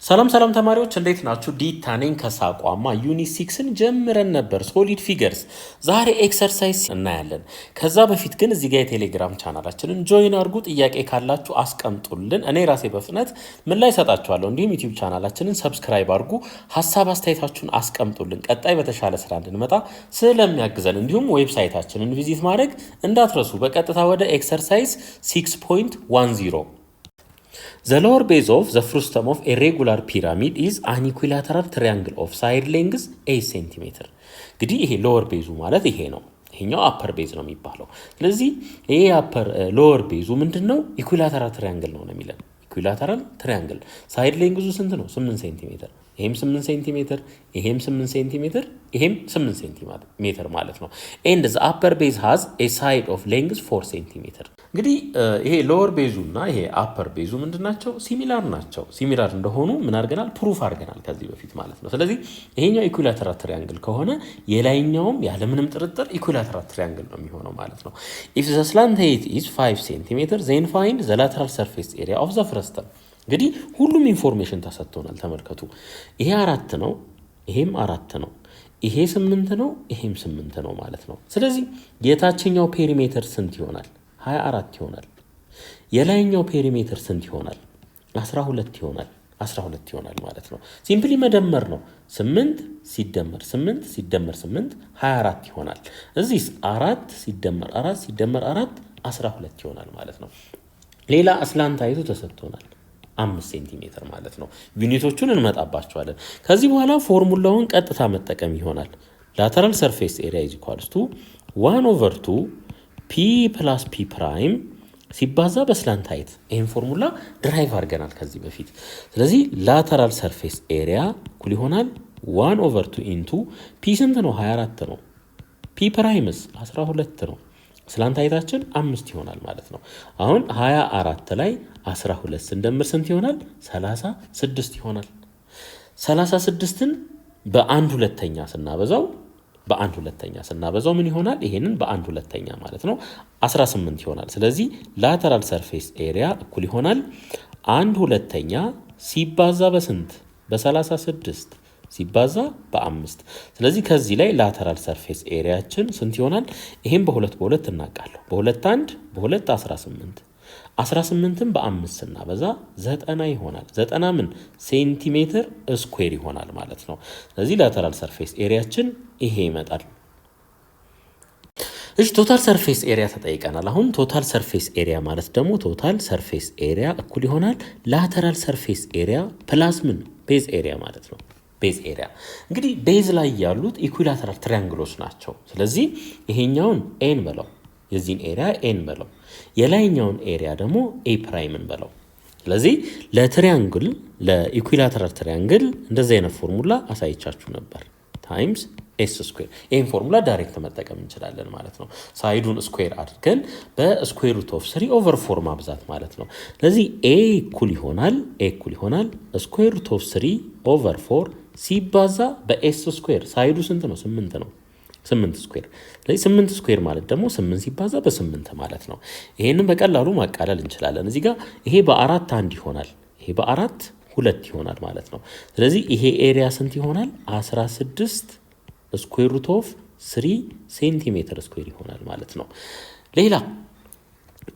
ሰላም ተማሪዎች እንዴት ናችሁ? ዲታኔን ከሳቋማ ዩኒት 6ን ጀምረን ነበር ሶሊድ ፊገርስ። ዛሬ ኤክሰርሳይዝ እናያለን። ከዛ በፊት ግን እዚህ ጋር የቴሌግራም ቻናላችንን ጆይን አድርጉ። ጥያቄ ካላችሁ አስቀምጡልን። እኔ ራሴ በፍጥነት ምን ላይ ሰጣችኋለሁ። እንዲሁም ዩቲዩብ ቻናላችንን ሰብስክራይብ አድርጉ። ሀሳብ አስተያየታችሁን አስቀምጡልን። ቀጣይ በተሻለ ስራ እንድንመጣ ስለሚያግዘን እንዲሁም ዌብሳይታችንን ቪዚት ማድረግ እንዳትረሱ። በቀጥታ ወደ ኤክሰርሳይዝ 6.10 The lower base of the frustum of a regular pyramid is an equilateral triangle of side lengths 8 cm. እንግዲህ ይሄ ሎወር ቤዙ ማለት ይሄ ነው። ይሄኛው አፐር ቤዝ ነው የሚባለው። ስለዚህ ይሄ አፐር ሎወር ቤዙ ምንድነው? ኢኩላተራል ትሪያንግል ነው የሚለን። ኢኩላተራል ትሪያንግል ሳይድ ሌንግዙ ስንት ነው? 8 ሴንቲሜትር። ይሄም 8 ሴንቲሜትር፣ ይሄም 8 ሴንቲሜትር፣ ይሄም 8 ሴንቲሜትር ማለት ነው። and the upper base has a side of length 4 ሴንቲሜትር። እንግዲህ ይሄ ሎወር ቤዙ እና ይሄ አፐር ቤዙ ምንድናቸው? ሲሚላር ናቸው። ሲሚላር እንደሆኑ ምን አድርገናል? ፕሩፍ አድርገናል ከዚህ በፊት ማለት ነው። ስለዚህ ይሄኛው ኢኩላተራል ትሪያንግል ከሆነ የላይኛውም ያለምንም ጥርጥር ኢኩላተራል ትሪያንግል ነው የሚሆነው ማለት ነው። if the slant height is 5 cm then find the lateral surface area of the frustum። እንግዲህ ሁሉም ኢንፎርሜሽን ተሰጥቶናል። ተመልከቱ። ይሄ 4 ነው፣ ይሄም 4 ነው፣ ይሄ 8 ነው፣ ይሄም 8 ነው ማለት ነው። ስለዚህ የታችኛው ፔሪሜትር ስንት ይሆናል? 24 ይሆናል። የላይኛው ፔሪሜትር ስንት ይሆናል? 12 ይሆናል። 12 ይሆናል ማለት ነው። ሲምፕሊ መደመር ነው። 8 ሲደመር 8 ሲደመር 8 24 ይሆናል። እዚህስ 4 ሲደመር 4 ሲደመር 4 12 ይሆናል ማለት ነው። ሌላ ስላንት አይቱ ተሰጥቶናል 5 ሴንቲሜትር ማለት ነው። ዩኒቶቹን እንመጣባቸዋለን። ከዚህ በኋላ ፎርሙላውን ቀጥታ መጠቀም ይሆናል። ላተራል ሰርፌስ ኤሪያ ኢዝ ኢኳልስ ቱ 1/2 ፒ ፕላስ ፒ ፕራይም ሲባዛ በስላንት ሃይት። ይህን ፎርሙላ ድራይቭ አድርገናል ከዚህ በፊት። ስለዚህ ላተራል ሰርፌስ ኤሪያ እኩል ይሆናል 1/2 ኢንቱ ፒ ስንት ነው? 24 ነው። ፒ ፕራይምስ 12 ነው። ስላንት ሃይታችን 5 ይሆናል ማለት ነው። አሁን 24 ላይ 12 ስንደምር ስንት ይሆናል? 36 ይሆናል። 36ን በአንድ ሁለተኛ ስናበዛው ምን ይሆናል? ይሄንን በአንድ ሁለተኛ ማለት ነው 18 ይሆናል። ስለዚህ ላተራል ሰርፌስ ኤሪያ እኩል ይሆናል 1/2 ሲባዛ በስንት? በ36 ሲባዛ በ5። ስለዚህ ከዚህ ላይ ላተራል ሰርፌስ ኤሪያችን ስንት ይሆናል? ይሄን በ2 እናቃለሁ። በ2 1 በ2 18 18ን በ5 ስናበዛ 90 ይሆናል። 90 ምን ሴንቲሜትር ስኩዌር ይሆናል ማለት ነው። ስለዚህ ላተራል ሰርፌስ ኤሪያችን ይሄ ይመጣል። እሺ ቶታል ሰርፌስ ኤሪያ ተጠይቀናል። አሁን ቶታል ሰርፌስ ኤሪያ ማለት ደግሞ ቶታል ሰርፌስ ኤሪያ እኩል ይሆናል ላተራል ሰርፌስ ኤሪያ ፕላስ ምን ቤዝ ኤሪያ ማለት ነው። ቤዝ ኤሪያ እንግዲህ ቤዝ ላይ ያሉት ኢኩላተራል ትሪያንግሎች ናቸው። ስለዚህ ይሄኛውን ኤን በለው፣ የዚህን ኤሪያ ኤን በለው፣ የላይኛውን ኤሪያ ደግሞ ኤ ፕራይምን በለው። ስለዚህ ለትሪያንግል ለኢኩላተራል ትሪያንግል እንደዚህ አይነት ፎርሙላ አሳይቻችሁ ነበር። ታይምስ ኤስ ስኩዌር። ይህን ፎርሙላ ዳይሬክት መጠቀም እንችላለን ማለት ነው። ሳይዱን ስኩዌር አድርገን በስኩዌር ሩት ኦፍ 3/4 ማብዛት ማለት ነው። ስለዚህ ኤ እኩል ይሆናል ስኩዌር ሩት ኦፍ 3/4 ሲባዛ በኤስ ስኩዌር። ሳይዱ ስንት ነው? 8 ነው። 8 ስኩዌር። ስለዚህ 8 ስኩዌር ማለት ደግሞ 8 ሲባዛ በ8 ማለት ነው። ይሄንን በቀላሉ ማቃለል እንችላለን። እዚህ ጋር ይሄ በ4 1 ይሆናል፣ ይሄ በ4 2 ይሆናል ማለት ነው። ስለዚህ ይሄ ኤሪያ ስንት ይሆናል? 16 ስኩዌር ሩት ኦፍ 3 ሴንቲሜትር ስኩዌር ይሆናል ማለት ነው። ሌላ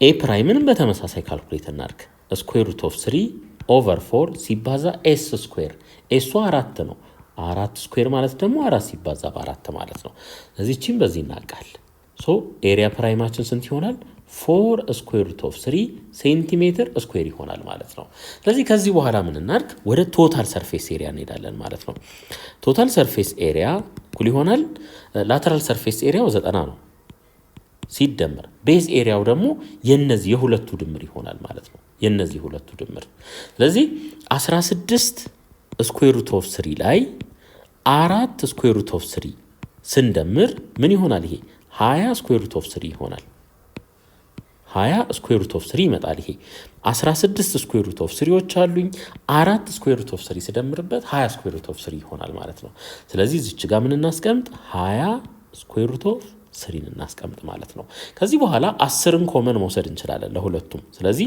ኤ ፕራይምንም በተመሳሳይ ካልኩሌት እናድርግ። ስኩዌር ሩት ኦፍ 3/4 ሲባዛ ኤስ ስኩዌር። ኤሱ 4 ነው። 4 ስኩዌር ማለት ደግሞ 4 ሲባዛ በ4 ማለት ነው። ስለዚህ እቺን በዚህ እናቃል። ኤሪያ ፕራይማችን ስንት ይሆናል? 4 ስኩዌር ሩት ኦፍ 3 ሴንቲሜትር ስኩዌር ይሆናል ማለት ነው። ስለዚህ ከዚህ በኋላ ምን እናድርግ? ወደ ቶታል ሰርፌስ ኤሪያ እንሄዳለን ማለት ነው። ቶታል ሰርፌስ ኤሪያ እኩል ይሆናል ላተራል ሰርፌስ ኤሪያው 90 ነው ሲደመር ቤዝ ኤሪያው ደግሞ የነዚህ የሁለቱ ድምር ይሆናል ማለት ነው። የነዚህ ሁለቱ ድምር። ስለዚህ 16 ስኩዌር ሩት ኦፍ 3 ላይ 4 ስኩዌር ሩት ኦፍ 3 ስንደምር ምን ይሆናል? ይሄ 20 ስኩዌር ሩት ኦፍ 3 ይሆናል። 20 ስኩዌር ሩት ኦፍ 3 ይመጣል። ይሄ 16 ስኩዌር ሩት ኦፍ 3ዎች አሉኝ። 4 ስኩዌር ሩት ኦፍ 3 ስደምርበት 20 ስኩዌር ሩት ኦፍ 3 ይሆናል ማለት ነው። ስለዚህ እዚች ጋር ምን እናስቀምጥ? 20 ስኩዌር ሩት ኦፍ 3 እናስቀምጥ ማለት ነው። ከዚህ በኋላ 10ን ኮመን መውሰድ እንችላለን ለሁለቱም። ስለዚህ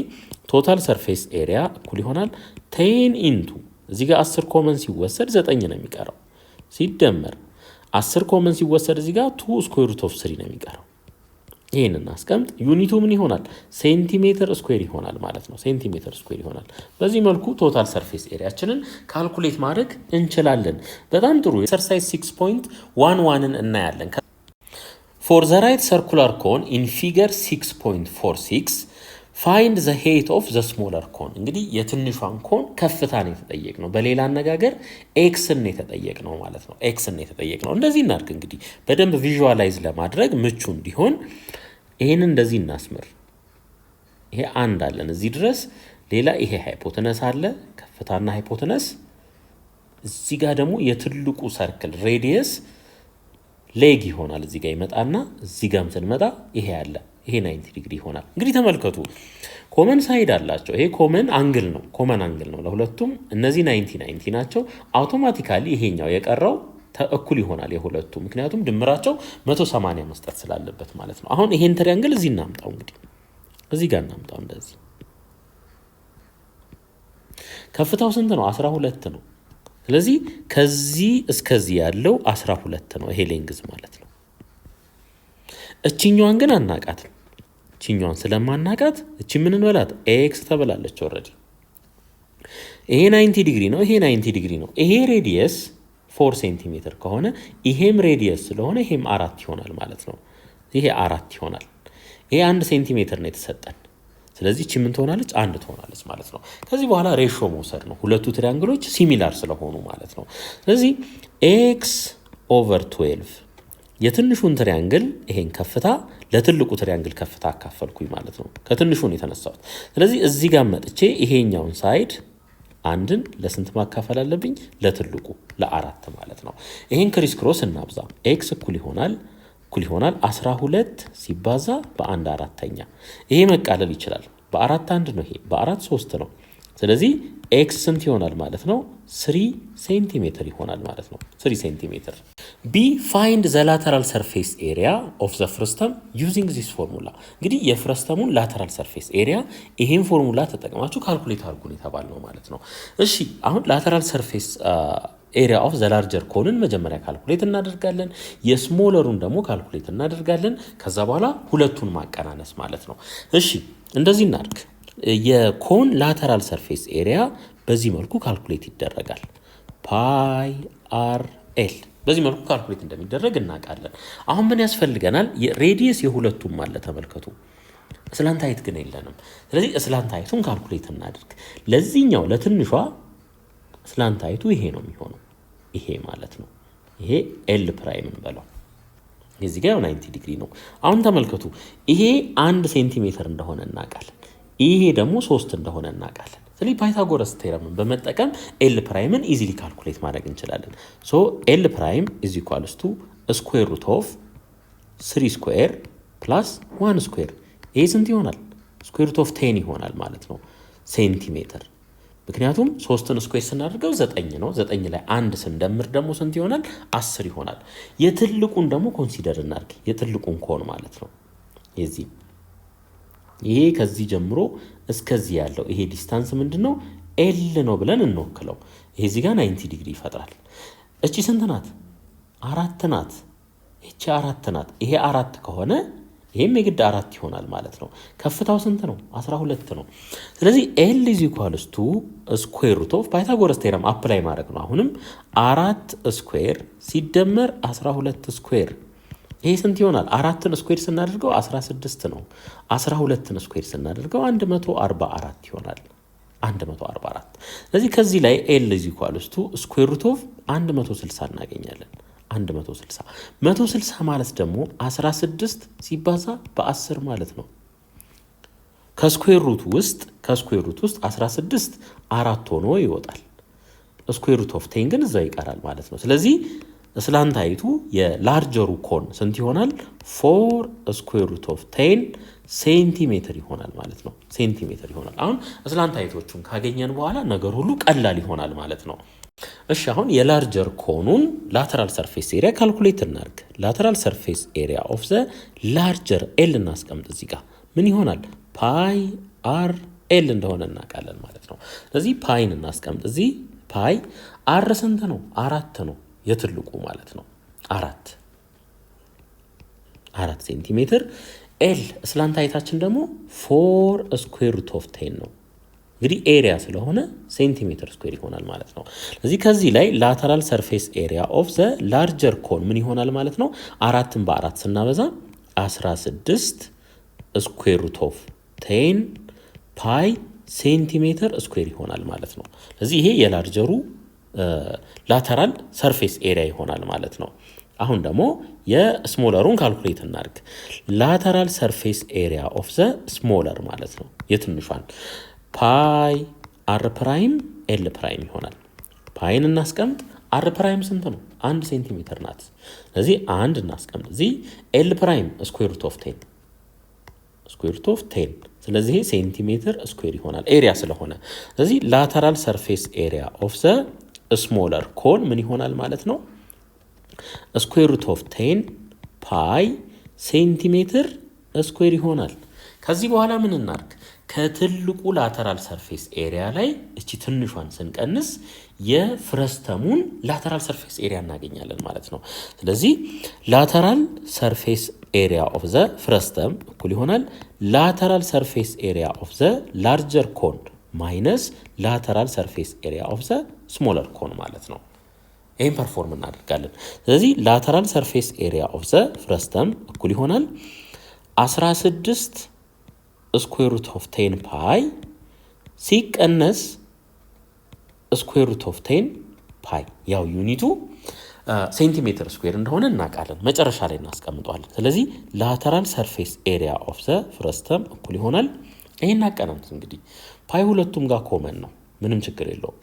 ቶታል ሰርፌስ ኤሪያ እኩል ይሆናል 10 ኢንቱ እዚህ ጋር 10 ኮመን ሲወሰድ 9 ነው የሚቀረው ሲደመር 10 ኮመን ሲወሰድ እዚህ ጋር 2 ስኩዌር ሩት ኦፍ 3 ነው የሚቀረው። ይሄን እናስቀምጥ። ዩኒቱ ምን ይሆናል? ሴንቲሜትር ስኩዌር ይሆናል ማለት ነው። ሴንቲሜትር ስኩዌር ይሆናል። በዚህ መልኩ ቶታል ሰርፌስ ኤሪያችንን ካልኩሌት ማድረግ እንችላለን። በጣም ጥሩ። ኤክሰርሳይዝ 6.11ን እናያለን። For the right circular cone in figure 6.46 find the height of the smaller cone። እንግዲህ የትንሿን ኮን ከፍታ ነው የተጠየቅነው። በሌላ አነጋገር ኤክስን ነው የተጠየቅነው ማለት ነው። ኤክስን ነው የተጠየቅነው። እንደዚህ እናድርግ እንግዲህ በደንብ ቪዥዋላይዝ ለማድረግ ምቹ እንዲሆን ይሄንን እንደዚህ እናስምር። ይሄ አንድ አለን እዚህ ድረስ። ሌላ ይሄ ሃይፖተነስ አለ፣ ከፍታና ሃይፖተነስ። እዚህ ጋር ደግሞ የትልቁ ሰርክል ሬዲየስ ሌግ ይሆናል። እዚህ ጋር ይመጣና እዚህ ጋርም ስንመጣ ይሄ አለ። ይሄ 90 ዲግሪ ይሆናል። እንግዲህ ተመልከቱ ኮመን ሳይድ አላቸው። ይሄ ኮመን አንግል ነው፣ ኮመን አንግል ነው ለሁለቱም። እነዚህ 90 ናቸው። አውቶማቲካሊ ይሄኛው የቀረው እኩል ይሆናል የሁለቱ፣ ምክንያቱም ድምራቸው 180 መስጠት ስላለበት ማለት ነው። አሁን ይሄን ትሪያንግል እዚህ እናምጣው። እንግዲህ እዚህ ጋር እናምጣው። እንደዚህ ከፍታው ስንት ነው? 12 ነው። ስለዚህ ከዚህ እስከዚህ ያለው 12 ነው። ይሄ ሌንግዝ ማለት ነው። እቺኛዋን ግን አናቃትም። እቺኛዋን ስለማናቃት እቺ ምን እንበላት? ኤክስ ተብላለች ኦልሬዲ። ይሄ 90 ዲግሪ ነው፣ ይሄ 90 ዲግሪ ነው። ይሄ ሬዲየስ 4 ሴንቲሜትር ከሆነ ይሄም ሬዲየስ ስለሆነ ይሄም 4 ይሆናል ማለት ነው። ይሄ 4 ይሆናል። ይሄ 1 ሴንቲሜትር ነው የተሰጠን። ስለዚህ እቺ ምን ትሆናለች? 1 ትሆናለች ማለት ነው። ከዚህ በኋላ ሬሾ መውሰድ ነው፣ ሁለቱ ትሪያንግሎች ሲሚላር ስለሆኑ ማለት ነው። ስለዚህ ኤክስ ኦቨር 12 የትንሹን ትሪያንግል ይሄን ከፍታ ለትልቁ ትሪያንግል ከፍታ አካፈልኩኝ ማለት ነው። ከትንሹን የተነሳሁት። ስለዚህ እዚህ ጋር መጥቼ ይሄኛውን ሳይድ አንድን ለስንት ማካፈል አለብኝ? ለትልቁ ለ4 ማለት ነው። ይሄን ክሪስ ክሮስ እናብዛ። ኤክስ እኩል ይሆናል 12 ሲባዛ በ1 4ኛ። ይሄ መቃለል ይችላል። በ4 1 ነው፣ ይሄ በ4 3 ነው። ስለዚህ ኤክስ ስንት ይሆናል ማለት ነው? 3 ሴንቲሜትር ይሆናል ማለት ነው። 3 ሴንቲሜትር። ቢ ፋይንድ ዘ ላተራል ሰርፌስ ኤሪያ ኦፍ ዘ ፍረስተም ዩዚንግ ዚስ ፎርሙላ። እንግዲህ የፍረስተሙን ላተራል ሰርፌስ ኤሪያ ይሄን ፎርሙላ ተጠቅማችሁ ካልኩሌት አድርጉን የተባልነው ማለት ነው። እሺ አሁን ላተራል ሰርፌስ ኤሪያ ኦፍ ዘ ላርጀር ኮንን መጀመሪያ ካልኩሌት እናደርጋለን። የስሞለሩን ደግሞ ካልኩሌት እናደርጋለን። ከዛ በኋላ ሁለቱን ማቀናነስ ማለት ነው። እሺ እንደዚህ እናድርግ። የኮን ላተራል ሰርፌስ ኤሪያ በዚህ መልኩ ካልኩሌት ይደረጋል። ፓይ አር ኤል በዚህ መልኩ ካልኩሌት እንደሚደረግ እናውቃለን። አሁን ምን ያስፈልገናል? ሬዲየስ የሁለቱም አለ ተመልከቱ። ስላንት ሃይት ግን የለንም። ስለዚህ ስላንት ሃይቱን ካልኩሌት እናድርግ። ለዚህኛው ለትንሿ ስላንት ሃይቱ ይሄ ነው የሚሆነው፣ ይሄ ማለት ነው። ይሄ ኤል ፕራይም እንበለው። እዚህ ጋር 90 ዲግሪ ነው። አሁን ተመልከቱ ይሄ 1 ሴንቲሜትር እንደሆነ እናውቃለን። ይሄ ደግሞ 3 እንደሆነ እናውቃለን። ስለዚህ ፓይታጎረስ ቴረምን በመጠቀም ኤል ፕራይምን ኢዚሊ ካልኩሌት ማድረግ እንችላለን። ሶ ኤል ፕራይም ኢዝ ኢኳልስ ቱ ስኩዌር ሩት ኦፍ 3 ስኩዌር ፕላስ 1 ስኩዌር። ይሄ ስንት ይሆናል? ስኩዌር ሩት ኦፍ 10 ይሆናል ማለት ነው ሴንቲሜትር። ምክንያቱም 3ን ስኩዌር ስናደርገው 9 ነው። 9 ላይ 1 ስንደምር ደግሞ ስንት ይሆናል? 10 ይሆናል። የትልቁን ደግሞ ኮንሲደር እናድርግ፣ የትልቁን ኮን ማለት ነው። የዚህ ይሄ ከዚህ ጀምሮ እስከዚህ ያለው ይሄ ዲስታንስ ምንድነው? ኤል ነው ብለን እንወክለው። ይሄ እዚህ ጋር 90 ዲግሪ ይፈጥራል። እቺ ስንት ናት? 4 ናት። እቺ 4 ናት። ይሄ 4 ከሆነ ይሄም የግድ 4 ይሆናል ማለት ነው። ከፍታው ስንት ነው? 12 ነው። ስለዚህ ኤል ኢዝ ኢኳልስ ቱ ስኩዌር ሩት ኦፍ ፓይታጎረስ ቴረም አፕላይ ማድረግ ነው። አሁንም 4 ስኩዌር ሲደመር 12 ስኩዌር ይሄ ስንት ይሆናል? 4ን ስኩዌር ስናደርገው 16 ነው። 12ን ስኩዌር ስናደርገው 144 ይሆናል። 144። ስለዚህ ከዚህ ላይ ኤል ኢዝ ኢኳልስ ቱ ስኩዌር ሩት ኦፍ 160 እናገኛለን። 160 ማለት ደግሞ 16 ሲባዛ በ10 ማለት ነው። ከስኩዌር ሩት ውስጥ 16 4 ሆኖ ይወጣል። ስኩዌር ሩት ኦፍ 10 ግን እዛው ይቀራል ማለት ነው። ስለዚህ ስላንት ሃይቱ የላርጀሩ ኮን ስንት ይሆናል? 4 ስኩዌር ሩት ኦፍ 10 ሴንቲሜትር ይሆናል ማለት ነው። ሴንቲሜትር ይሆናል። አሁን ስላንት ሃይቶቹን ካገኘን በኋላ ነገር ሁሉ ቀላል ይሆናል ማለት ነው። እሺ አሁን የላርጀር ኮኑን ላተራል ሰርፌስ ኤሪያ ካልኩሌት እናድርግ። ላተራል ሰርፌስ ኤሪያ ኦፍ ዘ ላርጀር ኤል እናስቀምጥ። እዚህ ጋር ምን ይሆናል? ፓይ አር ኤል እንደሆነ እናውቃለን ማለት ነው። ስለዚህ ፓይን እናስቀምጥ እዚህ ፓይ አር ስንት ነው? 4 ነው የትልቁ ማለት ነው። 4 ሴንቲሜትር። ኤል ስላንት ሃይታችን ደግሞ 4 ስኩዌር ሩት ኦፍ 10 ነው። እንግዲህ ኤሪያ ስለሆነ ሴንቲሜትር ስኩዌር ይሆናል ማለት ነው። ስለዚህ ከዚህ ላይ ላተራል ሰርፌስ ኤሪያ ኦፍ ዘ ላርጀር ኮን ምን ይሆናል ማለት ነው? 4ን በ4 ስናበዛ 16 ስኩዌር ሩት ኦፍ 10 ፓይ ሴንቲሜትር ስኩዌር ይሆናል ማለት ነው። ስለዚህ ይሄ የላርጀሩ ላተራል ሰርፌስ ኤሪያ ይሆናል ማለት ነው። አሁን ደግሞ የስሞለሩን ካልኩሌት እናድርግ። ላተራል ሰርፌስ ኤሪያ ኦፍ ዘ ስሞለር ማለት ነው የትንሿን ፓይ አር ፕራይም ኤል ፕራይም ይሆናል። ፓይን እናስቀምጥ። አር ፕራይም ስንት ነው? 1 ሴንቲሜትር ናት። ስለዚህ 1 እናስቀምጥ። እዚህ ኤል ፕራይም ስኩዌር ሩት ኦፍ 10 ስኩዌር ሩት ኦፍ 10። ስለዚህ ሴንቲሜትር ስኩዌር ይሆናል ኤሪያ ስለሆነ። ስለዚህ ላተራል ሰርፌስ ኤሪያ ኦፍ ዘ ስሞለር ኮን ምን ይሆናል ማለት ነው? ስኩዌር ሩት ኦፍ 10 ፓይ ሴንቲሜትር ስኩዌር ይሆናል። ከዚህ በኋላ ምን እናድርግ? ከትልቁ ላተራል ሰርፌስ ኤሪያ ላይ እቺ ትንሿን ስንቀንስ የፍረስተሙን ላተራል ሰርፌስ ኤሪያ እናገኛለን ማለት ነው። ስለዚህ ላተራል ሰርፌስ ኤሪያ ኦፍ ዘ ፍረስተም እኩል ይሆናል ላተራል ሰርፌስ ኤሪያ ኦፍ ዘ ላርጀር ኮን ማይነስ ላተራል ሰርፌስ ኤሪያ ኦፍ ዘ ስሞለር ኮን ማለት ነው። ይህን ፐርፎርም እናደርጋለን። ስለዚህ ላተራል ሰርፌስ ኤሪያ ኦፍ ዘ ፍረስተም እኩል ይሆናል 16 ስኩዌር ሩት ኦፍ 10 ፓይ ሲቀነስ ስኩዌር ሩት ኦፍ 10 ፓይ ያው ዩኒቱ ሴንቲሜትር ስኩዌር እንደሆነ እናውቃለን። መጨረሻ ላይ እናስቀምጠዋለን። ስለዚህ ላተራል ሰርፌስ ኤሪያ ኦፍ ዘ ፍረስተም እኩል ይሆናል ይሄን አቀናንት እንግዲህ ፓይ ሁለቱም ጋር ኮመን ነው፣ ምንም ችግር የለውም።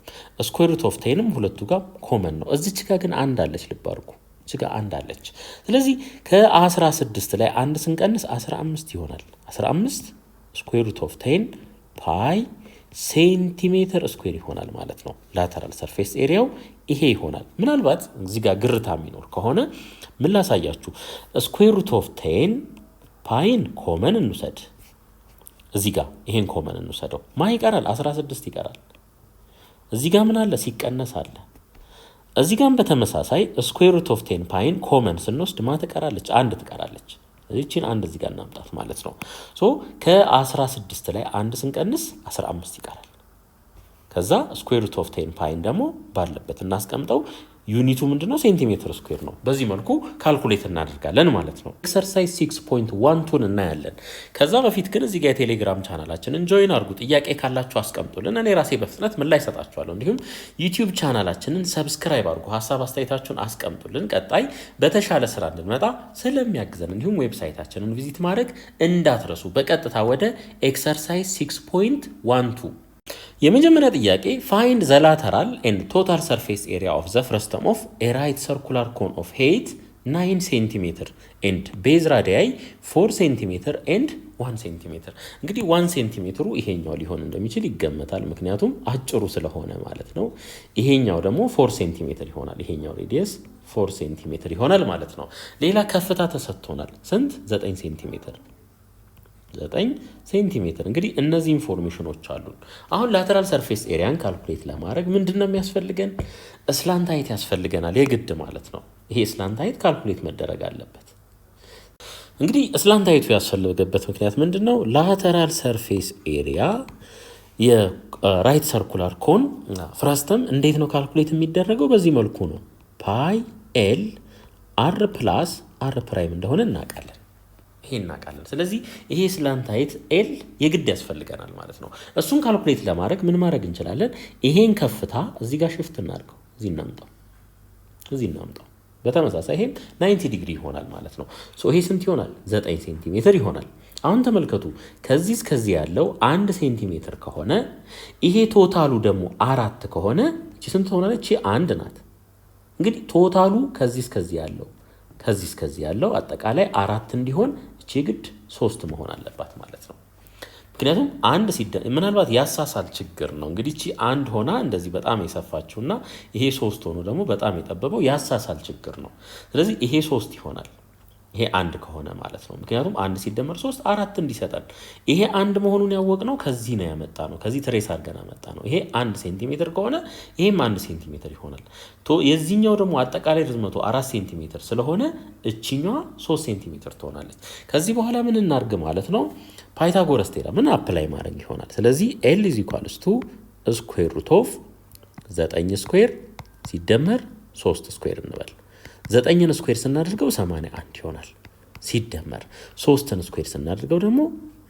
ስኩዌር ሩት ኦፍ 10ም ሁለቱ ጋር ኮመን ነው። እዚች ጋር ግን አንድ አለች፣ ልብ አድርጉ። እዚች ጋር አንድ አለች። ስለዚህ ከ16 ላይ አንድ ስንቀንስ 15 ይሆናል። 15 ስኩዌር ሩት ኦፍ 10 ፓይ ሴንቲሜትር ስኩዌር ይሆናል ማለት ነው። ላተራል ሰርፌስ ኤሪያው ይሄ ይሆናል። ምናልባት እዚህ ጋር ግርታ የሚኖር ከሆነ ምን ላሳያችሁ። ስኩዌር ሩት ኦፍ 10 ፓይን ኮመን እንውሰድ። እዚህ ጋር ይሄን ኮመን እንውሰደው። ማ ይቀራል? 16 ይቀራል። እዚህ ጋር ምን አለ? ሲቀነስ አለ። እዚህ ጋር በተመሳሳይ ስኩዌር ሩት ኦፍ 10 ፓይን ኮመን ስንወስድ ማ ትቀራለች? አንድ ትቀራለች። እዚህችን አንድ እዚህ ጋር እናምጣት ማለት ነው። ሶ ከ16 ላይ አንድ ስንቀንስ 15 ይቀራል። ከዛ ስኩዌር ሩት ኦፍ 10 ፓይን ደግሞ ባለበት እናስቀምጠው። ዩኒቱ ምንድነው? ሴንቲሜትር ስኩዌር ነው። በዚህ መልኩ ካልኩሌት እናደርጋለን ማለት ነው። ኤክሰርሳይዝ 6.12 እናያለን። ከዛ በፊት ግን እዚህ ጋር የቴሌግራም ቻናላችንን ጆይን አድርጉ። ጥያቄ ካላችሁ አስቀምጡልን፣ እኔ ራሴ በፍጥነት ምላሽ እሰጣችኋለሁ። እንዲሁም ዩቲዩብ ቻናላችንን ሰብስክራይብ አድርጉ፣ ሀሳብ አስተያየታችሁን አስቀምጡልን። ቀጣይ በተሻለ ስራ እንድንመጣ ስለሚያግዘን እንዲሁም ዌብሳይታችንን ቪዚት ማድረግ እንዳትረሱ። በቀጥታ ወደ ኤክሰርሳይዝ 6.12 የመጀመሪያ ጥያቄ ፋይንድ ዘ ላተራል ኤንድ ቶታል ሰርፌስ ኤሪያ ኦፍ ዘ ፍረስተም ኦፍ ኤ ራይት ሰርኩላር ኮን ኦፍ ሄይት 9 ሴንቲሜትር ኤንድ ቤዝ ራዲያይ 4 ሴንቲሜትር ኤንድ 1 ሴንቲሜትር። እንግዲህ 1 ሴንቲሜትሩ ይሄኛው ሊሆን እንደሚችል ይገመታል፣ ምክንያቱም አጭሩ ስለሆነ ማለት ነው። ይሄኛው ደግሞ 4 ሴንቲሜትር ይሆናል። ይሄኛው ሬዲየስ 4 ሴንቲሜትር ይሆናል ማለት ነው። ሌላ ከፍታ ተሰጥቶናል። ስንት? 9 ሴንቲሜትር 9 ሴንቲሜትር። እንግዲህ እነዚህ ኢንፎርሜሽኖች አሉን። አሁን ላተራል ሰርፌስ ኤሪያን ካልኩሌት ለማድረግ ምንድነው የሚያስፈልገን? ስላንት ሃይት ያስፈልገናል የግድ ማለት ነው። ይሄ ስላንት ሃይት ካልኩሌት መደረግ አለበት። እንግዲህ ስላንት ሃይቱ ያስፈልገበት ምክንያት ምንድነው? ላተራል ሰርፌስ ኤሪያ የራይት ሰርኩላር ኮን ፍረስተም እንዴት ነው ካልኩሌት የሚደረገው? በዚህ መልኩ ነው። ፓይ ኤል አር ፕላስ አር ፕራይም እንደሆነ እናውቃለን። ይሄ እናውቃለን። ስለዚህ ይሄ ስላንት ሃይት ኤል የግድ ያስፈልገናል ማለት ነው። እሱን ካልኩሌት ለማድረግ ምን ማድረግ እንችላለን? ይሄን ከፍታ እዚህ ጋር ሽፍት እናድርገው፣ እዚህ እናምጣው። በተመሳሳይ ይሄም 90 ዲግሪ ይሆናል ማለት ነው። ሶ ይሄ ስንት ይሆናል? 9 ሴንቲሜትር ይሆናል። አሁን ተመልከቱ፣ ከዚህ እስከዚህ ያለው 1 ሴንቲሜትር ከሆነ ይሄ ቶታሉ ደግሞ 4 ከሆነ እቺ ስንት ትሆናለች? እቺ 1 ናት። እንግዲህ ቶታሉ ከዚህ እስከዚህ ያለው አጠቃላይ 4 እንዲሆን እቺ ግድ 3 መሆን አለባት ማለት ነው። ምክንያቱም አንድ ምናልባት ያሳሳል ችግር ነው። እንግዲህ እቺ 1 ሆና እንደዚህ በጣም የሰፋችውና ይሄ 3 ሆኖ ደግሞ በጣም የጠበበው ያሳሳል ችግር ነው። ስለዚህ ይሄ 3 ይሆናል። ይሄ አንድ ከሆነ ማለት ነው። ምክንያቱም 1 ሲደመር 3 4 እንዲሰጠን ይሄ አንድ መሆኑን ያወቅነው ከዚህ ነው ያመጣነው። ከዚህ ትሬስ አድርገን አመጣነው። ይሄ 1 ሴንቲሜትር ከሆነ ይሄም 1 ሴንቲሜትር ይሆናል። የዚህኛው ደግሞ አጠቃላይ ርዝመቱ 4 ሴንቲሜትር ስለሆነ እቺኛዋ 3 ሴንቲሜትር ትሆናለች። ከዚህ በኋላ ምን እናርግ ማለት ነው? ፓይታጎረስ ቴረምን አፕላይ ማድረግ ይሆናል። ስለዚህ L ስኩዌር ሩት ኦፍ 9 ስኩዌር ሲደመር 3 ስኩዌር እንበል። 9ን ስኩዌር ስናደርገው 81 ይሆናል። ሲደመር 3ን ስኩዌር ስናደርገው ደግሞ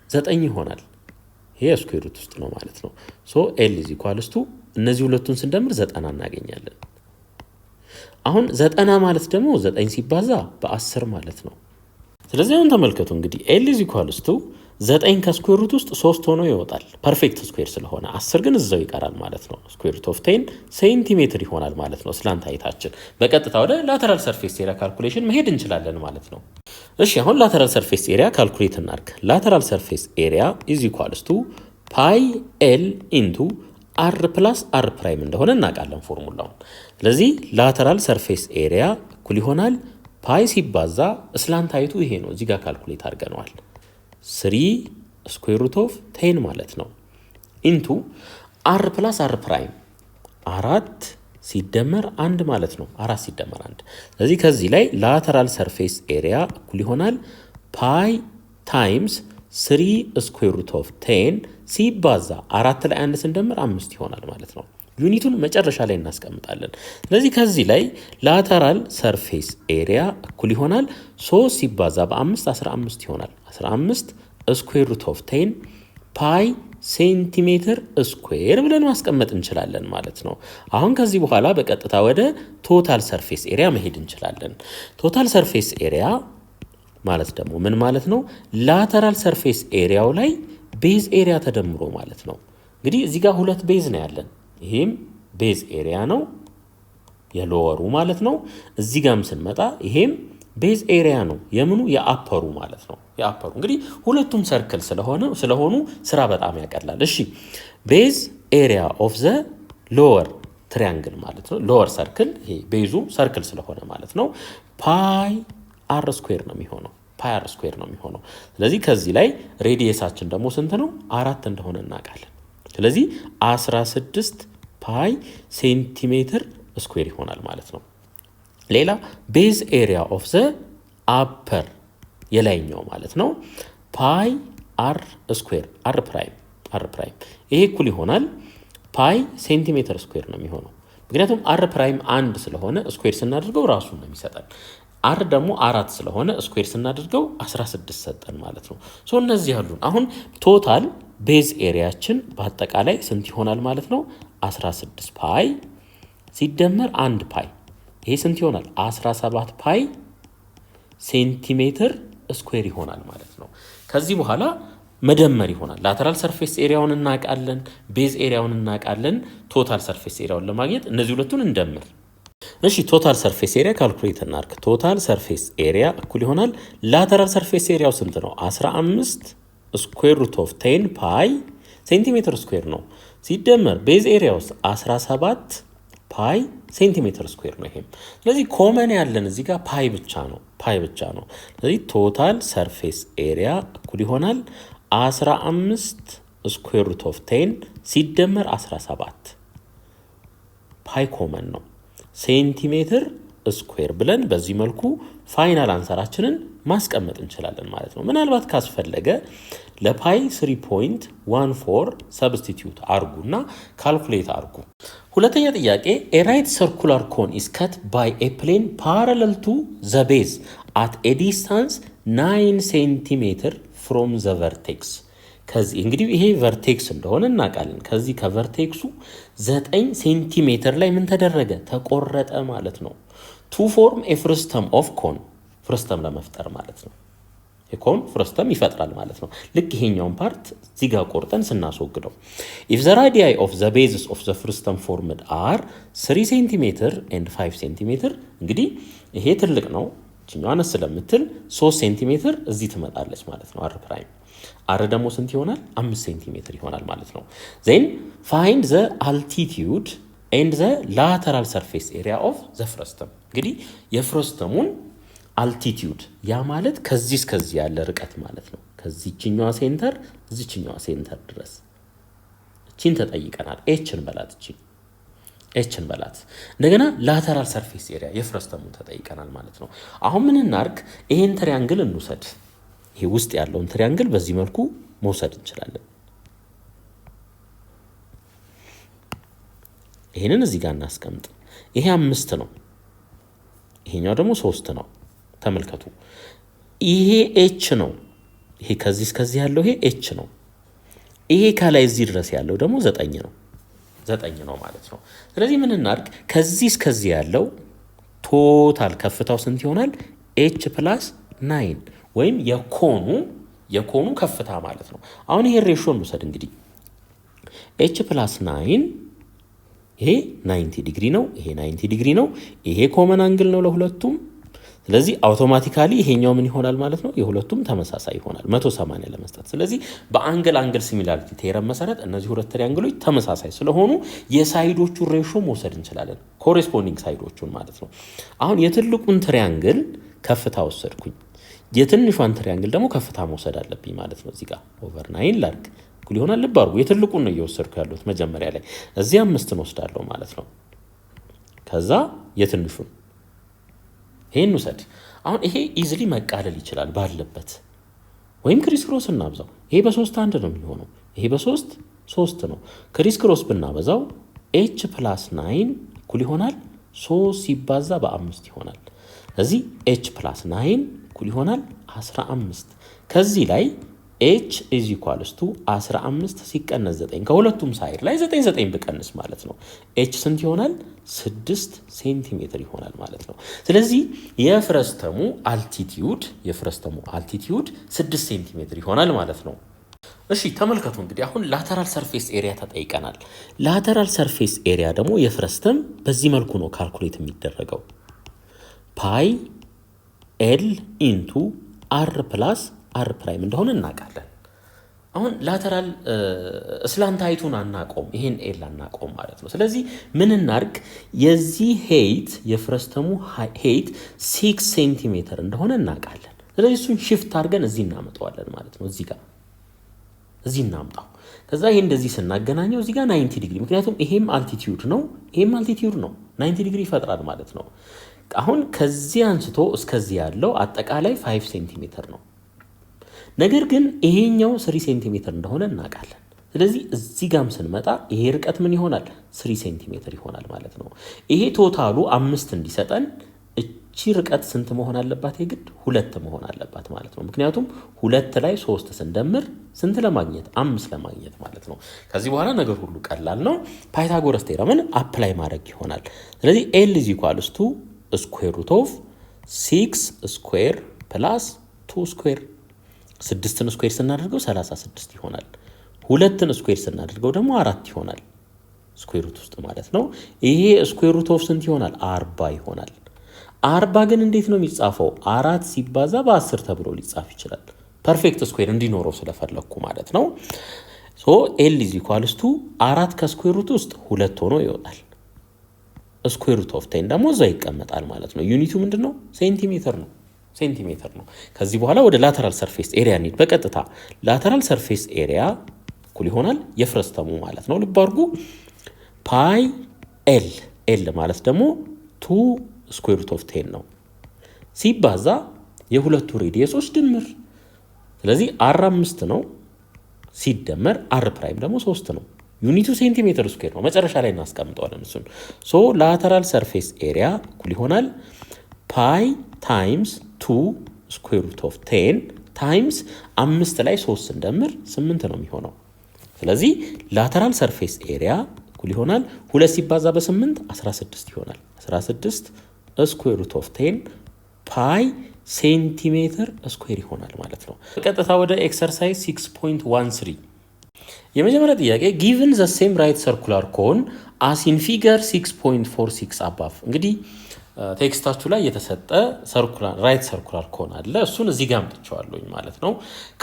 9 ይሆናል። ይሄ ስኩዌር ሩት ውስጥ ነው ማለት ነው። ሶ L እነዚህ ሁለቱን ስንደምር 90 እናገኛለን። አሁን 90 ማለት ደግሞ 9 ሲባዛ በ10 ማለት ነው። ስለዚህ አሁን ተመልከቱ እንግዲህ L 9 ከስኩዌር ሩት ውስጥ 3 ሆኖ ይወጣል። ፐርፌክት ስኩዌር ስለሆነ 10 ግን እዛው ይቀራል ማለት ነው። ስኩዌር ሩት ኦፍ 10 ሴንቲሜትር ይሆናል ማለት ነው። ስላንት ሃይታችን በቀጥታ ወደ ላተራል ሰርፌስ ኤሪያ ካልኩሌሽን መሄድ እንችላለን ማለት ነው። እሺ አሁን ላተራል ሰርፌስ ኤሪያ ካልኩሌት እናድርግ። ላተራል ሰርፌስ ኤሪያ ፓይ ኤል ኢንቱ r + r' እንደሆነ እናውቃለን ፎርሙላውን። ስለዚህ ላተራል ሰርፌስ ኤሪያ እኩል ይሆናል ፓይ ሲባዛ ስላንት ሃይቱ ይሄ ነው። እዚህ ጋር ካልኩሌት አድርገነዋል 3 ስኩዌር ሩት ኦፍ 10 ማለት ነው ኢንቱ r + r' 4 ሲደመር 1 ማለት ነው። 4 ሲደመር 1። ስለዚህ ከዚህ ላይ ላተራል ሰርፌስ ኤሪያ እኩል ይሆናል ፓይ ታይምስ 3 ስኩዌር ሩት ኦፍ 10 ሲባዛ 4 ላይ 1 ስንደምር 5 ይሆናል ማለት ነው። ዩኒቱን መጨረሻ ላይ እናስቀምጣለን። ስለዚህ ከዚህ ላይ ላተራል ሰርፌስ ኤሪያ እኩል ይሆናል 3 ሲባዛ በ5 15 ይሆናል። 15 ስኩዌር ሩት ኦፍ 10 ፓይ ሴንቲሜትር ስኩዌር ብለን ማስቀመጥ እንችላለን ማለት ነው። አሁን ከዚህ በኋላ በቀጥታ ወደ ቶታል ሰርፌስ ኤሪያ መሄድ እንችላለን። ቶታል ሰርፌስ ኤሪያ ማለት ደግሞ ምን ማለት ነው? ላተራል ሰርፌስ ኤሪያው ላይ ቤዝ ኤሪያ ተደምሮ ማለት ነው። እንግዲህ እዚህ ጋር 2 ቤዝ ነው ያለን። ይሄም ቤዝ ኤሪያ ነው የሎወሩ ማለት ነው። እዚህ ጋርም ስንመጣ ይሄም ቤዝ ኤሪያ ነው የምኑ የአፐሩ ማለት ነው። የአፐሩ እንግዲህ ሁለቱም ሰርክል ስለሆኑ ስራ በጣም ያቀላል። እሺ ቤዝ ኤሪያ ኦፍ ዘ ሎወር ትሪያንግል ማለት ነው። ሎወር ሰርክል ይሄ ቤዙ ሰርክል ስለሆነ ማለት ነው ፓይ r ስኩዌር ነው የሚሆነው። ፓይ r ስኩዌር ነው የሚሆነው። ስለዚህ ከዚህ ላይ ሬዲየሳችን ደግሞ ስንት ነው? 4 እንደሆነ እናውቃለን። ስለዚህ 16 ፓይ ሴንቲሜትር ስኩዌር ይሆናል ማለት ነው። ሌላ ቤዝ ኤሪያ ኦፍ ዘ አፐር የላይኛው ማለት ነው ፓይ r ስኩዌር r' ይሄ እኩል ይሆናል ፓይ ሴንቲሜትር ስኩዌር ነው የሚሆነው። ምክንያቱም r' 1 ስለሆነ ስኩዌር ስናደርገው ራሱን ነው የሚሰጠን። r ደግሞ 4 ስለሆነ ስኩዌር ስናደርገው 16 ሰጠን ማለት ነው። ሶ እነዚህ ያሉን አሁን ቶታል ቤዝ ኤሪያችን በአጠቃላይ ስንት ይሆናል ማለት ነው? 16 ፓይ ሲደመር 1 ፓይ ይሄ ስንት ይሆናል? 17 ፓይ ሴንቲሜትር ስኩዌር ይሆናል ማለት ነው። ከዚህ በኋላ መደመር ይሆናል። ላተራል ሰርፌስ ኤሪያውን እናውቃለን፣ ቤዝ ኤሪያውን እናውቃለን። ቶታል ሰርፌስ ኤሪያውን ለማግኘት እነዚህ ሁለቱን እንደምር። እሺ ቶታል ሰርፌስ ኤሪያ ካልኩሌት እናድርግ። ቶታል ሰርፌስ ኤሪያ እኩል ይሆናል ላተራል ሰርፌስ ኤሪያው ስንት ነው? 15 ስኩዌር ሩት ኦፍ 10 ፓይ ሴንቲሜትር ስኩዌር ነው ሲደመር ቤዝ ኤሪያ ውስጥ 17 ፓይ ሴንቲሜትር ስኩዌር ነው ይሄም። ስለዚህ ኮመን ያለን እዚህ ጋር ፓይ ብቻ ነው። ስለዚህ ቶታል ሰርፌስ ኤሪያ እኩል ይሆናል 15 ስኩዌር ሩት ኦፍ 10 ሲደመር 17 ፓይ ኮመን ነው ሴንቲሜትር ስኩዌር ብለን በዚህ መልኩ ፋይናል አንሰራችንን ማስቀመጥ እንችላለን ማለት ነው። ምናልባት ካስፈለገ ለፓይ 3.14 ሰብስቲቲዩት አርጉና ካልኩሌት አርጉ። ሁለተኛ ጥያቄ a right circular cone is cut by a plane parallel to the base at a distance 9 cm from the vertex። ከዚህ እንግዲህ ይሄ ቨርቴክስ እንደሆነ እናውቃለን። ከዚህ ከቨርቴክሱ 9 ሴንቲሜትር ላይ ምን ተደረገ? ተቆረጠ ማለት ነው። to form a frustum of cone ፍረስተም ለመፍጠር ማለት ነው። የኮን ፍረስተም ይፈጥራል ማለት ነው። ልክ ይሄኛውን ፓርት እዚህ ጋር ቆርጠን ስናስወግደው if the radii of the bases of the frustum formed are 3 cm and 5 cm እንግዲህ ይሄ ትልቅ ነው እኛው አነስ ስለምትል 3 cm እዚህ ትመጣለች ማለት ነው። r ደግሞ ስንት ይሆናል? 5 cm ይሆናል ማለት ነው። then find the altitude and the lateral surface area of the frustum እንግዲህ የፍረስተሙን አልቲቲዩድ ያ ማለት ከዚህ እስከዚህ ያለ ርቀት ማለት ነው። ከዚህኛዋ ሴንተር እዚህኛዋ ሴንተር ድረስ እቺን ተጠይቀናል። ኤችን በላት እንደገና ላተራል ሰርፌስ ኤሪያ የፍረስተሙን ተጠይቀናል ማለት ነው። አሁን ምን እናርግ? ይሄን ትሪያንግል እንውሰድ። ይሄ ውስጥ ያለውን ትሪያንግል በዚህ መልኩ መውሰድ እንችላለን። ይሄንን እዚህ ጋር እናስቀምጥ። ይሄ 5 ነው፣ ይሄኛው ደግሞ 3 ነው። ተመልከቱ፣ ይሄ ኤች ነው። ይሄ ከዚህ እስከዚህ ያለው ይሄ ኤች ነው። ይሄ ከላይ እዚህ ድረስ ያለው ደግሞ 9 ነው ማለት ነው። ስለዚህ ምን እናድርግ? ከዚህ እስከዚህ ያለው ቶታል ከፍታው ስንት ይሆናል? ኤች ፕላስ 9 ወይም የኮኑ ከፍታ ማለት ነው። አሁን ይሄ ሬሾ እንውሰድ እንግዲህ ኤች ፕላስ 9 ይሄ 90 ዲግሪ ነው፣ ይሄ 90 ዲግሪ ነው። ይሄ ኮመን አንግል ነው ለሁለቱም። ስለዚህ አውቶማቲካሊ ይሄኛው ምን ይሆናል ማለት ነው? የሁለቱም ተመሳሳይ ይሆናል 180 ለመስጠት። ስለዚህ በአንግል ሲሚላሪቲ ቴረም መሰረት እነዚህ ሁለት ትሪያንግሎች ተመሳሳይ ስለሆኑ የሳይዶቹን ሬሾ መውሰድ እንችላለን፣ ኮሬስፖንዲንግ ሳይዶቹን ማለት ነው። አሁን የትልቁን ትሪያንግል ከፍታ ወሰድኩኝ፣ የትንሿን ትሪያንግል ደግሞ ከፍታ መውሰድ አለብኝ ማለት ነው። እዚህ ጋር ኦቨር 9 ላድርግ እኩል ይሆናል። ልብ አድርጉ፣ የትልቁን ነው እየወሰድኩ ያለሁት መጀመሪያ ላይ። እዚህ 5 ወስዳለሁ ማለት ነው። ከዛ የትንሹን ይሄን ውሰድ። አሁን ይሄ ኢዝሊ መቃለል ይችላል ባለበት፣ ወይም ክሪስ ክሮስ እናብዛው። ይሄ በ3 1 ነው የሚሆነው፣ ይሄ በ3 3 ነው። ክሪስ ክሮስ ብናበዛው ኤች ፕላስ 9 እኩል ይሆናል 3 ሲባዛ በ5 ይሆናል። ስለዚህ ኤች ፕላስ 9 እኩል ይሆናል 15። ከዚህ ላይ ኤች ኢዝ ኢኳልስ ቱ 15 ሲቀነስ 9 ከሁለቱም ሳይድ ላይ 9 ብቀንስ ማለት ነው ኤች ስንት ይሆናል? 6 ሴንቲሜትር ይሆናል ማለት ነው። ስለዚህ የፍረስተሙ አልቲቲዩድ 6 ሴንቲሜትር ይሆናል ማለት ነው። እሺ ተመልከቱ እንግዲህ አሁን ላተራል ሰርፌስ ኤሪያ ተጠይቀናል። ላተራል ሰርፌስ ኤሪያ ደግሞ የፍረስተም በዚህ መልኩ ነው ካልኩሌት የሚደረገው። ፓይ ኤል ኢንቱ አር ፕላስ አር ፕራይም እንደሆነ እናውቃለን። አሁን ላተራል ስላንታይቱን አናቆም፣ ይሄን ኤል አናቆም ማለት ነው። ስለዚህ ምን እናርግ? የዚህ ሄይት የፍረስተሙ ሄይት 6 ሴንቲሜትር እንደሆነ እናውቃለን። ስለዚህ እሱን ሽፍት አድርገን እዚህ እናመጣዋለን ማለት ነው። እዚህ እናምጣው። ከዛ ይሄ እንደዚህ ስናገናኘው እዚህ ጋር 90 ዲግሪ፣ ምክንያቱም ይሄም አልቲቲዩድ ነው 90 ዲግሪ ይፈጥራል ማለት ነው። አሁን ከዚህ አንስቶ እስከዚህ ያለው አጠቃላይ 5 ሴንቲሜትር ነው። ነገር ግን ይሄኛው 3 ሴንቲሜትር እንደሆነ እናውቃለን። ስለዚህ እዚህ ጋም ስንመጣ ይሄ ርቀት ምን ይሆናል? 3 ሴንቲሜትር ይሆናል ማለት ነው። ይሄ ቶታሉ 5 እንዲሰጠን እቺ ርቀት ስንት መሆን አለባት? የግድ 2 መሆን አለባት ማለት ነው። ምክንያቱም 2 ላይ 3 ስንደምር ስንት ለማግኘት? 5 ለማግኘት ማለት ነው። ከዚህ በኋላ ነገር ሁሉ ቀላል ነው። ፓይታጎረስ ቴረምን አፕላይ ማድረግ ይሆናል። ስለዚህ ኤል ኢዝ ኢኳልስ ቱ ስኩዌር ሩት ኦፍ 6 ስኩዌር ፕላስ 2 ስኩዌር 6ን ስኩዌር ስናደርገው 36 ይሆናል። 2ን ስኩዌር ስናደርገው ደግሞ 4 ይሆናል ስኩዌር ሩት ውስጥ ማለት ነው። ይሄ ስኩዌር ሩት ኦፍ ስንት ይሆናል? 40 ይሆናል። 40 ግን እንዴት ነው የሚጻፈው? 4 ሲባዛ በ10 ተብሎ ሊጻፍ ይችላል። ፐርፌክት ስኩዌር እንዲኖረው ስለፈለኩ ማለት ነው። ሶ ኤል ኢዝ ኢኳልስ ቱ 4 ከስኩዌር ሩት ውስጥ 2 ሆኖ ይወጣል። ስኩዌር ሩት ኦፍ 10 ደግሞ እዛ ይቀመጣል ማለት ነው። ዩኒቱ ምንድነው? ሴንቲሜትር ነው። ከዚህ በኋላ ወደ ላተራል ሰርፌስ ኤሪያ እንሂድ በቀጥታ። ላተራል ሰርፌስ ኤሪያ እኩል ይሆናል የፍረስተሙ ማለት ነው። ልብ አድርጉ። ፓይ ኤል ማለት ደግሞ 2 ስኩዌር ሩት ኦፍ 10 ነው ሲባዛ የሁለቱ ሬዲየሶች ድምር። ስለዚህ አር 5 ነው ሲደመር አር ፕራይም ደግሞ 3 ነው። ዩኒቱ ሴንቲሜትር ስኩዌር ነው። መጨረሻ ላይ እናስቀምጠዋለን እሱን። ሶ ላተራል ሰርፌስ ኤሪያ እኩል ይሆናል ፓይ ታይምስ 2 ስኩዌር ሩት ኦፍ 10 ታይምስ 5 ላይ 3 ስንደምር 8 ነው የሚሆነው። ስለዚህ ላተራል ሰርፌስ ኤሪያ እኩል ይሆናል 2 ሲባዛ በ8 16 ይሆናል። 16 ስኩዌር ሩት ኦፍ 10 ፓይ ሴንቲሜትር ስኩዌር ይሆናል ማለት ነው። በቀጥታ ወደ ኤክሰርሳይዝ 6.13 የመጀመሪያ ጥያቄ ጊቭን ዘ ሴም ራይት ሰርኩላር ኮን አስ ኢን ፊገር 6.46 አባቭ። እንግዲህ ቴክስታችሁ ላይ የተሰጠ ራይት ሰርኩላር ኮን አለ። እሱን እዚህ ጋር አምጥቼዋለሁኝ ማለት ነው።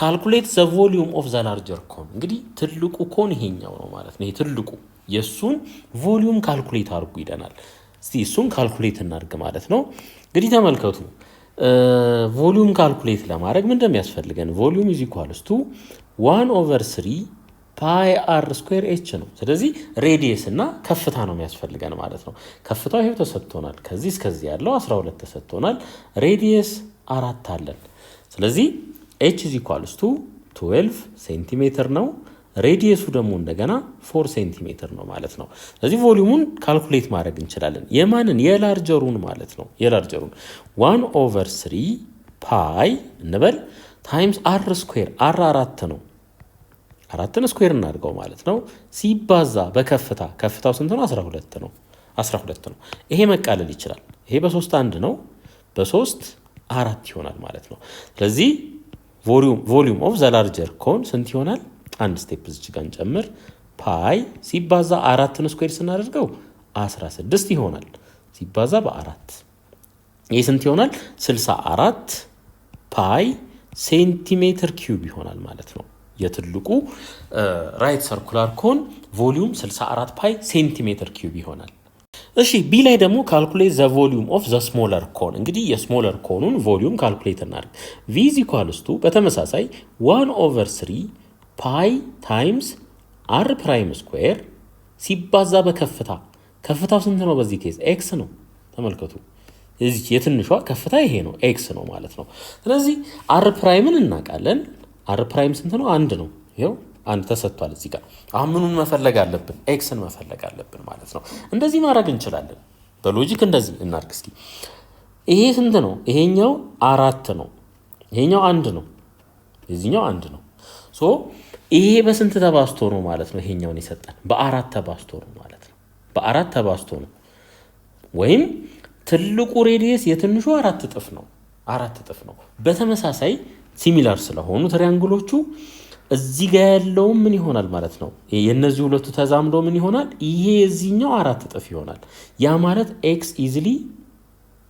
ካልኩሌት ዘ ቮሊዩም ኦፍ ዘ ላርጀር ኮን። እንግዲህ ትልቁ ኮን ይሄኛው ነው ማለት ነው። ይሄ ትልቁ የእሱን ቮሊዩም ካልኩሌት አድርጉ ይለናል። እስቲ እሱን ካልኩሌት እናድርግ ማለት ነው። እንግዲህ ተመልከቱ፣ ቮሊዩም ካልኩሌት ለማድረግ ምን እንደሚያስፈልገን ቮሊዩም ኢዝ ኢኳልስ ቱ 1/3 ፓይ አር ስኩዌር ኤች ነው። ስለዚህ ሬዲየስ እና ከፍታ ነው የሚያስፈልገን ማለት ነው። ከፍታው ይሄው ተሰጥቶናል። ከዚህ እስከዚህ ያለው 12 ተሰጥቶናል። ሬዲየስ 4 አለን። ስለዚህ ኤች ኢዝ ኢኳልስ ቱ 12 ሴንቲሜትር ነው። ሬዲየሱ ደግሞ እንደገና 4 ሴንቲሜትር ነው ማለት ነው። ስለዚህ ቮሊዩሙን ካልኩሌት ማድረግ እንችላለን። የማንን? የላርጀሩን ማለት ነው። የላርጀሩን 1/3 ፓይ እንበል ታይምስ አር ስኩዌር አር 4 ነው። 4ን ስኩዌር እናድርገው ማለት ነው። ሲባዛ በከፍታ ከፍታው ስንት ነው? 12 ነው። 12 ነው። ይሄ መቃለል ይችላል። ይሄ በ3 1 ነው። በ3 4 ይሆናል ማለት ነው። ስለዚህ ቮሊዩም ኦፍ ዘ ላርጀር ኮን ስንት ይሆናል? አንድ ስቴፕ እዚህ ጋር እንጨምር። ፓይ ሲባዛ 4ን ስኩዌር ስናደርገው 16 ይሆናል። ሲባዛ በ4 ይህ ስንት ይሆናል? 64 ፓይ ሴንቲሜትር ኪዩብ ይሆናል ማለት ነው። የትልቁ ራይት ሰርኩላር ኮን ቮሊዩም 64 ፓይ ሴንቲሜትር ኪዩብ ይሆናል። እሺ ቢ ላይ ደግሞ ካልኩሌት ዘ ቮሊዩም ኦፍ ዘ ስሞለር ኮን። እንግዲህ የስሞለር ኮኑን ቮሊዩም ካልኩሌት እናድርግ። ቪ ኢዝ ኢኳልስ ቱ በተመሳሳይ 1/3 ፓይ ታይምስ አር ፕራይም ስኩዌር ሲባዛ በከፍታ ከፍታው ስንት ነው? በዚህ ኬዝ ኤክስ ነው። ተመልከቱ እዚህ የትንሿ ከፍታ ይሄ ነው፣ ኤክስ ነው ማለት ነው። ስለዚህ አር ፕራይምን እናውቃለን። አር ፕራይም ስንት ነው? 1 ነው። ይኸው 1 ተሰጥቷል እዚህ ጋር። አሁን ምኑን መፈለግ አለብን? ኤክስን መፈለግ አለብን ማለት ነው። እንደዚህ ማድረግ እንችላለን። በሎጂክ እንደዚህ እናድርግ እስኪ። ይሄ ስንት ነው? ይሄኛው 4 ነው። ይሄኛው 1 ነው። የዚህኛው 1 ነው። ሶ ይሄ በስንት ተባዝቶ ነው ማለት ነው? ይሄኛውን የሰጠን በ4 ተባዝቶ ነው ማለት ነው። በ4 ተባዝቶ ነው። ወይም ትልቁ ሬዲየስ የትንሹ 4 እጥፍ ነው። 4 እጥፍ ነው። በተመሳሳይ ሲሚላር ስለሆኑ ትሪያንግሎቹ እዚህ ጋር ያለው ምን ይሆናል ማለት ነው? የነዚህ ሁለቱ ተዛምዶ ምን ይሆናል? ይሄ የዚህኛው 4 እጥፍ ይሆናል። ያ ማለት ኤክስ ኢዚሊ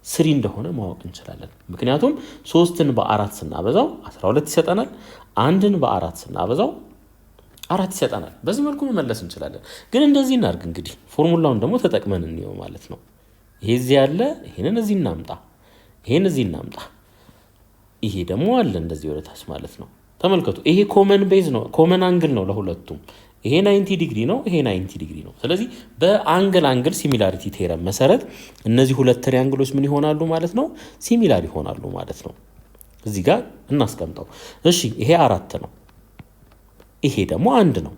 3 እንደሆነ ማወቅ እንችላለን። ምክንያቱም 3ን በ4 ስናበዛው 12 ይሰጠናል። 1ን በ4 ስናበዛው 4 ይሰጠናል። በዚህ መልኩ መመለስ እንችላለን። ግን እንደዚህ እናድርግ እንግዲህ ፎርሙላውን ደግሞ ተጠቅመን እንየው ማለት ነው። ይሄ እዚህ ያለ ይሄንን እዚህ እናምጣ፣ ይሄን እዚህ እናምጣ። ይሄ ደግሞ አለ እንደዚህ ወደ ታች ማለት ነው። ተመልከቱ ይሄ ኮመን ቤዝ ነው፣ ኮመን አንግል ነው ለሁለቱም። ይሄ 90 ዲግሪ ነው፣ ይሄ 90 ዲግሪ ነው። ስለዚህ በአንግል ሲሚላሪቲ ቴረም መሰረት እነዚህ ሁለት ትሪያንግሎች ምን ይሆናሉ ማለት ነው? ሲሚላር ይሆናሉ ማለት ነው። እዚህ ጋር እናስቀምጠው። እሺ ይሄ 4 ነው፣ ይሄ ደግሞ 1 ነው።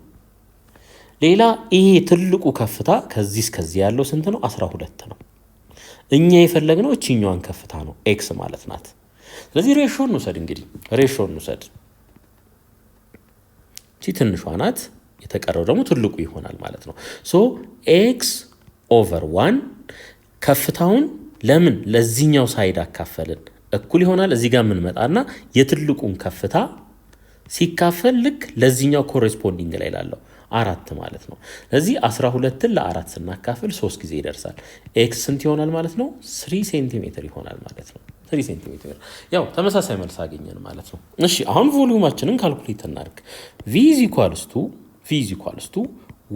ሌላ ይሄ ትልቁ ከፍታ ከዚህ እስከዚህ ያለው ስንት ነው? 12 ነው። እኛ የፈለግነው እቺኛዋን ከፍታ ነው፣ ኤክስ ማለት ናት። ስለዚህ ሬሾ እንውሰድ። እንግዲህ ሬሾ እንውሰድ። እቺ ትንሿ ናት፣ የተቀረው ደግሞ ትልቁ ይሆናል ማለት ነው። ሶ ኤክስ ኦቨር 1 ከፍታውን ለምን ለዚህኛው ሳይድ አካፈልን እኩል ይሆናል። እዚህ ጋር የምንመጣና የትልቁን ከፍታ ሲካፈል ልክ ለዚህኛው ኮሬስፖንዲንግ ላይ ላለው 4 ማለት ነው። ስለዚህ 12ን ለ4 ስናካፍል 3 ጊዜ ይደርሳል። ኤክስ ስንት ይሆናል ማለት ነው? 3 ሴንቲሜትር ይሆናል ማለት ነው። 3 ሴንቲሜትር ያው ተመሳሳይ መልስ አገኘን ማለት ነው። እሺ አሁን ቮሊዩማችንን ካልኩሌት እናድርግ። ቪ ኢዝ ኢኳልስ ቱ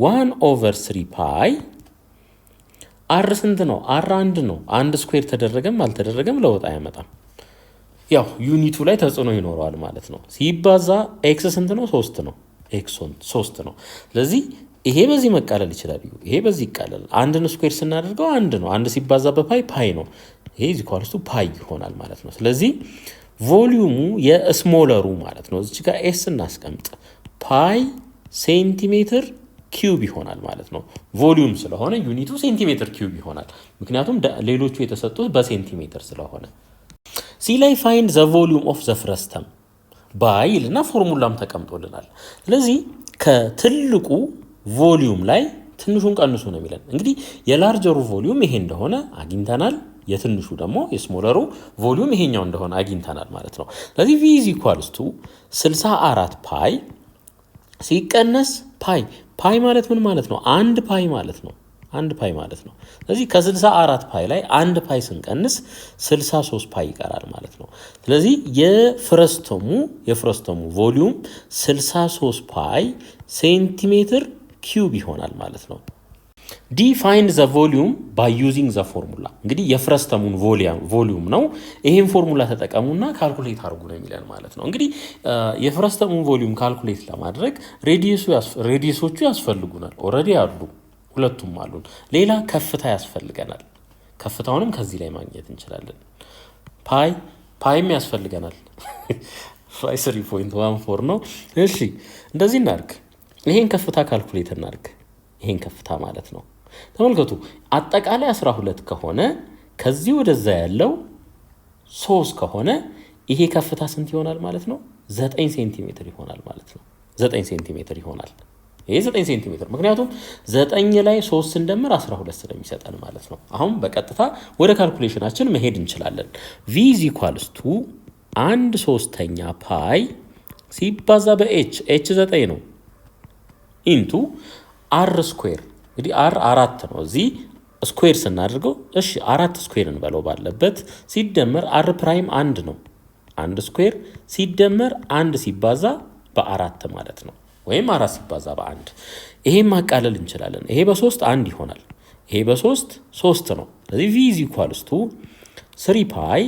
1/3 ፓይ አር ስንት ነው? አር 1 ነው። 1 ስኩዌር ተደረገም አልተደረገም ለውጥ አያመጣም። ያው ዩኒቱ ላይ ተጽዕኖ ይኖረዋል ማለት ነው። ሲባዛ ኤክስ ስንት ነው? 3 ነው። ኤክሶን 3 ነው። ስለዚህ ይሄ በዚህ መቃለል ይችላል። ይሄ በዚህ ይቃለል። 1ን ስኩዌር ስናደርገው 1 ነው። 1 ሲባዛ በፓይ ፓይ ነው። ይሄ ኢኳልስ ቱ ፓይ ይሆናል ማለት ነው። ስለዚህ ቮሊዩሙ የስሞለሩ ማለት ነው። እዚህ ጋር ኤስ እናስቀምጥ። ፓይ ሴንቲሜትር ኪዩብ ይሆናል ማለት ነው። ቮሊዩም ስለሆነ ዩኒቱ ሴንቲሜትር ኪዩብ ይሆናል። ምክንያቱም ሌሎቹ የተሰጡት በሴንቲሜትር ስለሆነ። ሲ ላይ ፋይንድ ዘ ቮሊዩም ኦፍ ዘ ፈርስት ተርም ባይልና ፎርሙላም ተቀምጦልናል። ስለዚህ ከትልቁ ቮሊዩም ላይ ትንሹን ቀንሱ ነው የሚለን። እንግዲህ የላርጀሩ ቮሊዩም ይሄ እንደሆነ አግኝተናል። የትንሹ ደግሞ የስሞለሩ ቮሊዩም ይሄኛው እንደሆነ አግኝተናል ማለት ነው። ስለዚህ ቪ ኢዝ ኢኳልስ ቱ 64 ፓይ ሲቀነስ ፓይ ማለት ምን ማለት ነው? 1 ፓይ ማለት ነው። 1 ፓይ ማለት ነው። ስለዚህ ከ64 ፓይ ላይ 1 ፓይ ስንቀንስ 63 ፓይ ይቀራል ማለት ነው። ስለዚህ የፍረስተሙ ቮሊዩም 63 ፓይ ሴንቲሜትር ኪዩብ ይሆናል ማለት ነው። ዲ ፋይንድ ዘ ቮሊዩም ባይ ዩዚንግ ዘ ፎርሙላ። እንግዲህ የፍረስተሙን ቮሊዩም ነው። ይሄን ፎርሙላ ተጠቀሙና ካልኩሌት አድርጉ ነው የሚለን ማለት ነው። እንግዲህ የፍረስተሙን ቮሊዩም ካልኩሌት ለማድረግ ሬዲየሶቹ ያስፈልጉናል። ኦልሬዲ አሉ፣ ሁለቱም አሉን። ሌላ ከፍታ ያስፈልገናል። ከፍታውንም ከዚህ ላይ ማግኘት እንችላለን። ፓይም ያስፈልገናል። 3.14 ነው። እሺ እንደዚህ እናድርግ። ይሄን ከፍታ ካልኩሌት እናድርግ። ይሄን ከፍታ ማለት ነው። ተመልከቱ፣ አጠቃላይ 12 ከሆነ ከዚህ ወደዛ ያለው 3 ከሆነ ይሄ ከፍታ ስንት ይሆናል ማለት ነው? 9 ሴንቲሜትር ይሆናል ማለት ነው። 9 ሴንቲሜትር ይሆናል። ይሄ 9 ሴንቲሜትር፣ ምክንያቱም 9 ላይ 3 ስንደምር 12 ስለሚሰጠን ማለት ነው። አሁን በቀጥታ ወደ ካልኩሌሽናችን መሄድ እንችላለን። v is equals to 1/3 ፓይ ሲባዛ በh 9 ነው ኢንቱ አር ስኩዌር። እንግዲህ አር 4 ነው። እዚህ ስኩዌር ስናደርገው እሺ 4 ስኩዌር እንበለው ባለበት ሲደመር አር ፕራይም 1 ነው። 1 ስኩዌር ሲደመር 1 ሲባዛ በ4 ማለት ነው። ወይም 4 ሲባዛ በ1። ይሄን ማቃለል እንችላለን። ይሄ በ3 1 ይሆናል። ይሄ በ3 3 ነው። ስለዚህ v is equals to 3 ፓይ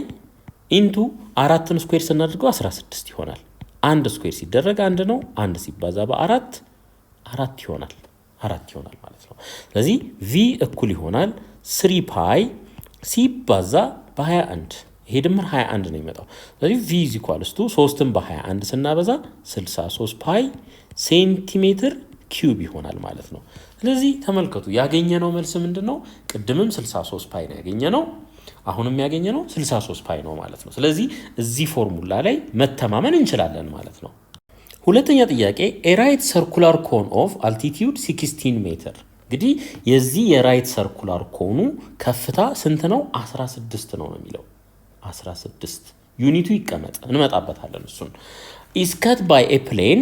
ኢንቱ 4ን ስኩዌር ስናደርገው 16 ይሆናል። 1 ስኩዌር ሲደረግ 1 ነው። 1 ሲባዛ በ4 4 ይሆናል። 4 ይሆናል ማለት ነው። ስለዚህ v እኩል ይሆናል 3 ፓይ ሲባዛ በ21። ይሄ ድምር 21 ነው የሚመጣው። ስለዚህ v is equals to 3ን በ21 ስናበዛ 63 ፓይ ሴንቲሜትር ኪዩብ ይሆናል ማለት ነው። ስለዚህ ተመልከቱ፣ ያገኘነው መልስ ምንድነው? ቅድምም 63 ፓይ ነው ያገኘነው፣ አሁንም ያገኘነው 63 ፓይ ነው ማለት ነው። ስለዚህ እዚህ ፎርሙላ ላይ መተማመን እንችላለን ማለት ነው። ሁለተኛ ጥያቄ ራይት ሰርኩላር ኮን ኦፍ አልቲቲዩድ 16 ሜትር። እንግዲህ የዚህ የራይት ሰርኩላር ኮኑ ከፍታ ስንት ነው? 16 ነው የሚለው 16። ዩኒቱ ይቀመጥ፣ እንመጣበታለን እሱን። ኢዝ ከት ባይ ኤ ፕሌን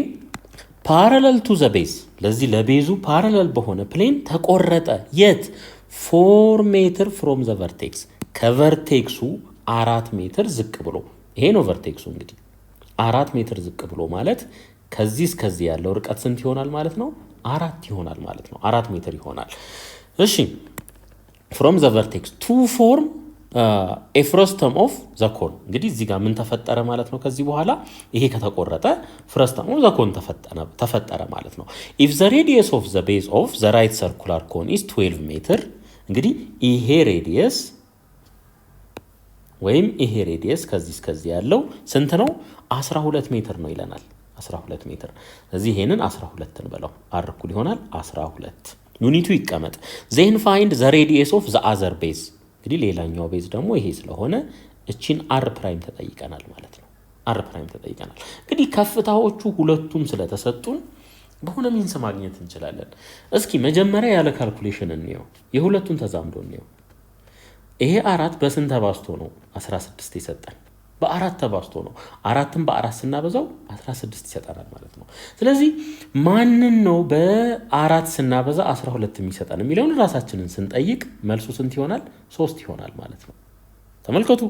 ፓራለል ቱ ዘ ቤዝ። ለዚህ ለቤዙ ፓራለል በሆነ ፕሌን ተቆረጠ። የት? 4 ሜትር ፍሮም ዘ ቨርቴክስ፣ ከቨርቴክሱ 4 ሜትር ዝቅ ብሎ። ይሄ ነው ቨርቴክሱ። እንግዲህ 4 ሜትር ዝቅ ብሎ ማለት ከዚህ እስከዚህ ያለው ርቀት ስንት ይሆናል ማለት ነው? 4 ይሆናል ማለት ነው። 4 ሜትር ይሆናል። እሺ ፍሮም ዘ ቨርቴክስ ቱ ፎርም ኤ ፍረስተም ኦፍ ዘ ኮን። እንግዲህ እዚህ ጋር ምን ተፈጠረ ማለት ነው? ከዚህ በኋላ ይሄ ከተቆረጠ ፍረስተም ኦፍ ዘ ኮን ተፈጠረ ማለት ነው። ኢፍ ዘ ሬዲየስ ኦፍ ዘ ቤዝ ኦፍ ዘ ራይት ሰርኩላር ኮን ኢዝ 12 ሜትር። እንግዲህ ይሄ ሬዲየስ ወይም ይሄ ሬዲየስ ከዚህ እስከዚህ ያለው ስንት ነው? 12 ሜትር ነው ይለናል። 12 ሜትር። ስለዚህ ይሄንን 12 እንበለው። አር እኩል ይሆናል 12። ዩኒቱ ይቀመጥ። ዜን ፋይንድ ዘ ሬዲየስ ኦፍ ዘ አዘር ቤዝ። እንግዲህ ሌላኛው ቤዝ ደግሞ ይሄ ስለሆነ እቺን አር ፕራይም ተጠይቀናል ማለት ነው። አር ፕራይም ተጠይቀናል። እንግዲህ ከፍታዎቹ ሁለቱም ስለተሰጡን በሆነ ሚንስ ማግኘት እንችላለን። እስኪ መጀመሪያ ያለ ካልኩሌሽን እንየው፣ የሁለቱን ተዛምዶ እንየው። ይሄ 4 በስንት ተባዝቶ ነው 16 ይሰጣል? በ4 ተባዝቶ ነው። 4ን በ4 ስናበዛው 16 ይሰጣናል ማለት ነው። ስለዚህ ማንን ነው በ4 ስናበዛ 12 የሚሰጠን የሚለውን ራሳችንን ስንጠይቅ መልሱ ስንት ይሆናል? 3 ይሆናል ማለት ነው። ተመልከቱ፣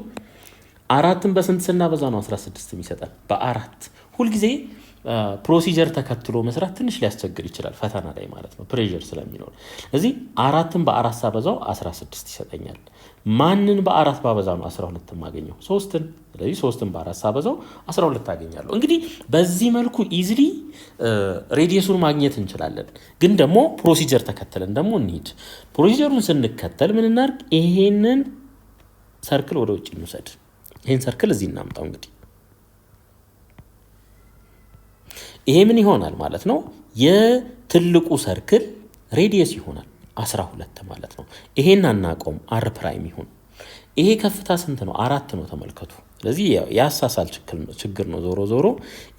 4ን በስንት ስናበዛ ነው 16 የሚሰጠን? በ4። ሁልጊዜ ፕሮሲጀር ተከትሎ መስራት ትንሽ ሊያስቸግር ይችላል ፈተና ላይ ማለት ነው፣ ፕሬሸር ስለሚኖር። ስለዚህ 4ን በ4 ሳበዛው 16 ይሰጠኛል። ማንን በ4 ባበዛ ነው 12 ማገኘው? 3ን። ስለዚህ 3ን በ4 ሳበዛው 12 አገኛለሁ። እንግዲህ በዚህ መልኩ ኢዝሊ ሬዲየሱን ማግኘት እንችላለን። ግን ደግሞ ፕሮሲጀር ተከተለን ደግሞ እንሂድ። ፕሮሲጀሩን ስንከተል ምን እናድርግ? ይሄንን ሰርክል ወደ ውጭ እንውሰድ። ይሄን ሰርክል እዚህ እናምጣው። እንግዲህ ይሄ ምን ይሆናል ማለት ነው? የትልቁ ሰርክል ሬዲየስ ይሆናል 12 ማለት ነው። ይሄን አናቆም፣ አር ፕራይም ይሁን። ይሄ ከፍታ ስንት ነው? 4 ነው። ተመልከቱ። ስለዚህ ያሳሳል ችግር ነው። ዞሮ ዞሮ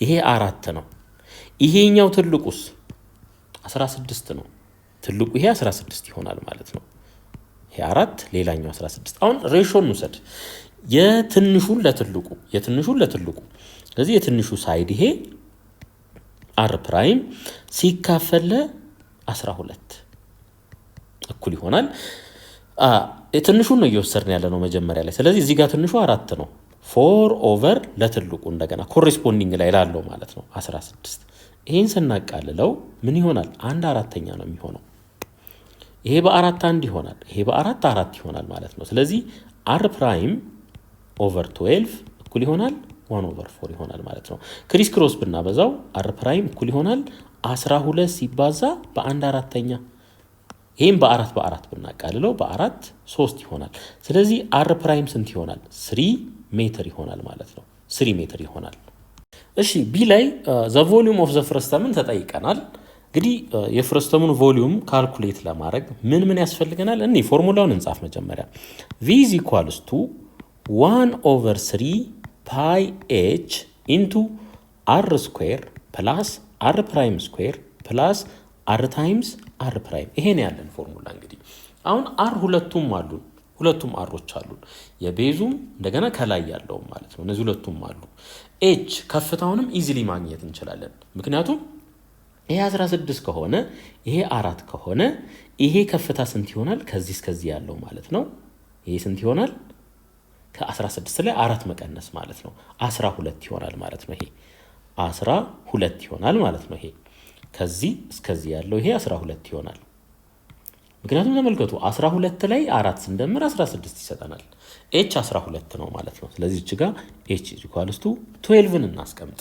ይሄ 4 ነው። ይሄኛው ትልቁስ 16 ነው። ትልቁ ይሄ 16 ይሆናል ማለት ነው። ይሄ 4 ሌላኛው 16። አሁን ሬሾን እንውሰድ፣ የትንሹን ለትልቁ። ስለዚህ የትንሹ ሳይድ ይሄ አር ፕራይም ሲካፈል 12 እኩል ይሆናል። የትንሹን ነው እየወሰድን ያለ ነው መጀመሪያ ላይ። ስለዚህ እዚህ ጋር ትንሹ 4 ነው። 4 ኦቨር ለትልቁ እንደገና ኮሬስፖንዲንግ ላይ ላለው ማለት ነው 16። ይሄን ስናቃልለው ምን ይሆናል? 1/4 ነው የሚሆነው። ይሄ በአራት አንድ ይሆናል። ይሄ በአራት አራት ይሆናል ማለት ነው። ስለዚህ r ፕራይም ኦቨር 12 እኩል ይሆናል 1 ኦቨር 4 ይሆናል ማለት ነው። ክሪስ ክሮስ ብናበዛው r ፕራይም እኩል ይሆናል 12 ሲባዛ በአንድ አራተኛ። ይሄም በአራት ብናቃልለው በአራት 3 ይሆናል። ስለዚህ r ፕራይም ስንት ይሆናል? 3 ሜትር ይሆናል ማለት ነው። 3 ሜትር ይሆናል። እሺ ቢ ላይ ዘ ቮሊዩም ኦፍ ዘ ፍረስተምን ተጠይቀናል። እንግዲህ የፍረስተሙን ቮሊዩም ካልኩሌት ለማድረግ ምን ያስፈልገናል? እኔ ፎርሙላውን እንጻፍ መጀመሪያ። v is equals to 1 over 3 pi h into r square plus r prime square plus r times r prime። ይሄን ያለን ፎርሙላ እንግዲህ አሁን r ሁለቱም አሮች አሉን። የቤዙም እንደገና ከላይ ያለው ማለት ነው። እነዚህ ሁለቱም አሉ። h ከፍታውንም ኢዚሊ ማግኘት እንችላለን። ምክንያቱም ይሄ 16 ከሆነ ይሄ 4 ከሆነ ይሄ ከፍታ ስንት ይሆናል? ከዚህ እስከዚህ ያለው ማለት ነው። ይሄ ስንት ይሆናል? ከ16 ላይ 4 መቀነስ ማለት ነው 12 ይሆናል ማለት ነው። ይሄ 12 ይሆናል ማለት ነው። ይሄ ከዚህ እስከዚህ ያለው ይሄ 12 ይሆናል። ምክንያቱም ተመልከቱ 12 ላይ 4 ስንደምር 16 ይሰጠናል። h 12 ነው ማለት ነው። ስለዚህ እዚህ ጋር h = 12ን እናስቀምጥ።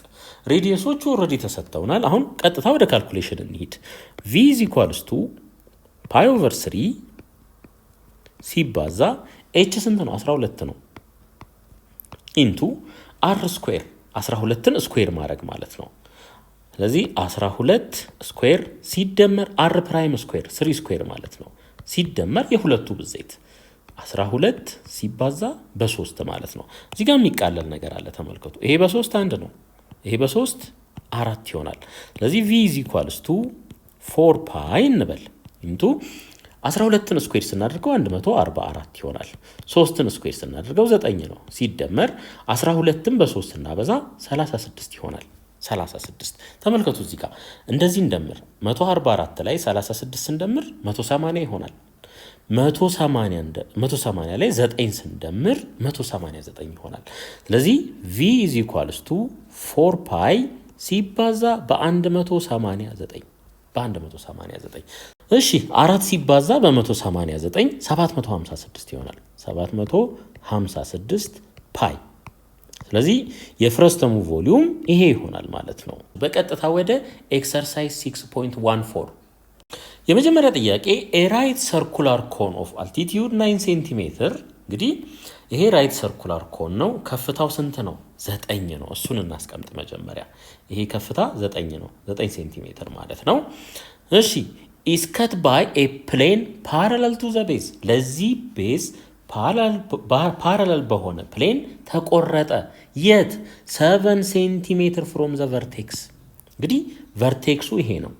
ሬዲየሶቹ ኦልሬዲ ተሰጥተውናል። አሁን ቀጥታ ወደ ካልኩሌሽን እንሂድ። v = pi over 3 ሲባዛ h ስንት ነው? 12 ነው ኢንቱ r ስኩዌር 12ን ስኩዌር ማድረግ ማለት ነው። ስለዚህ 12 ስኩዌር ሲደመር r ፕራይም ስኩዌር 3 ስኩዌር ማለት ነው ሲደመር የሁለቱ ብዜት 12 ሲባዛ በ3 ማለት ነው። እዚህ ጋር የሚቃለል ነገር አለ ተመልከቱ። ይሄ በ3 አንድ ነው። ይሄ በ3 4 ይሆናል። ስለዚህ v = 4 ፓይ እንበል ኢንቱ 12ን ስኩዌር ስናደርገው 144 ይሆናል። 3ን ስኩዌር ስናደርገው 9 ነው ሲደመር 12ን በ3 እናበዛ 36 ይሆናል። 36 ተመልከቱ እዚህ ጋር እንደዚህ እንደምር 144 ላይ 36 ስንደምር 180 ይሆናል። 180 ላይ 9 ስንደምር 189 ይሆናል። ስለዚህ v = 4 ፓይ ሲባዛ በ189 እሺ 4 ሲባዛ በ189 756 ይሆናል። 756 ፓይ። ስለዚህ የፍረስተሙ ቮሊዩም ይሄ ይሆናል ማለት ነው። በቀጥታ ወደ ኤክሰርሳይዝ 6.14 የመጀመሪያ ጥያቄ a right circular cone of altitude 9 ሴንቲሜትር። እንግዲህ ይሄ ራይት ሰርኩላር ኮን ነው። ከፍታው ስንት ነው? 9 ነው። እሱን እናስቀምጥ መጀመሪያ። ይሄ ከፍታ 9 ነው፣ 9 ሴንቲሜትር ማለት ነው። እሺ is cut by a plane parallel to the base። ለዚህ ቤዝ ፓራለል በሆነ ፕሌን ተቆረጠ። የት? 7 ሴንቲሜትር ፍሮም ዘ ቨርቴክስ። እንግዲህ ቨርቴክሱ ይሄ ነው።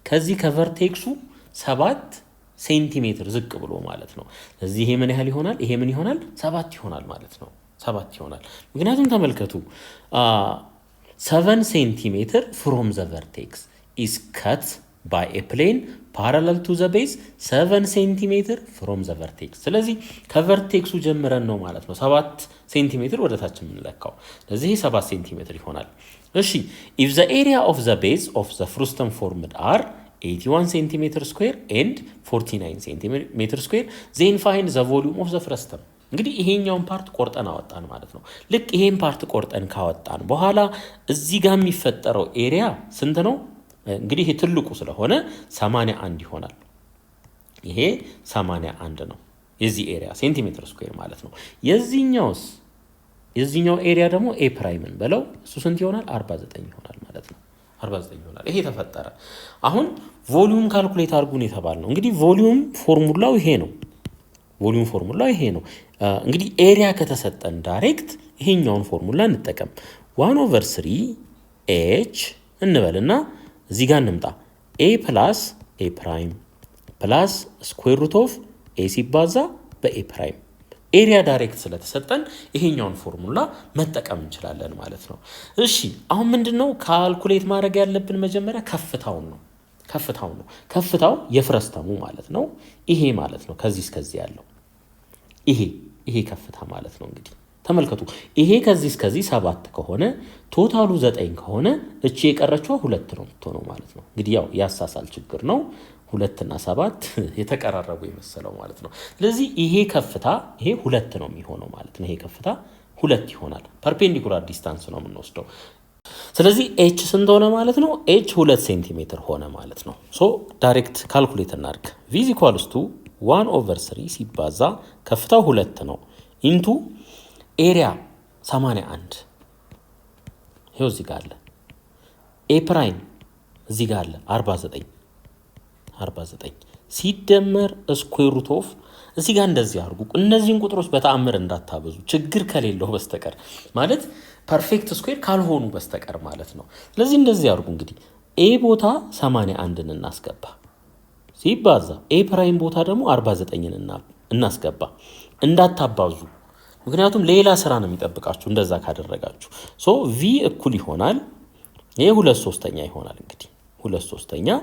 ከዚህ ከቨርቴክሱ 7 ሴንቲሜትር ዝቅ ብሎ ማለት ነው። ስለዚህ ይሄ ምን ያህል ይሆናል? ይሄ ምን ይሆናል? 7 ይሆናል ማለት ነው። 7 ይሆናል። ምክንያቱም ተመልከቱ 7 ሴንቲሜትር ፍሮም ዘ ቨርቴክስ is cut by a plane parallel to the base 7 ሴንቲሜትር from the vertex። ስለዚህ ከቨርቴክሱ ጀምረን ነው ማለት ነው 7 ሴንቲሜትር ወደ ታች የምንለካው። ስለዚህ 7 ሴንቲሜትር ይሆናል። እሺ if the area of the base of the frustum formed are 81 ሴንቲሜትር ስኩዌር and 49 ሴንቲሜትር ስኩዌር then find the volume of the frustum። እንግዲህ ይሄኛውን ፓርት ቆርጠን አወጣን ማለት ነው። ልክ ይሄን ፓርት ቆርጠን ካወጣን በኋላ እዚህ ጋር የሚፈጠረው ኤሪያ ስንት ነው? እንግዲህ ይሄ ትልቁ ስለሆነ 81 ይሆናል። ይሄ 81 ነው የዚህ ኤሪያ ሴንቲሜትር ስኩዌር ማለት ነው። የዚህኛው ኤሪያ ደግሞ ኤ ፕራይምን በለው እሱ ስንት ይሆናል? 49 ይሆናል ማለት ነው። 49 ይሆናል። ይሄ ተፈጠረ። አሁን ቮሊዩም ካልኩሌት አድርጉን የተባልነው እንግዲህ ቮሊዩም ፎርሙላው ይሄ ነው። እንግዲህ ኤሪያ ከተሰጠን ዳይሬክት ይሄኛውን ፎርሙላ እንጠቀም። 1/3 እንበልና እዚህ ጋር እንምጣ። a + a ፕራይም ፕላስ ስኩዌር ሩት ኦፍ a ሲባዛ በa ፕራይም ኤሪያ ዳይሬክት ስለተሰጠን ይሄኛውን ፎርሙላ መጠቀም እንችላለን ማለት ነው። እሺ አሁን ምንድነው ካልኩሌት ማድረግ ያለብን? መጀመሪያ ከፍታው ነው። ከፍታው የፍረስተሙ ማለት ነው። ይሄ ማለት ነው ከዚህ እስከዚህ ያለው ይሄ ከፍታ ማለት ነው። እንግዲህ ተመልከቱ ይሄ ከዚህ እስከዚህ 7 ከሆነ ቶታሉ 9 ከሆነ እቺ የቀረችው 2 ነው የምትሆነው ማለት ነው። እንግዲህ ያው ያሳሳል ችግር ነው 2 እና 7 የተቀራረቡ የመሰለው ማለት ነው። ስለዚህ ይሄ ከፍታ ይሄ 2 ነው የሚሆነው ማለት ነው። ይሄ ከፍታ 2 ይሆናል። ፐርፔንዲኩላር ዲስታንስ ነው የምንወስደው። ስለዚህ ኤች ስንት ሆነ ማለት ነው? ኤች 2 ሴንቲሜትር ሆነ ማለት ነው። ሶ ዳይሬክት ካልኩሌት እናድርግ። ቪ ኢዝ ኢኳልስ ቱ 1/3 ሲባዛ ከፍታው 2 ነው ኢንቱ ኤሪያ 81 ይኸው እዚህ ጋር አለ። ኤ ፕራይም እዚህ ጋር አለ 49 ሲደመር ስኩዌር ሩት ኦፍ እዚህ ጋር እንደዚህ አድርጉ። እነዚህን ቁጥሮች በተአምር እንዳታበዙ ችግር ከሌለው በስተቀር ማለት ፐርፌክት ስኩዌር ካልሆኑ በስተቀር ማለት ነው። ስለዚህ እንደዚህ አድርጉ። እንግዲህ ኤ ቦታ 81ን እናስገባ ሲባዛ ኤ ፕራይም ቦታ ደግሞ 49ን እናስገባ። እንዳታባዙ ምክንያቱም ሌላ ስራ ነው የሚጠብቃችሁ እንደዛ ካደረጋችሁ። ሶ ቪ እኩል ይሆናል ይሄ 2/3 ይሆናል። እንግዲህ 2/3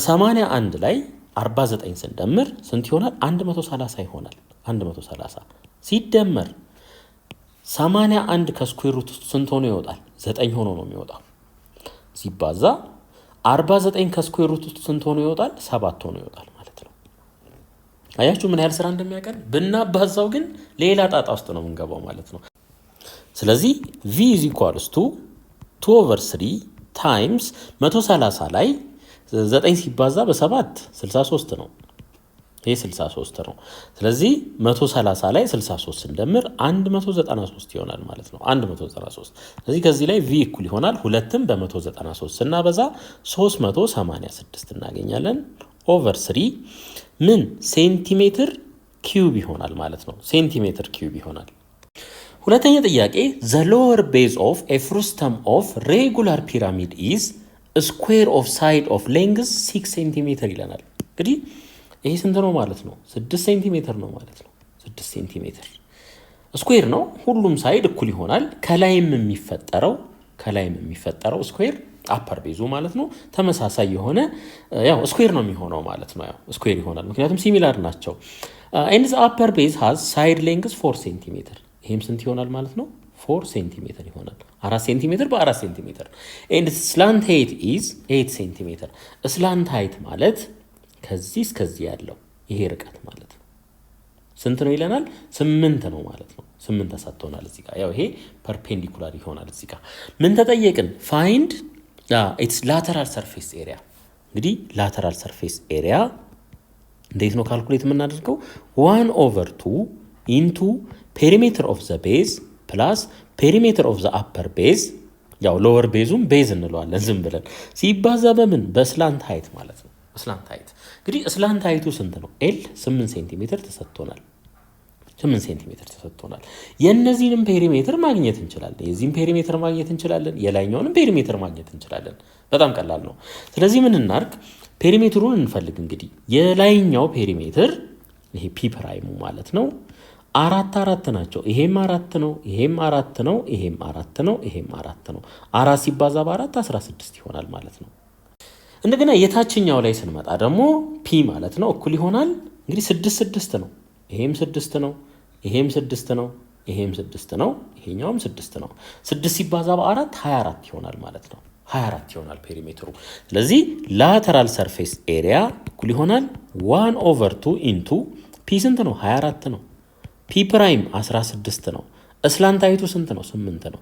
81 ላይ 49 ስንደምር ስንት ይሆናል? 130 ይሆናል። 130 ሲደመር 81 ከስኩዌር ሩት ስንት ሆኖ ይወጣል? 9 ሆኖ ነው የሚወጣው። ሲባዛ 49 ከስኩዌር ሩት ስንት ሆኖ ይወጣል? 7 ሆኖ ይወጣል ማለት ነው። አያችሁ ምን ያህል ስራ እንደሚያቀር። ብናባዛው ግን ሌላ ጣጣ ውስጥ ነው የምንገባው ማለት ነው። ስለዚህ v is equals to 2/3 ታይምስ 130 ላይ 9 ሲባዛ በ7 63 ነው። ይሄ 63 ነው። ስለዚህ 130 ላይ 63 እንደምር 193 ይሆናል ማለት ነው። 193 ስለዚህ ከዚህ ላይ v እኩል ይሆናል 2ም በ193 ስናበዛ 386 እናገኛለን። ኦቨር 3 ምን ሴንቲሜትር ኪዩብ ይሆናል ማለት ነው። ሴንቲሜትር ኪዩብ ይሆናል። ሁለተኛ ጥያቄ the lower base of a frustum of regular pyramid is a square of side of length 6 ሴንቲሜትር ይለናል። እንግዲህ ይሄ ስንት ነው ማለት ነው? 6 ሴንቲሜትር ነው ማለት ነው። 6 ሴንቲሜትር ስኩዌር ነው። ሁሉም ሳይድ እኩል ይሆናል። ከላይም የሚፈጠረው ስኩዌር አፐር ቤዙ ማለት ነው ተመሳሳይ የሆነ ያው ስኩዌር ነው የሚሆነው ማለት ነው። ያው ስኩዌር ይሆናል ምክንያቱም ሲሚላር ናቸው። and the upper base has side length 4 ሴንቲሜትር ይሄም ስንት ይሆናል ማለት ነው? 4 ሴንቲሜትር ይሆናል። 4 ሴንቲሜትር በ4 ሴንቲሜትር and slant height is 8 ሴንቲሜትር። ስላንት ሃይት ማለት ከዚህ እስከዚህ ያለው ይሄ ርቀት ማለት ነው። ስንት ነው ይለናል? 8 ነው ማለት ነው። 8 ተሰጥቶናል እዚህ ጋር። ያው ይሄ ፐርፔንዲኩላር ይሆናል እዚህ ጋር። ምን ተጠየቅን? ፋይንድ ኢትስ ላተራል ሰርፌስ ኤሪያ። እንግዲህ ላተራል ሰርፌስ ኤሪያ እንዴት ነው ካልኩሌት የምናደርገው? 1/2 ኢንቱ ፔሪሜትር ኦፍ ዘ ቤዝ ፕላስ ፔሪሜትር ኦፍ ዘ አፐር ቤዝ ያው ሎወር ቤዙም ቤዝ እንለዋለን ዝም ብለን ሲባዛ በምን በስላንት ሃይት ማለት ነው። ስላንት ሃይት እንግዲህ ስላንት ሃይቱ ስንት ነው? ኤል 8 ሴንቲሜትር ተሰጥቶናል። 8 ሴንቲሜትር ተሰጥቶናል። የእነዚህንም ፔሪሜትር ማግኘት እንችላለን። የዚህም ፔሪሜትር ማግኘት እንችላለን። የላይኛውንም ፔሪሜትር ማግኘት እንችላለን። በጣም ቀላል ነው። ስለዚህ ምን እናርግ? ፔሪሜትሩን እንፈልግ። እንግዲህ የላይኛው ፔሪሜትር ይሄ ፒ ፕራይሙ ማለት ነው 4 ናቸው። ይሄም 4 ነው፣ ይሄም 4 ነው፣ ይሄም 4 ነው፣ ይሄም 4 ነው። 4 ሲባዛ በ4 16 ይሆናል ማለት ነው። እንደገና የታችኛው ላይ ስንመጣ ደግሞ ፒ ማለት ነው እኩል ይሆናል እንግዲህ 6 ነው። ይሄም 6 ነው፣ ይሄም 6 ነው፣ ይሄም 6 ነው፣ ይሄኛውም 6 ነው። 6 ሲባዛ በ4 24 ይሆናል ማለት ነው። 24 ይሆናል ፔሪሜትሩ። ስለዚህ ላተራል ሰርፌስ ኤሪያ እኩል ይሆናል 1/2 ኢንቱ ፒ ስንት ነው? 24 ነው። ፒ ፕራይም 16 ነው። እስላንታይቱ ስንት ነው? 8 ነው።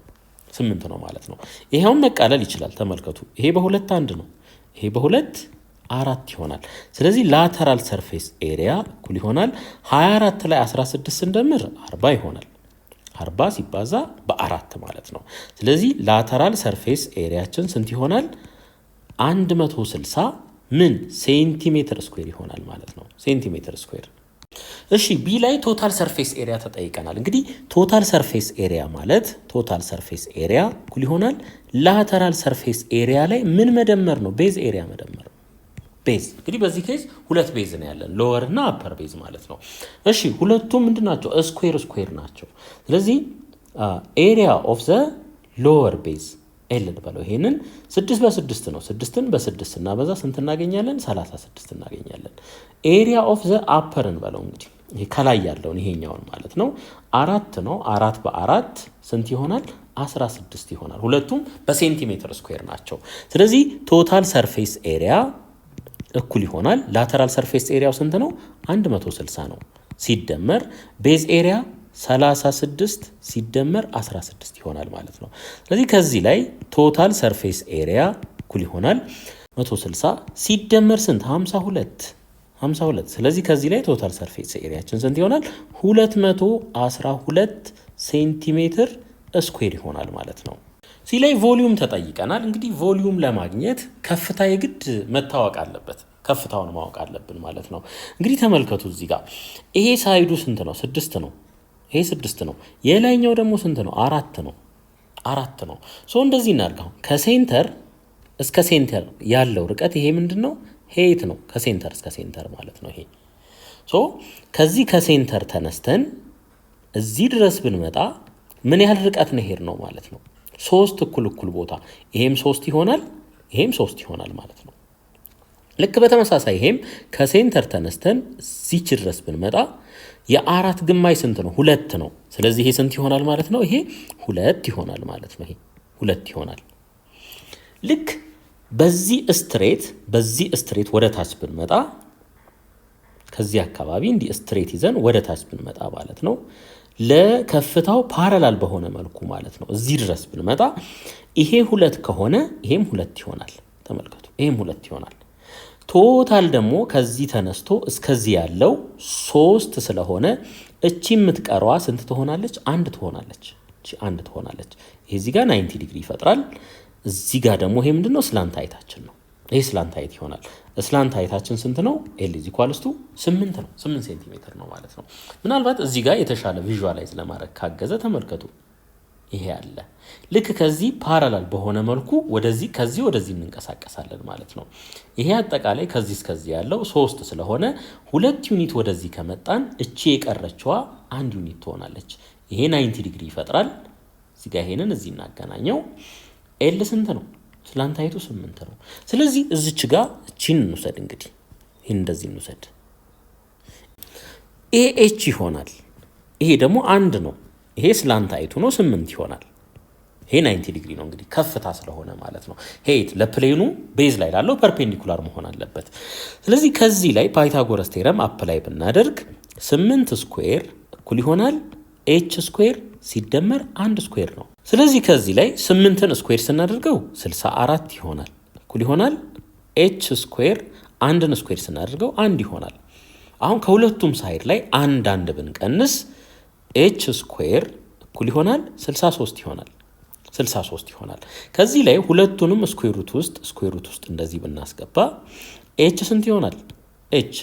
8 ነው ማለት ነው። ይሄውን መቃለል ይችላል። ተመልከቱ። ይሄ በ2 1 ነው። ይሄ በ2 4 ይሆናል። ስለዚህ ላተራል ሰርፌስ ኤሪያ እኩል ይሆናል 24 ላይ 16 ስንደምር 40 ይሆናል። 40 ሲባዛ በ4 ማለት ነው። ስለዚህ ላተራል ሰርፌስ ኤሪያችን ስንት ይሆናል? 160 ምን ሴንቲሜትር ስኩዌር ይሆናል ማለት ነው። ሴንቲሜትር ስኩዌር። እሺ ቢ ላይ ቶታል ሰርፌስ ኤሪያ ተጠይቀናል። እንግዲህ ቶታል ሰርፌስ ኤሪያ ማለት ቶታል ሰርፌስ ኤሪያ እኩል ይሆናል ላተራል ሰርፌስ ኤሪያ ላይ ምን መደመር ነው? ቤዝ ኤሪያ መደመር ነው። ቤዝ እንግዲህ በዚህ ኬዝ 2 ቤዝ ነው ያለን፣ ሎወር እና አፐር ቤዝ ማለት ነው። እሺ ሁለቱም ምንድናቸው? ስኩዌር ናቸው። ስለዚህ ኤሪያ ኦፍ ዘ ሎወር ቤዝ ኤል በለው። ይሄንን 6 በ6 ነው። 6ን በ6 እናበዛ ስንት እናገኛለን? 36 እናገኛለን። ኤሪያ ኦፍ ዘ አፐርን በለው እንግዲህ ይሄ ከላይ ያለውን ይሄኛውን ማለት ነው 4 ነው። 4 በ4 ስንት ይሆናል? 16 ይሆናል። ሁለቱም በሴንቲሜትር ስኩዌር ናቸው። ስለዚህ ቶታል ሰርፌስ ኤሪያ እኩል ይሆናል ላተራል ሰርፌስ ኤሪያው ስንት ነው? 160 ነው ሲደመር ቤዝ ኤሪያ 36 ሲደመር 16 ይሆናል ማለት ነው። ስለዚህ ከዚህ ላይ ቶታል ሰርፌስ ኤሪያ እኩል ይሆናል 160 ሲደመር ስንት? 52። ስለዚህ ከዚህ ላይ ቶታል ሰርፌስ ኤሪያችን ስንት ይሆናል? 212 ሴንቲሜትር ስኩዌር ይሆናል ማለት ነው። እዚህ ላይ ቮሊዩም ተጠይቀናል። እንግዲህ ቮሊዩም ለማግኘት ከፍታ የግድ መታወቅ አለበት። ከፍታውን ማወቅ አለብን ማለት ነው። እንግዲህ ተመልከቱ እዚህ ጋር ይሄ ሳይዱ ስንት ነው? 6 ነው። ይሄ 6 ነው። የላይኛው ደግሞ ስንት ነው? 4 ነው። ሶ እንደዚህ እናድርገው። ከሴንተር እስከ ሴንተር ያለው ርቀት ይሄ ምንድነው? ሄት ነው። ከሴንተር እስከ ሴንተር ማለት ነው ይሄ። ሶ ከዚህ ከሴንተር ተነስተን እዚህ ድረስ ብንመጣ ምን ያህል ርቀት ነው ሄድ ነው ማለት ነው? 3 እኩል ቦታ። ይሄም 3 ይሆናል፣ ይሄም 3 ይሆናል ማለት ነው። ልክ በተመሳሳይ ይሄም ከሴንተር ተነስተን እዚች ድረስ ብንመጣ የ4 ግማሽ ስንት ነው? 2 ነው። ስለዚህ ይሄ ስንት ይሆናል ማለት ነው? ይሄ 2 ይሆናል ማለት ነው። ይሄ 2 ይሆናል። ልክ በዚህ ስትሬት ወደ ታች ብንመጣ ከዚህ አካባቢ እንዲህ ስትሬት ይዘን ወደ ታች ብንመጣ ማለት ነው ለከፍታው ፓራላል በሆነ መልኩ ማለት ነው እዚህ ድረስ ብንመጣ ይሄ 2 ከሆነ ይሄም 2 ይሆናል። ተመልከቱ፣ ይሄም 2 ይሆናል። ቶታል ደግሞ ከዚህ ተነስቶ እስከዚህ ያለው 3 ስለሆነ እቺ የምትቀረዋ ስንት ትሆናለች? 1 ትሆናለች። እቺ 1 ትሆናለች። ይሄ እዚህ ጋር 90 ዲግሪ ይፈጥራል። እዚህ ጋር ደግሞ ይሄ ምንድነው? ስላንት ሃይታችን ነው። ይሄ ስላንት ሃይት ይሆናል። ስላንት ሃይታችን ስንት ነው? ኤል ኢዝ ኢኳልስ ቱ 8 ነው። 8 ሴንቲሜትር ነው ማለት ነው። ምናልባት እዚህ ጋር የተሻለ ቪዥዋላይዝ ለማድረግ ካገዘ ተመልከቱ። ይሄ አለ። ልክ ከዚህ ፓራላል በሆነ መልኩ ከዚህ ወደዚህ እንንቀሳቀሳለን ማለት ነው። ይሄ አጠቃላይ ከዚህ እስከዚህ ያለው 3 ስለሆነ 2 ዩኒት ወደዚህ ከመጣን እቺ የቀረችዋ 1 ዩኒት ትሆናለች። ይሄ 90 ዲግሪ ይፈጥራል። እዚህ ጋር ይሄንን እዚህ እናገናኘው። ኤል ስንት ነው? ስላንት ሃይቱ 8 ነው። ስለዚህ እዚች ጋር እቺን እንውሰድ። እንግዲህ ይሄን እንደዚህ እንውሰድ። ኤ ኤች ይሆናል። ይሄ ደግሞ 1 ነው። ይሄ ስላንት ሃይቱ ነው 8 ይሆናል። ይሄ 90 ዲግሪ ነው እንግዲህ ከፍታ ስለሆነ ማለት ነው። ሄት ለፕሌኑ ቤዝ ላይ ላለው ፐርፔንዲኩላር መሆን አለበት። ስለዚህ ከዚህ ላይ ፓይታጎረስ ቴረም አፕላይ ብናደርግ 8 ስኩዌር እኩል ይሆናል ኤች ስኩዌር ሲደመር 1 ስኩዌር ነው። ስለዚህ ከዚህ ላይ 8ን ስኩዌር ስናደርገው 64 ይሆናል። እኩል ይሆናል ኤች ስኩዌር 1ን ስኩዌር ስናደርገው 1 ይሆናል። አሁን ከሁለቱም ሳይድ ላይ አንድ ብንቀንስ ኤች ስኩዌር እኩል ይሆናል 63 ይሆናል። ከዚህ ላይ ሁለቱንም ስኩዌር ሩት ውስጥ እንደዚህ ብናስገባ ኤች ስንት ይሆናል? ኤች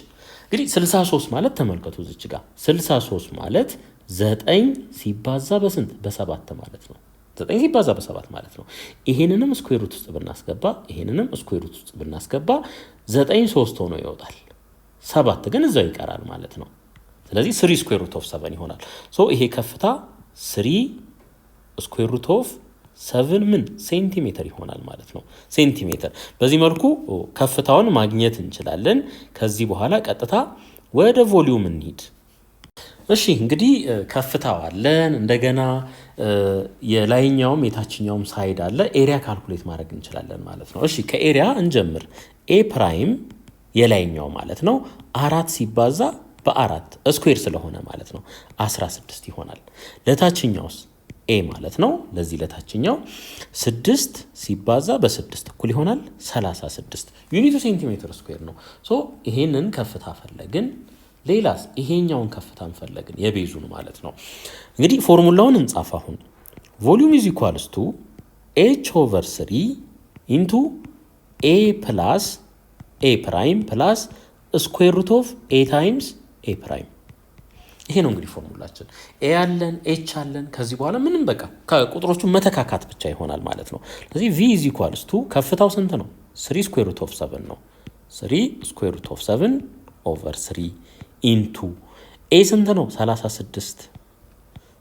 እንግዲህ 63 ማለት ተመልከቱ እዚች ጋር 63 ማለት 9 ሲባዛ በስንት? በ7 ማለት ነው። 9 ሲባዛ በ7 ማለት ነው። ይሄንንም ስኩዌር ሩት ውስጥ ብናስገባ 9 3 ሆኖ ይወጣል። 7 ግን እዛው ይቀራል ማለት ነው። ስለዚህ 3 ስኩዌር ሩት ኦፍ 7 ይሆናል። ይሄ ከፍታ 3 ስኩዌር ሩት ኦፍ 7 ምን ሴንቲሜትር ይሆናል ማለት ነው። ሴንቲሜትር። በዚህ መልኩ ከፍታውን ማግኘት እንችላለን። ከዚህ በኋላ ቀጥታ ወደ ቮሊዩም እንሂድ። እሺ እንግዲህ ከፍታው አለን፣ እንደገና የላይኛውም የታችኛውም ሳይድ አለ። ኤሪያ ካልኩሌት ማድረግ እንችላለን ማለት ነው። እሺ ከኤሪያ እንጀምር። ኤ ፕራይም የላይኛው ማለት ነው 4 ሲባዛ በ4 ስኩዌር ስለሆነ ማለት ነው 16 ይሆናል። ለታችኛውስ ኤ ማለት ነው ለዚህ ለታችኛው 6 ሲባዛ በ6 እኩል ይሆናል 36። ዩኒቱ ሴንቲሜትር ስኩዌር ነው። ይሄንን ከፍታ ፈለግን። ሌላስ ይሄኛውን ከፍታ ፈለግን፣ የቤዙን ማለት ነው። እንግዲህ ፎርሙላውን እንጻፍ። አሁን ቮሊዩም ኢዝ ኢኳልስ ቱ ኤች ኦቨር 3 ኢንቱ ኤ ፕላስ ኤ ፕራይም ፕላስ ስኩዌር ሩት ኦፍ ኤ ታይምስ ኤ ፕራይም። ይሄ ነው እንግዲህ ፎርሙላችን። ኤ አለን፣ ኤች አለን። ከዚህ በኋላ ምንም በቃ ከቁጥሮቹ መተካካት ብቻ ይሆናል ማለት ነው። ስለዚህ ቪ ኢዝ ኢኳልስ ቱ ከፍታው ስንት ነው? 3 ስኩዌር ሩት ኦፍ 7 ነው። 3 ስኩዌር ሩት ኦፍ 7 ኦቨር 3 ኢንቱ ኤ ስንት ነው? 36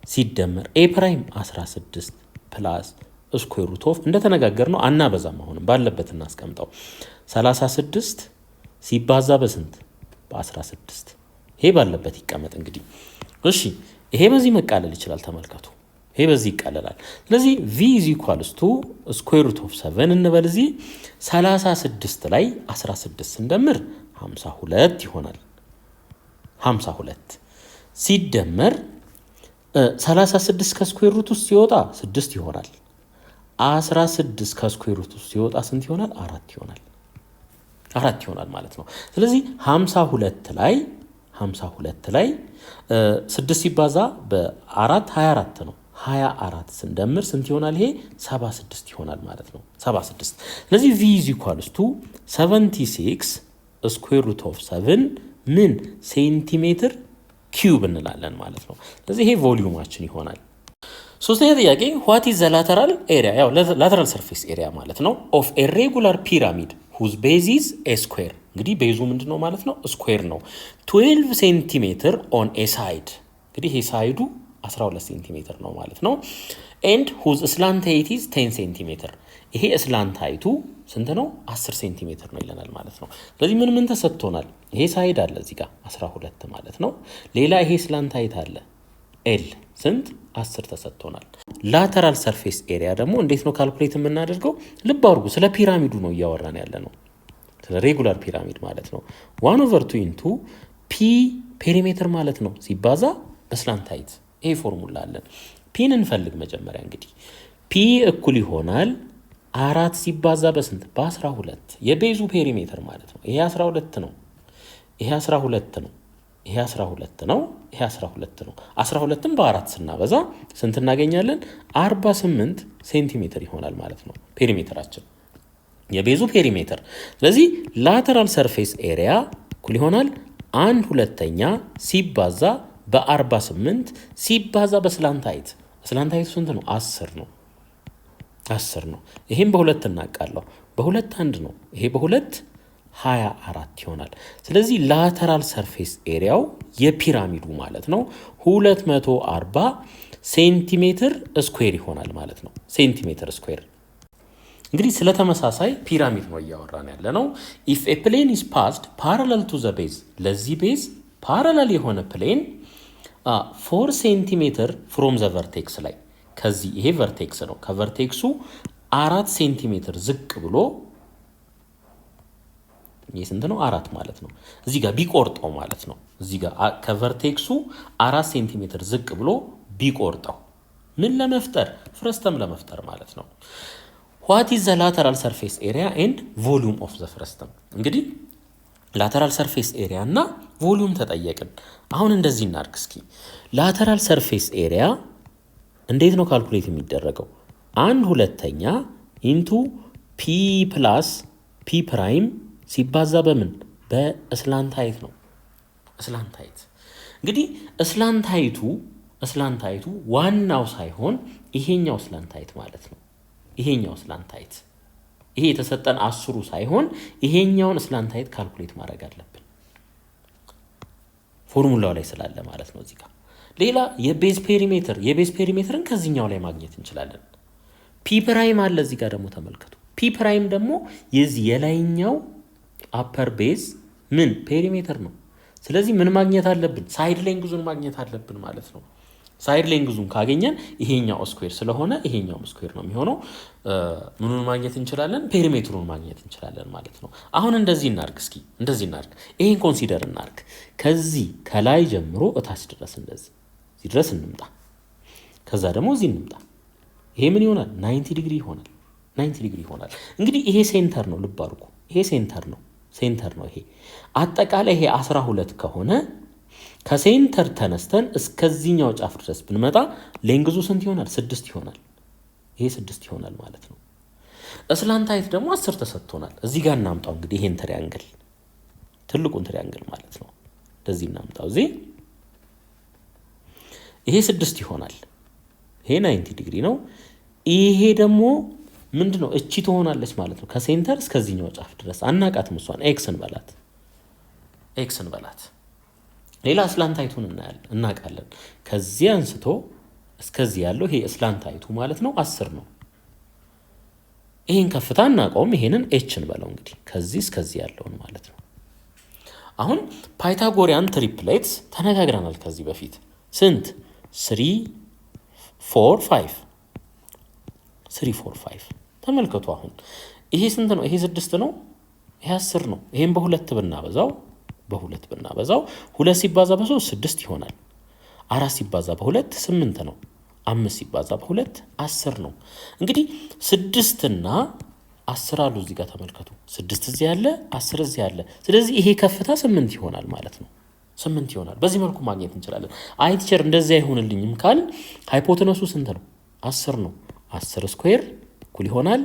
ሲደመር ኤ ፕራይም 16 ፕላስ ስኩዌር ሩት ኦፍ እንደተነጋገር ነው አናበዛም። አሁንም ባለበት እናስቀምጠው። 36 ሲባዛ በስንት? በ16። ይሄ ባለበት ይቀመጥ እንግዲህ እሺ ይሄ በዚህ መቃለል ይችላል ተመልከቱ ይሄ በዚህ ይቃለላል ስለዚህ v square root of 7 እንበል እዚህ 36 ላይ 16 እንደምር 52 ይሆናል 52 ሲደመር 36 ከስኩዌር ሩት ውስጥ ሲወጣ 6 ይሆናል 16 ከስኩዌር ሩት ውስጥ ሲወጣ ስንት ይሆናል 4 ይሆናል 4 ይሆናል ማለት ነው ስለዚህ 52 ላይ 6 ሲባዛ በ4 24 ነው 24 ስንደምር ስንት ይሆናል ይሄ 76 ይሆናል ማለት ነው 76 ስለዚህ v = 76 square root of 7 ምን ሴንቲሜትር ኪዩብ እንላለን ማለት ነው ስለዚህ ይሄ ቮልዩማችን ይሆናል ሶስተኛ ጥያቄ what is the lateral area ያው lateral surface area ማለት ነው of a regular pyramid whose base is a square እንግዲህ ቤዙ ምንድነው ማለት ነው ስኩዌር ነው 12 ሴንቲሜትር on a side እንግዲህ ይሄ ሳይዱ 12 ሴንቲሜትር ነው ማለት ነው and whose slant height is 10 ሴንቲሜትር ይሄ ስላንት ሃይቱ ስንት ነው 10 ሴንቲሜትር ነው ይለናል ማለት ነው ስለዚህ ምን ተሰጥቶናል ይሄ ሳይድ አለ እዚህ ጋር 12 ማለት ነው ሌላ ይሄ ስላንት ሃይት አለ l ስንት 10 ተሰጥቶናል lateral surface area ደግሞ እንዴት ነው ካልኩሌት የምናደርገው ልብ አድርጉ ስለ ፒራሚዱ ነው እያወራን ያለ ነው ስለ ሬጉላር ፒራሚድ ማለት ነው 1/2 into p ፔሪሜትር ማለት ነው ሲባዛ በስላንት ሃይት ይሄ ፎርሙላ አለን ፒን እንፈልግ መጀመሪያ እንግዲህ p እኩል ይሆናል 4 ሲባዛ በስንት በ12 የቤዙ ፔሪሜትር ማለት ነው ይሄ 12 ነው ይሄ 12 ነው ይሄ 12 ነው ይሄ 12 ነው 12ን በ4 ስናበዛ ስንት እናገኛለን 48 ሴንቲሜትር ይሆናል ማለት ነው ፔሪሜትራችን የቤዙ ፔሪሜትር ስለዚህ lateral surface area እኩል ይሆናል 1/2 ሲባዛ በ48 ሲባዛ በስላንት ሃይት ስላንት ሃይት ስንት ነው 10 ነው 10 ነው ይሄን በሁለት እናቃለው በሁለት አንድ ነው ይሄ በሁለት 24 ይሆናል ስለዚህ lateral surface ኤሪያው የፒራሚዱ ማለት ነው 240 ሴንቲሜትር ስኩዌር ይሆናል ማለት ነው ሴንቲሜትር ስኩዌር እንግዲህ ስለተመሳሳይ ፒራሚድ ነው ያወራን ያለ ነው if a plane is passed parallel to the base ለዚህ ቤዝ parallel የሆነ ፕሌን 4 ሴንቲሜትር from the vertex ላይ ከዚህ ይሄ ቨርቴክስ ነው ከቨርቴክሱ 4 ሴንቲሜትር ዝቅ ብሎ ይሄ ስንት ነው 4 ማለት ነው እዚህ ጋር ቢቆርጠው ማለት ነው እዚህ ጋር ከቨርቴክሱ 4 ሴንቲሜትር ዝቅ ብሎ ቢቆርጠው ምን ለመፍጠር ፍረስተም ለመፍጠር ማለት ነው what is the lateral surface area and volume of the frustum እንግዲህ lateral surface area እና volume ተጠየቅን አሁን እንደዚህ እናርግ እስኪ lateral surface area እንዴት ነው ካልኩሌት የሚደረገው 1/2 into p plus p prime ሲባዛ በምን በስላንት ሃይት ነው ስላንት ሃይት እንግዲህ ስላንት ሃይቱ ዋናው ሳይሆን ይሄኛው ስላንት ሃይት ማለት ነው ይሄኛው ስላንት ሃይት ይሄ የተሰጠን 10 ሳይሆን ይሄኛውን ስላንት ሃይት ካልኩሌት ማድረግ አለብን ፎርሙላው ላይ ስላለ ማለት ነው እዚህ ጋር ሌላ የቤዝ ፔሪሜትርን ከዚህኛው ላይ ማግኘት እንችላለን ፒ ፕራይም አለ እዚህ ጋር ደግሞ ተመልከቱ ፒ ፕራይም ደግሞ የዚህ የላይኛው አፐር ቤዝ ምን ፔሪሜትር ነው ስለዚህ ምን ማግኘት አለብን ሳይድ ሌንግዙን ማግኘት አለብን ማለት ነው ሳይድ ሌንግዙን ካገኘን ይሄኛው ስኩዌር ስለሆነ ይሄኛው ስኩዌር ነው የሚሆነው ምኑን ማግኘት እንችላለን ፔሪሜትሩን ማግኘት እንችላለን ማለት ነው አሁን እንደዚህ እናርግ እስኪ እንደዚህ እናርግ ይሄን ኮንሲደር እናርግ ከዚህ ከላይ ጀምሮ እታች ድረስ እንደዚህ ድረስ እንምጣ ከዛ ደግሞ እዚህ እንምጣ ይሄ ምን ይሆናል 90 ዲግሪ ይሆናል 90 ዲግሪ ይሆናል እንግዲህ ይሄ ሴንተር ነው ልብ አድርጉ ይሄ ሴንተር ነው ይሄ አጠቃላይ ይሄ 12 ከሆነ ከሴንተር ተነስተን እስከዚህኛው ጫፍ ድረስ ብንመጣ ሌንግዙ ስንት ይሆናል 6 ይሆናል ይሄ 6 ይሆናል ማለት ነው ስላንት ሃይት ደግሞ 10 ተሰጥቶናል እዚህ ጋር እናምጣው እንግዲህ ይሄን ትሪያንግል ትልቁን ትሪያንግል ማለት ነው እንደዚህ እናምጣው እዚህ ይሄ 6 ይሆናል ይሄ 90 ዲግሪ ነው ይሄ ደግሞ ምንድነው እቺ ትሆናለች ማለት ነው ከሴንተር እስከዚህኛው ጫፍ ድረስ አናቃትም እሷን ኤክስን በላት ሌላ ስላንት ሃይቱን እናቃለን ከዚህ አንስቶ እስከዚህ ያለው ይሄ ስላንት ሃይቱ ማለት ነው 10 ነው ይሄን ከፍታ እናቀውም ይሄንን ኤችን በለው እንግዲህ ከዚህ እስከዚህ ያለውን ማለት ነው አሁን ፓይታጎሪያን ትሪፕሌትስ ተነጋግረናል ከዚህ በፊት ስንት 3 4 5 3 4 5 ተመልከቱ። አሁን ይሄ ስንት ነው? ይሄ 6 ነው፣ ይሄ 10 ነው። ይሄን በሁለት ብናበዛው 2 ሲባዛ በ3 6 ይሆናል። 4 ሲባዛ በ2 8 ነው። 5 ሲባዛ በ2 10 ነው። እንግዲህ 6 እና 10 አሉ እዚህ ጋር ተመልከቱ። 6 እዚህ ያለ 10 እዚህ ያለ። ስለዚህ ይሄ ከፍታ 8 ይሆናል ማለት ነው። 8 ይሆናል። በዚህ መልኩ ማግኘት እንችላለን። አይ ቲቸር እንደዚህ አይሆንልኝም ካል ሃይፖቴነሱ ስንት ነው? 10 ነው። 10 ስኩዌር እኩል ይሆናል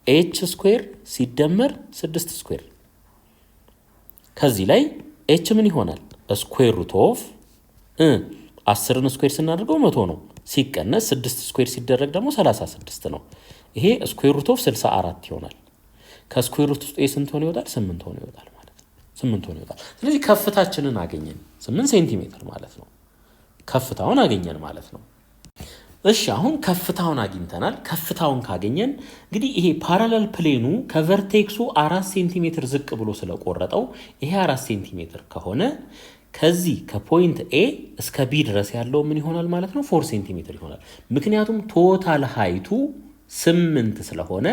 ኤች ስኩዌር ሲደመር 6 ስኩዌር። ከዚህ ላይ ኤች ምን ይሆናል? ስኩዌር ሩት ኦፍ 10ን ስኩዌር ስናደርገው 100 ነው። ሲቀነስ 6 ስኩዌር ሲደረግ ደግሞ 36 ነው። ይሄ ስኩዌር ሩት ኦፍ 64 ይሆናል። ከስኩዌር ሩት ውስጥ ስንት ሆኖ ይወጣል? 8 ሆኖ ይወጣል ማለት ነው። 8 ሆኖ ይወጣል። ስለዚህ ከፍታችንን አገኘን 8 ሴንቲሜትር ማለት ነው። ከፍታውን አገኘን ማለት ነው። እሺ አሁን ከፍታውን አግኝተናል። ከፍታውን ካገኘን እንግዲህ ይሄ ፓራለል ፕሌኑ ከቨርቴክሱ 4 ሴንቲሜትር ዝቅ ብሎ ስለቆረጠው ይሄ 4 ሴንቲሜትር ከሆነ ከዚህ ከፖይንት ኤ እስከ ቢ ድረስ ያለው ምን ይሆናል ማለት ነው? 4 ሴንቲሜትር ይሆናል። ምክንያቱም ቶታል ሃይቱ 8 ስለሆነ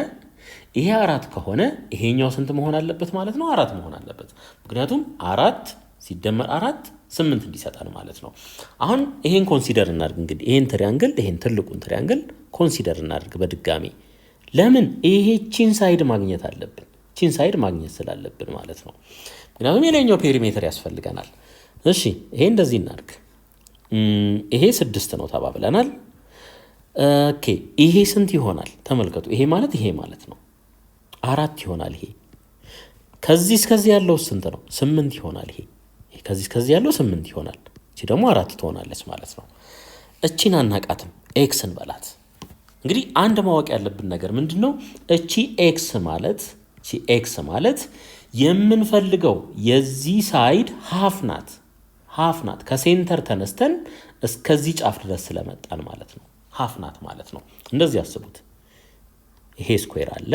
ይሄ 4 ከሆነ ይሄኛው ስንት መሆን አለበት ማለት ነው? 4 መሆን አለበት። ምክንያቱም 4 ሲደመር 4 8 እንዲሰጠን ማለት ነው። አሁን ይሄን ኮንሲደር እናድርግ። እንግዲህ ይሄን ትሪያንግል ይሄን ትልቁን ትሪያንግል ኮንሲደር እናድርግ በድጋሚ። ለምን ይሄ ቺን ሳይድ ማግኘት አለብን? ቺን ሳይድ ማግኘት ስላለብን ማለት ነው። ምክንያቱም የላይኛው ፔሪሜትር ያስፈልገናል። እሺ ይሄ እንደዚህ እናድርግ። ይሄ 6 ነው ተባብለናል። ኦኬ ይሄ ስንት ይሆናል? ተመልከቱ። ይሄ ማለት ነው 4 ይሆናል። ይሄ ከዚህ እስከዚህ ያለው ስንት ነው? 8 ይሆናል። ይሄ ከዚህ እስከዚህ ያለው 8 ይሆናል። እቺ ደግሞ 4 ትሆናለች ማለት ነው። እቺን አናቃትም፣ ኤክስን በላት። እንግዲህ አንድ ማወቅ ያለብን ነገር ምንድነው? እቺ ኤክስ ማለት የምንፈልገው የዚህ ሳይድ ሃፍ ናት። ከሴንተር ተነስተን እስከዚህ ጫፍ ድረስ ስለመጣን ማለት ነው። ሃፍ ናት ማለት ነው። እንደዚህ አስቡት። ይሄ ስኩዌር አለ፣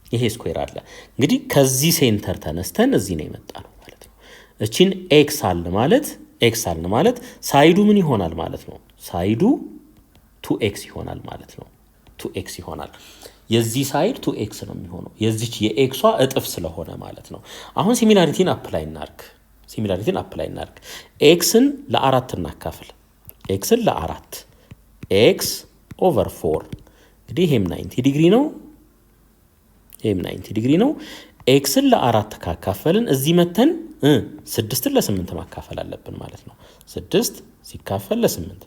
ይሄ ስኩዌር አለ። እንግዲህ ከዚህ ሴንተር ተነስተን እዚህ ነው የመጣነው ማለት ነው። እቺን ኤክስ አለ ማለት ሳይዱ ምን ይሆናል ማለት ነው? ሳይዱ 2x ይሆናል ማለት ነው። 2x ይሆናል። የዚህ ሳይድ 2x ነው የሚሆነው የዚች የኤክሷ እጥፍ ስለሆነ ማለት ነው። አሁን ሲሚላሪቲን አፕላይ እናርግ። ኤክስን ለ4 እናካፍል። ኤክስን ለ4 ኤክስ ኦቨር 4 እንግዲህ ይሄም 90 ዲግሪ ነው። ኤክስን ለ4 ካካፈልን እዚህ መተን 6ን ለ8 ማካፈል አለብን ማለት ነው። 6 ሲካፈል ለ8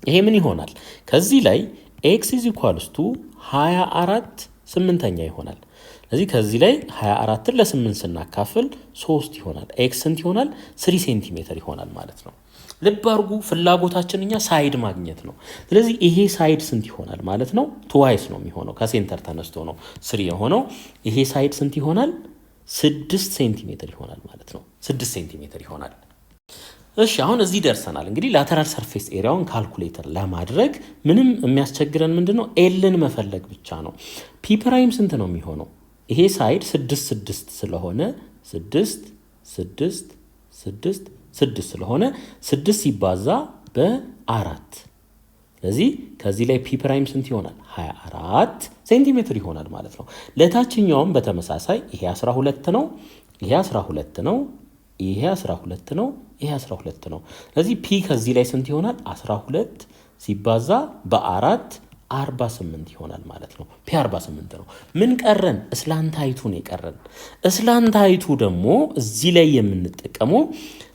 ይሄ ምን ይሆናል? ከዚህ ላይ ኤክስ ኢዝ ኢኳልስ ቱ 24 8ኛ ይሆናል። ስለዚህ ከዚህ ላይ 24ን ለ8 ስናካፍል 3 ይሆናል። ኤክስ ስንት ይሆናል? 3 ሴንቲሜትር ይሆናል ማለት ነው። ልብ አድርጉ፣ ፍላጎታችን እኛ ሳይድ ማግኘት ነው። ስለዚህ ይሄ ሳይድ ስንት ይሆናል ማለት ነው? ትዋይስ ነው የሚሆነው። ከሴንተር ተነስቶ ነው 3 የሆነው። ይሄ ሳይድ ስንት ይሆናል? 6 ሴንቲሜትር ይሆናል ማለት ነው። 6 ሴንቲሜትር ይሆናል። እሺ አሁን እዚህ ደርሰናል። እንግዲህ ላተራል ሰርፌስ ኤሪያውን ካልኩሌተር ለማድረግ ምንም የሚያስቸግረን ምንድነው? ኤልን መፈለግ ብቻ ነው። ፒ ፕራይም ስንት ነው የሚሆነው? ይሄ ሳይድ 6 ስለሆነ 6 ስለሆነ 6 ሲባዛ በ4 ስለዚህ ከዚህ ላይ ፒ ፕራይም ስንት ይሆናል? 24 ሴንቲሜትር ይሆናል ማለት ነው። ለታችኛውም በተመሳሳይ ይሄ 12 ነው፣ ይሄ 12 ነው፣ ይሄ 12 ነው፣ ይሄ 12 ነው። ስለዚህ ፒ ከዚህ ላይ ስንት ይሆናል? 12 ሲባዛ በ4 48 ይሆናል ማለት ነው። ፒ 48 ነው። ምን ቀረን? እስላንታይቱ ነው የቀረን። እስላንታይቱ ደግሞ እዚህ ላይ የምንጠቀመው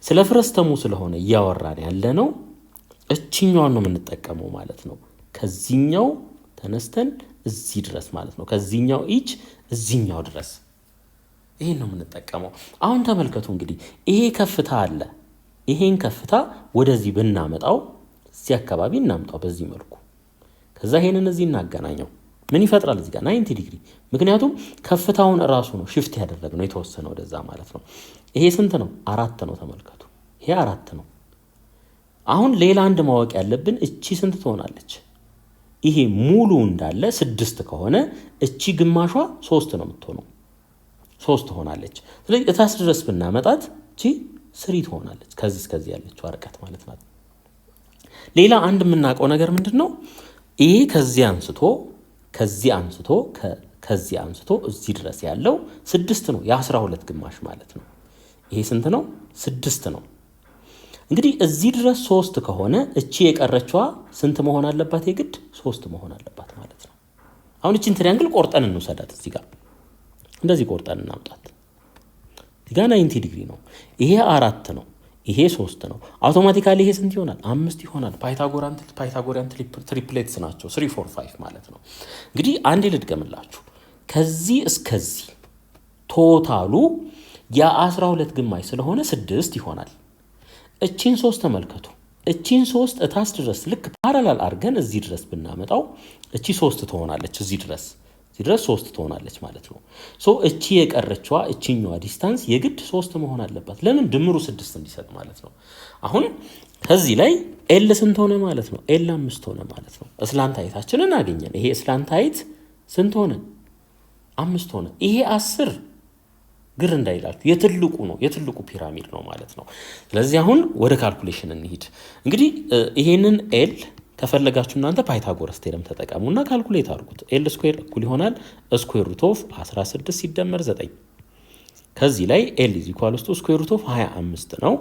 ስለ ፍረስተሙ ስለሆነ እያወራን ያለ ነው። እችኛዋን ነው የምንጠቀመው ማለት ነው። ከዚህኛው ተነስተን እዚህ ድረስ ማለት ነው። ከዚህኛው ኢች እዚህኛው ድረስ ይሄን ነው የምንጠቀመው። አሁን ተመልከቱ እንግዲህ ይሄ ከፍታ አለ። ይሄን ከፍታ ወደዚህ ብናመጣው እዚህ አካባቢ እናምጣው በዚህ መልኩ። ከዛ ይሄንን እዚህ እናገናኘው። ምን ይፈጥራል? እዚህ ጋር 90 ዲግሪ። ምክንያቱም ከፍታውን እራሱ ነው ሽፍት ያደረግነው የተወሰነ ወደዛ ማለት ነው። ይሄ ስንት ነው? 4 ነው። ተመልከቱ ይሄ 4 ነው። አሁን ሌላ አንድ ማወቅ ያለብን እቺ ስንት ትሆናለች? ይሄ ሙሉ እንዳለ 6 ከሆነ እቺ ግማሿ 3 ነው የምትሆነው። 3 ትሆናለች። ስለዚህ እታች ድረስ ብናመጣት እቺ 3 ትሆናለች። ከዚህ እስከዚህ ያለችው ርቀት ማለት ነው። ሌላ አንድ የምናውቀው ነገር ምንድነው? ይሄ ከዚህ አንስቶ እዚህ ድረስ ያለው 6 ነው። የ12 ግማሽ ማለት ነው። ይሄ ስንት ነው? 6 ነው። እንግዲህ እዚህ ድረስ 3 ከሆነ እቺ የቀረችዋ ስንት መሆን አለባት? የግድ 3 መሆን አለባት ማለት ነው። አሁን እቺን ትሪያንግል ቆርጠን እንውሰዳት። እዚህ ጋር እንደዚህ ቆርጠን እናምጣት። እዚህ ጋር 90 ዲግሪ ነው። ይሄ 4 ነው። ይሄ 3 ነው። አውቶማቲካሊ ይሄ ስንት ይሆናል? 5 ይሆናል። ፓይታጎሪያን ትሪፕሌትስ ናቸው። 3 4 5 ማለት ነው። እንግዲህ አንዴ ልድገምላችሁ። ከዚህ እስከዚህ ቶታሉ የ12 ግማሽ ስለሆነ 6 ይሆናል። እቺን 3 ተመልከቱ። እቺን 3 እታች ድረስ ልክ ፓራላል አድርገን እዚህ ድረስ ብናመጣው እቺ 3 ትሆናለች። እዚህ ድረስ 3 ትሆናለች ማለት ነው። እቺ የቀረችዋ እቺኛዋ ዲስታንስ የግድ 3 መሆን አለባት። ለምን? ድምሩ 6 እንዲሰጥ ማለት ነው። አሁን ከዚህ ላይ ኤል ስንት ሆነ ማለት ነው? ኤል 5 ሆነ ማለት ነው። እስላንት ሃይታችንን አገኘን። ይሄ እስላንት ሃይት ስንት ሆነ? 5 ሆነ። ይሄ 10 ግር እንዳይላችሁ የትልቁ ፒራሚድ ነው ማለት ነው። ስለዚህ አሁን ወደ ካልኩሌሽን እንሂድ። እንግዲህ ይሄንን ኤል ከፈለጋችሁ እናንተ ፓይታጎረስ ቴረም ተጠቀሙና ካልኩሌት አድርጉት። ኤል ስኩዌር እኩል ይሆናል ስኩዌር ሩት ኦፍ 16 ሲደመር 9። ከዚህ ላይ ኤል ኢዝ ኢኳልስ ቱ ስኩዌር ሩት ኦፍ 25 ነው።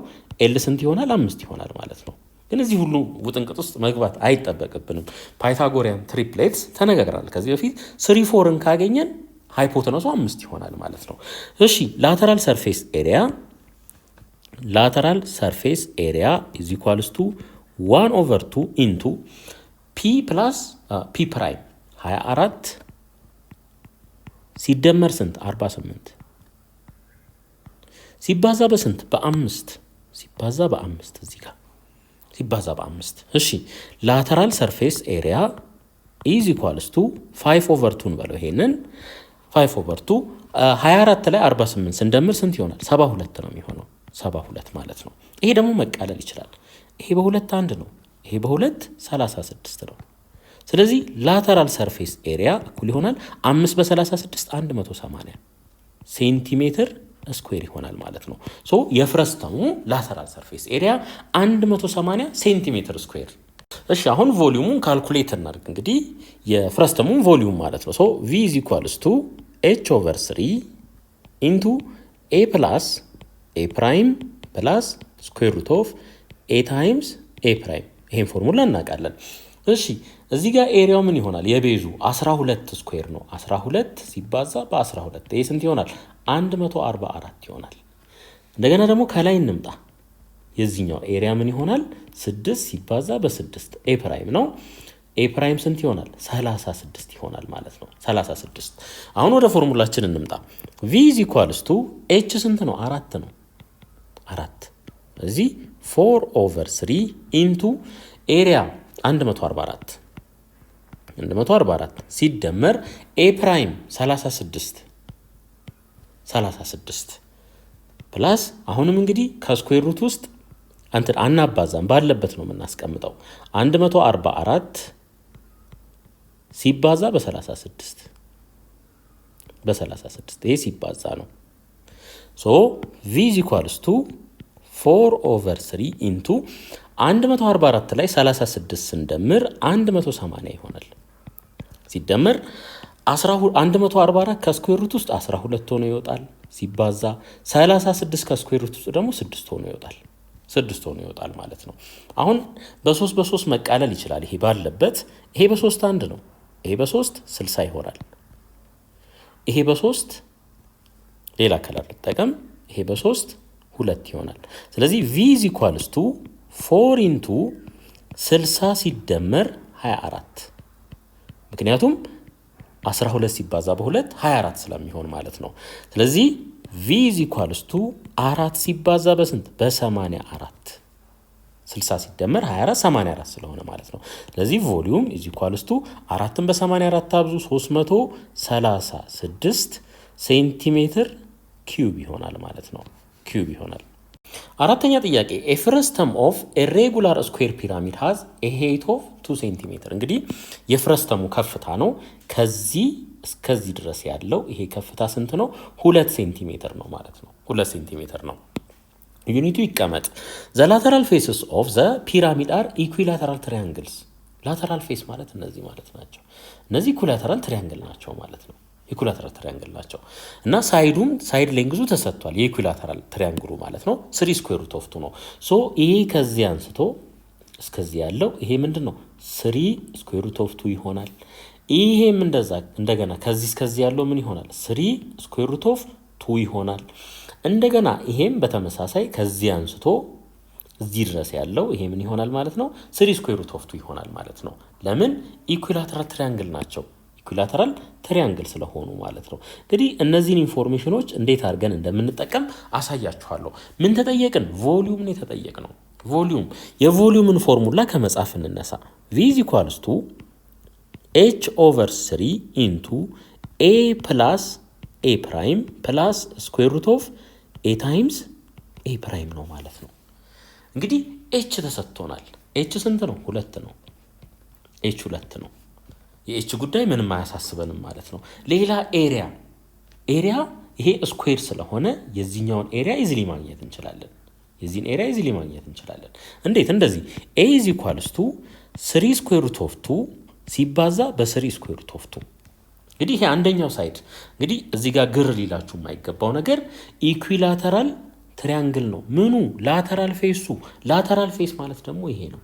ኤል ስንት ይሆናል? 5 ይሆናል ማለት ነው። ግን እዚህ ሁሉ ውጥንቅጥ ውስጥ መግባት አይጠበቅብንም። ፓይታጎሪያን ትሪፕሌትስ ተነጋግረናል ከዚህ በፊት። 3 4ን ካገኘን ሃይፖተነሱ 5 ይሆናል ማለት ነው። እሺ ላተራል ሰርፌስ ኤሪያ ኢዝ ኢኳልስ ቱ 1/2 ኢንቱ ፒ ፕላስ ፒ ፕራይም 24 ሲደመር ስንት? 48 ሲባዛ በስንት? በ5 ሲባዛ በ5 እዚህ ጋር ሲባዛ በ5። እሺ ላተራል ሰርፌስ ኤሪያ ኢዝ ኢኳልስ ቱ 5/2 በለው። ይሄንን 5/2 24 ላይ 48 ስንደምር ስንት ይሆናል? 72 ነው የሚሆነው። 72 ማለት ነው። ይሄ ደግሞ መቃለል ይችላል። ይሄ በ2 1 ነው። ይሄ በ2 36 ነው። ስለዚህ ላተራል ሰርፌስ ኤሪያ እኩል ይሆናል 5 በ36 180 ሴንቲሜትር ስኩዌር ይሆናል ማለት ነው። የፍረስተሙ ላተራል ሰርፌስ ኤሪያ 180 ሴንቲሜትር ስኩዌር። እሺ አሁን ቮሊዩሙን ካልኩሌት እናድርግ። እንግዲህ የፍረስተሙን ቮሊዩም ማለት ነው። V is equals to H/3 into A plus A prime plus square root of A times A prime። ይሄን ፎርሙላ እናውቃለን። እሺ እዚህ ጋር ኤሪያው ምን ይሆናል? የቤዙ 12 ስኩዌር ነው። 12 ሲባዛ በ12 ይሄ ስንት ይሆናል? 144 ይሆናል። እንደገና ደግሞ ከላይ እንምጣ። የዚህኛው ኤሪያ ምን ይሆናል? 6 ሲባዛ በ6 ኤ ፕራይም ነው። ኤ ፕራይም ስንት ይሆናል? 36 ይሆናል ማለት ነው። 36። አሁን ወደ ፎርሙላችን እንምጣ። V is equals to H ስንት ነው? 4 ነው። 4 እዚህ 4/3 ኢንቱ ኤሪያ 144 ሲደመር ኤ ፕራይም 36 ፕላስ አሁንም እንግዲህ ከስኩዌር ሩት ውስጥ አናባዛም ባለበት ነው የምናስቀምጠው። 144 ሲባዛ በ36 ይሄ ሲባዛ ነው። V is equals to 4/3 ኢንቱ 144 ላይ 36 ስንደምር 180 ይሆናል። ሲደመር 144 ከስኩዌር ሩት ውስጥ 12 ሆኖ ይወጣል። ሲባዛ 36 ከስኩዌር ሩት ውስጥ ደግሞ 6 ሆኖ ይወጣል ማለት ነው። አሁን በ3 መቃለል ይችላል። ይሄ ባለበት ይሄ በ3 1 ነው። ይሄ በ3 60 ይሆናል። ይሄ በ3 ሌላ ከለር ልጠቀም። ይሄ በ3 2 ይሆናል። ስለዚህ V is equals to 4 into 60 ሲደመር 24 ምክንያቱም 12 ሲባዛ በ2 24 ስለሚሆን ማለት ነው። ስለዚህ V is equals to 4 ሲባዛ በስንት? በ84 60 ሲደመር 24 84 ስለሆነ ማለት ነው። ስለዚህ ቮሊዩም is equals to 4ን በ84 አብዙ 336 ሴንቲሜትር ኪዩብ ይሆናል ማለት ነው። ኪዩብ ይሆናል። አራተኛ ጥያቄ a frustum of a regular square pyramid has a height of 2 cm። እንግዲህ የፍረስተሙ ከፍታ ነው። ከዚህ እስከዚህ ድረስ ያለው ይሄ ከፍታ ስንት ነው? 2 ሴንቲሜትር ነው ማለት ነው። 2 ሴንቲሜትር ነው። ዩኒቱ ይቀመጥ። ዘ ላተራል ፌስስ ኦፍ ዘ ፒራሚድ አር ኢኩላተራል ትሪያንግልስ። ላተራል ፌስ ማለት እነዚህ ማለት ናቸው። እነዚህ ኢኩላተራል ትሪያንግል ናቸው ማለት ነው። ኢኩላተራል ትሪያንግል ናቸው እና ሳይድ ሌንግዙ ተሰጥቷል። የኢኩላተራል ትሪያንግሉ ማለት ነው 3 ስኩዌር ሩት ኦፍ 2 ነው። ሶ ይሄ ከዚህ አንስቶ እስከዚህ ያለው ይሄ ምንድን ነው? 3 ስኩዌር ሩት ኦፍ 2 ይሆናል። ይሄም እንደገና ከዚህ እስከዚህ ያለው ምን ይሆናል? 3 ስኩዌር ሩት ኦፍ 2 ይሆናል። እንደገና ይሄም በተመሳሳይ ከዚህ አንስቶ እዚህ ድረስ ያለው ይሄ ምን ይሆናል ማለት ነው? 3 ስኩዌር ሩት ኦፍ 2 ይሆናል ማለት ነው። ለምን? ኢኩላተራል ትሪያንግል ናቸው። ኢኩላተራል ትሪያንግል ስለሆኑ ማለት ነው። እንግዲህ እነዚህን ኢንፎርሜሽኖች እንዴት አድርገን እንደምንጠቀም አሳያችኋለሁ። ምን ተጠየቅን? ቮሊዩም ነው የተጠየቅነው። ቮሊዩም የቮሊዩምን ፎርሙላ ከመጻፍ እንነሳ። v is equals to h over 3 into a plus a prime plus square root of a times a prime ነው ማለት ነው። እንግዲህ h ተሰጥቶናል። h ስንት ነው? 2 ነው። h 2 ነው። የኤች ጉዳይ ምንም አያሳስበንም ማለት ነው። ሌላ ኤሪያ ይሄ ስኩዌር ስለሆነ የዚህኛውን ኤሪያ ኢዚሊ ማግኘት እንችላለን። የዚህን ኤሪያ ኢዚሊ ማግኘት እንችላለን። እንዴት? እንደዚህ a is equals to 3 ስኩዌር ሩት ኦፍ 2 ሲባዛ በ3 ስኩዌር ሩት ኦፍ 2። እንግዲህ ይሄ አንደኛው ሳይድ እንግዲህ እዚህ ጋር ግር ሊላችሁ የማይገባው ነገር ኢኩላተራል ትሪያንግል ነው። ምኑ? ላተራል ፌሱ። ላተራል ፌስ ማለት ደግሞ ይሄ ነው።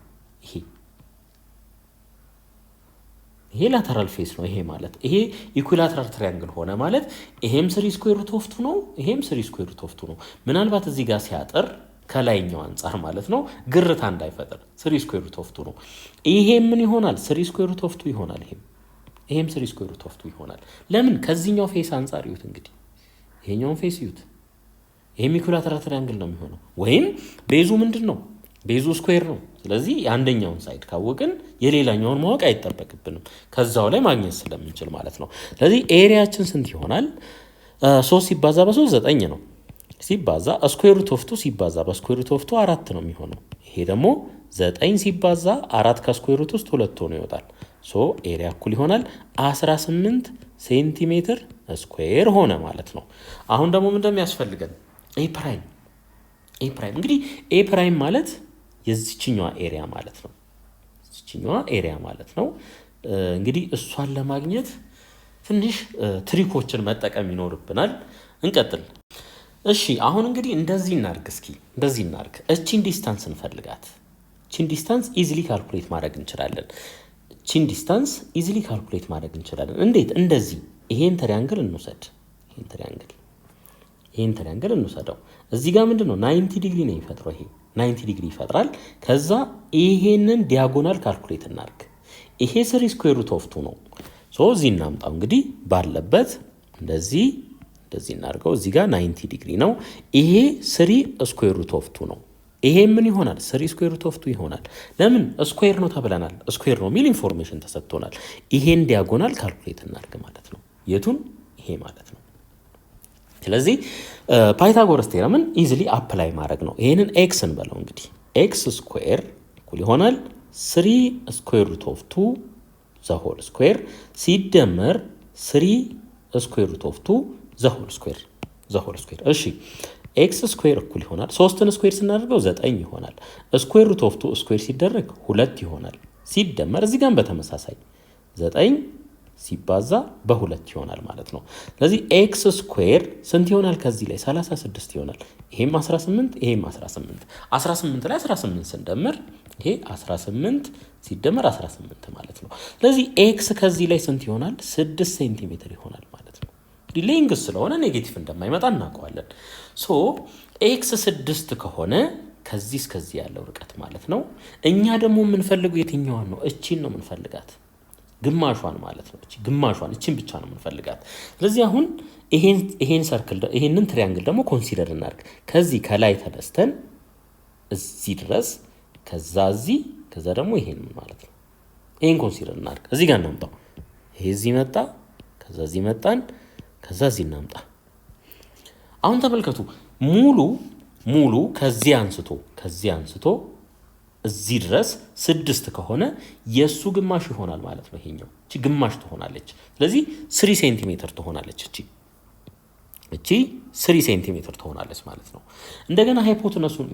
ይሄ ላተራል ፌስ ነው። ይሄ ማለት ይሄ ኢኩላተራል ትሪያንግል ሆነ ማለት ይሄም 3 ስኩዌር ሩት ኦፍ 2 ነው። ይሄም 3 ስኩዌር ሩት ኦፍ 2 ነው። ምናልባት እዚህ ጋር ሲያጠር ከላይኛው አንፃር ማለት ነው ግርታ እንዳይፈጠር 3 ስኩዌር ሩት ኦፍ 2 ነው። ይሄም ምን ይሆናል? 3 ስኩዌር ሩት ኦፍ 2 ይሆናል። ይሄም 3 ስኩዌር ሩት ኦፍ 2 ይሆናል። ለምን? ከዚህኛው ፌስ አንፃር ይዩት። እንግዲህ ይሄኛውን ፌስ ይዩት። ይሄም ኢኩላተራል ትሪያንግል ነው የሚሆነው። ወይም ቤዙ ምንድን ነው? ቤዙ ስኩዌር ነው። ስለዚህ የአንደኛውን ሳይድ ካወቅን የሌላኛውን ማወቅ አይጠበቅብንም ከዛው ላይ ማግኘት ስለምንችል ማለት ነው። ስለዚህ ኤሪያችን ስንት ይሆናል? 3 ሲባዛ በ3 9 ነው። ሲባዛ ስኩዌር ሩት ኦፍ 2 ሲባዛ በስኩዌር ሩት ኦፍ 2 4 ነው የሚሆነው። ይሄ ደግሞ 9 ሲባዛ 4 ከስኩዌር ሩት ውስጥ 2 ሆኖ ይወጣል። ሶ ኤሪያ እኩል ይሆናል 18 ሴንቲሜትር ስኩዌር ሆነ ማለት ነው። አሁን ደግሞ ምን እንደሚያስፈልገን ኤ ፕራይም እንግዲህ ኤ ፕራይም ማለት የዚህኛዋ ኤሪያ ማለት ነው። የዚህኛዋ ኤሪያ ማለት ነው። እንግዲህ እሷን ለማግኘት ትንሽ ትሪኮችን መጠቀም ይኖርብናል። እንቀጥል። እሺ አሁን እንግዲህ እንደዚህ እናርግ። እስኪ እንደዚህ እናርግ። እቺን ዲስታንስ እንፈልጋት። እቺን ዲስታንስ ኢዚሊ ካልኩሌት ማድረግ እንችላለን። እንዴት? እንደዚህ ይሄን ትሪያንግል እንውሰድ። ይሄን ትሪያንግል እንውሰደው። እዚህ ጋር ምንድነው 90 ዲግሪ ነው የሚፈጥረው። ይሄ 90 ዲግሪ ይፈጥራል። ከዛ ይሄንን ዲያጎናል ካልኩሌት እናርግ። ይሄ 3 ስኩዌር ሩት ኦፍ 2 ነው። ሶ እዚህ እናምጣው። እንግዲህ ባለበት እንደዚህ እናርገው። እዚህ ጋር 90 ዲግሪ ነው። ይሄ 3 ስኩዌር ሩት ኦፍ 2 ነው። ይሄ ምን ይሆናል? 3 ስኩዌር ሩት ኦፍ 2 ይሆናል። ለምን? ስኩዌር ነው ተብለናል። ስኩዌር ነው የሚል ኢንፎርሜሽን ተሰጥቶናል። ይሄን ዲያጎናል ካልኩሌት እናርግ ማለት ነው። የቱን? ይሄ ማለት ነው። ስለዚህ ፓይታጎረስ ቴረምን ኢዚሊ አፕላይ ማድረግ ነው። ይሄንን ኤክስ እንበለው። እንግዲህ ኤክስ ስኩዌር እኩል ይሆናል 3 ስኩዌር ሩት ኦፍ 2 ዘ ሆል ስኩዌር ሲደመር 3 ስኩዌር ሩት ኦፍ 2 ዘ ሆል ስኩዌር። እሺ ኤክስ ስኩዌር እኩል ይሆናል 3ን ስኩዌር ስናደርገው 9 ይሆናል። ስኩዌር ሩት ኦፍ 2 ስኩዌር ሲደረግ 2 ይሆናል። ሲደመር እዚህ ጋር በተመሳሳይ 9 ሲባዛ በ2 ይሆናል ማለት ነው። ስለዚህ ኤክስ ስኩዌር ስንት ይሆናል? ከዚህ ላይ 36 ይሆናል። ይሄም 18 ይሄም 18 ላይ 18 ስንደምር ይሄ 18 ሲደመር 18 ማለት ነው። ስለዚህ ኤክስ ከዚህ ላይ ስንት ይሆናል? 6 ሴንቲሜትር ይሆናል ማለት ነው። እንግዲህ ሌንግዝ ስለሆነ ኔጌቲቭ እንደማይመጣ እናውቀዋለን። ሶ ኤክስ 6 ከሆነ ከዚህ እስከዚህ ያለው ርቀት ማለት ነው። እኛ ደግሞ የምንፈልገው የትኛዋን ነው? እቺን ነው የምንፈልጋት፣ ግማሿን ማለት ነው። ግማሿን እቺን ብቻ ነው የምንፈልጋት። ስለዚህ አሁን ይሄን ሰርክል ይሄንን ትሪያንግል ደግሞ ኮንሲደር እናድርግ። ከዚህ ከላይ ተነስተን እዚህ ድረስ ከዛ እዚህ ከዛ ደግሞ ይሄን ማለት ነው። ይሄን ኮንሲደር እናድርግ። እዚህ ጋር እናምጣው። ይሄ እዚህ መጣ፣ ከዛ እዚህ መጣን፣ ከዛ እዚህ እናምጣ። አሁን ተመልከቱ። ሙሉ ከዚህ አንስቶ እዚህ ድረስ 6 ከሆነ የሱ ግማሽ ይሆናል ማለት ነው። ይሄኛው እቺ ግማሽ ትሆናለች። ስለዚህ 3 ሴንቲሜትር ትሆናለች። እቺ 3 ሴንቲሜትር ትሆናለች ማለት ነው። እንደገና ሃይፖቴነሱን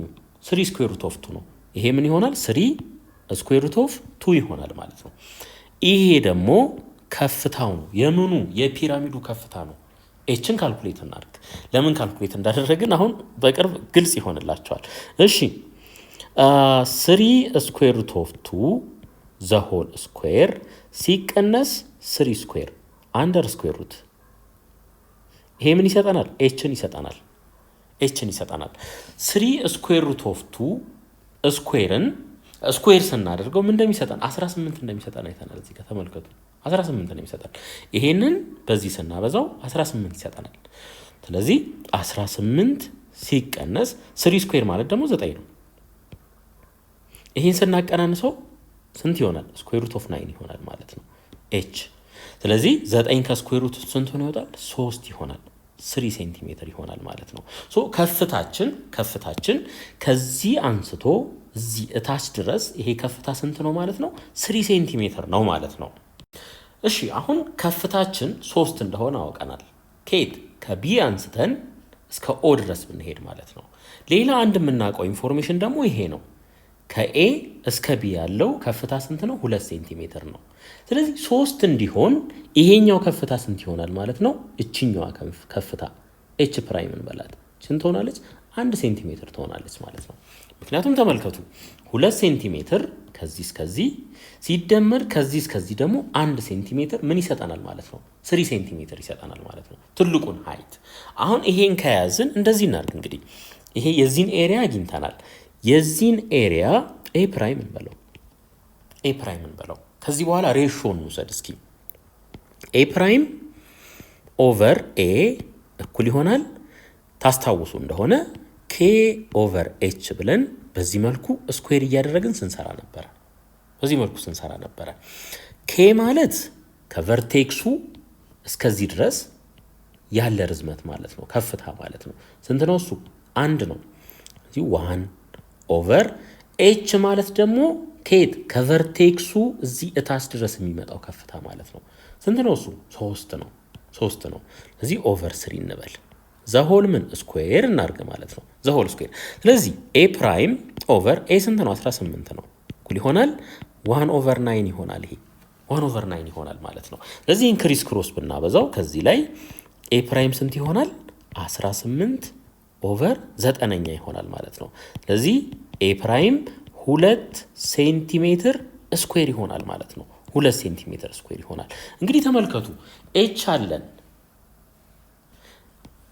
3 ስኩዌር ሩት ኦፍ 2 ነው። ይሄ ምን ይሆናል? 3 ስኩዌር ሩት ኦፍ 2 ይሆናል ማለት ነው። ይሄ ደግሞ ከፍታው ነው። የምኑ የፒራሚዱ ከፍታ ነው። ኤችን ካልኩሌት እናድርግ። ለምን ካልኩሌት እንዳደረግን አሁን በቅርብ ግልጽ ይሆንላቸዋል። እሺ 3 ስኩዌር ሩት ኦፍ 2 ዘ ሆል ስኩዌር ሲቀነስ 3 ስኩዌር አንደር ስኩዌር ሩት ይሄ ምን ይሰጠናል? ኤችን ይሰጠናል። 3 ስኩዌር ሩት ኦፍ 2 ስኩዌርን ስኩዌር ስናደርገው ምን እንደሚሰጠን 18 እንደሚሰጠን አይተናል። እዚህ ጋር ተመልከቱ 18 እንደሚሰጠን ይሄንን በዚህ ስናበዛው 18 ይሰጠናል። ስለዚህ 18 ሲቀነስ 3 ስኩዌር ማለት ደግሞ 9 ነው። ይሄን ስናቀናንሰው ስንት ይሆናል? ስኩዌር ሩት ኦፍ 9 ይሆናል ማለት ነው ኤች። ስለዚህ 9 ከስኩዌር ሩት ስንት ሆነ ይወጣል? 3 ይሆናል። 3 ሴንቲሜትር ይሆናል ማለት ነው። ከፍታችን ከዚህ አንስቶ እዚህ እታች ድረስ ይሄ ከፍታ ስንት ነው ማለት ነው? 3 ሴንቲሜትር ነው ማለት ነው። እሺ አሁን ከፍታችን 3 እንደሆነ አውቀናል። ከየት? ከቢ አንስተን እስከ ኦ ድረስ ብንሄድ ማለት ነው። ሌላ አንድ የምናውቀው ኢንፎርሜሽን ደግሞ ይሄ ነው። ከኤ እስከ ቢ ያለው ከፍታ ስንት ነው? 2 ሴንቲሜትር ነው። ስለዚህ 3 እንዲሆን ይሄኛው ከፍታ ስንት ይሆናል ማለት ነው? እችኛዋ ከፍታ ኤች ፕራይም እንበላት ስንት ትሆናለች? 1 ሴንቲሜትር ትሆናለች ማለት ነው። ምክንያቱም ተመልከቱ 2 ሴንቲሜትር ከዚህ እስከዚህ ሲደመር ከዚህ እስከዚህ ደግሞ 1 ሴንቲሜትር ምን ይሰጠናል ማለት ነው? 3 ሴንቲሜትር ይሰጠናል ማለት ነው። ትልቁን ሀይት አሁን ይሄን ከያዝን እንደዚህ እናድርግ። እንግዲህ ይሄ የዚህን ኤሪያ አግኝተናል። የዚህን ኤሪያ ኤ ፕራይም እንበለው። ከዚህ በኋላ ሬሾን እንውሰድ እስኪ። ኤ ፕራይም ኦቨር ኤ እኩል ይሆናል ታስታውሱ እንደሆነ ኬ ኦቨር ኤች ብለን በዚህ መልኩ ስኩዌር እያደረግን ስንሰራ ነበረ። ኬ ማለት ከቨርቴክሱ እስከዚህ ድረስ ያለ ርዝመት ማለት ነው፣ ከፍታ ማለት ነው። ስንት ነው እሱ? 1 ነው። እዚህ 1 ኦቨር ኤች ማለት ደግሞ ከየት? ከቨርቴክሱ እዚህ እታች ድረስ የሚመጣው ከፍታ ማለት ነው። ስንት ነው እሱ? 3 ነው። እዚህ ኦቨር 3 እንበል። ዘሆል ምን ስኩዌር እናርገ ማለት ነው። ዘሆል ስኩዌር። ስለዚህ ኤ ፕራይም ኦቨር ኤ ስንት ነው? 18 ነው። እኩል ይሆናል 1 ኦቨር 9 ይሆናል። ይሄ 1 ኦቨር 9 ይሆናል ማለት ነው። ስለዚህ ኢንክሪስ ክሮስ ብናበዛው ከዚህ ላይ ኤ ፕራይም ስንት ይሆናል? 18 ኦቨር 9ኛ ይሆናል ማለት ነው። ስለዚህ ኤ ፕራይም 2 ሴንቲሜትር ስኩዌር ይሆናል ማለት ነው። 2 ሴንቲሜትር ስኩዌር ይሆናል። እንግዲህ ተመልከቱ ኤች አለን፣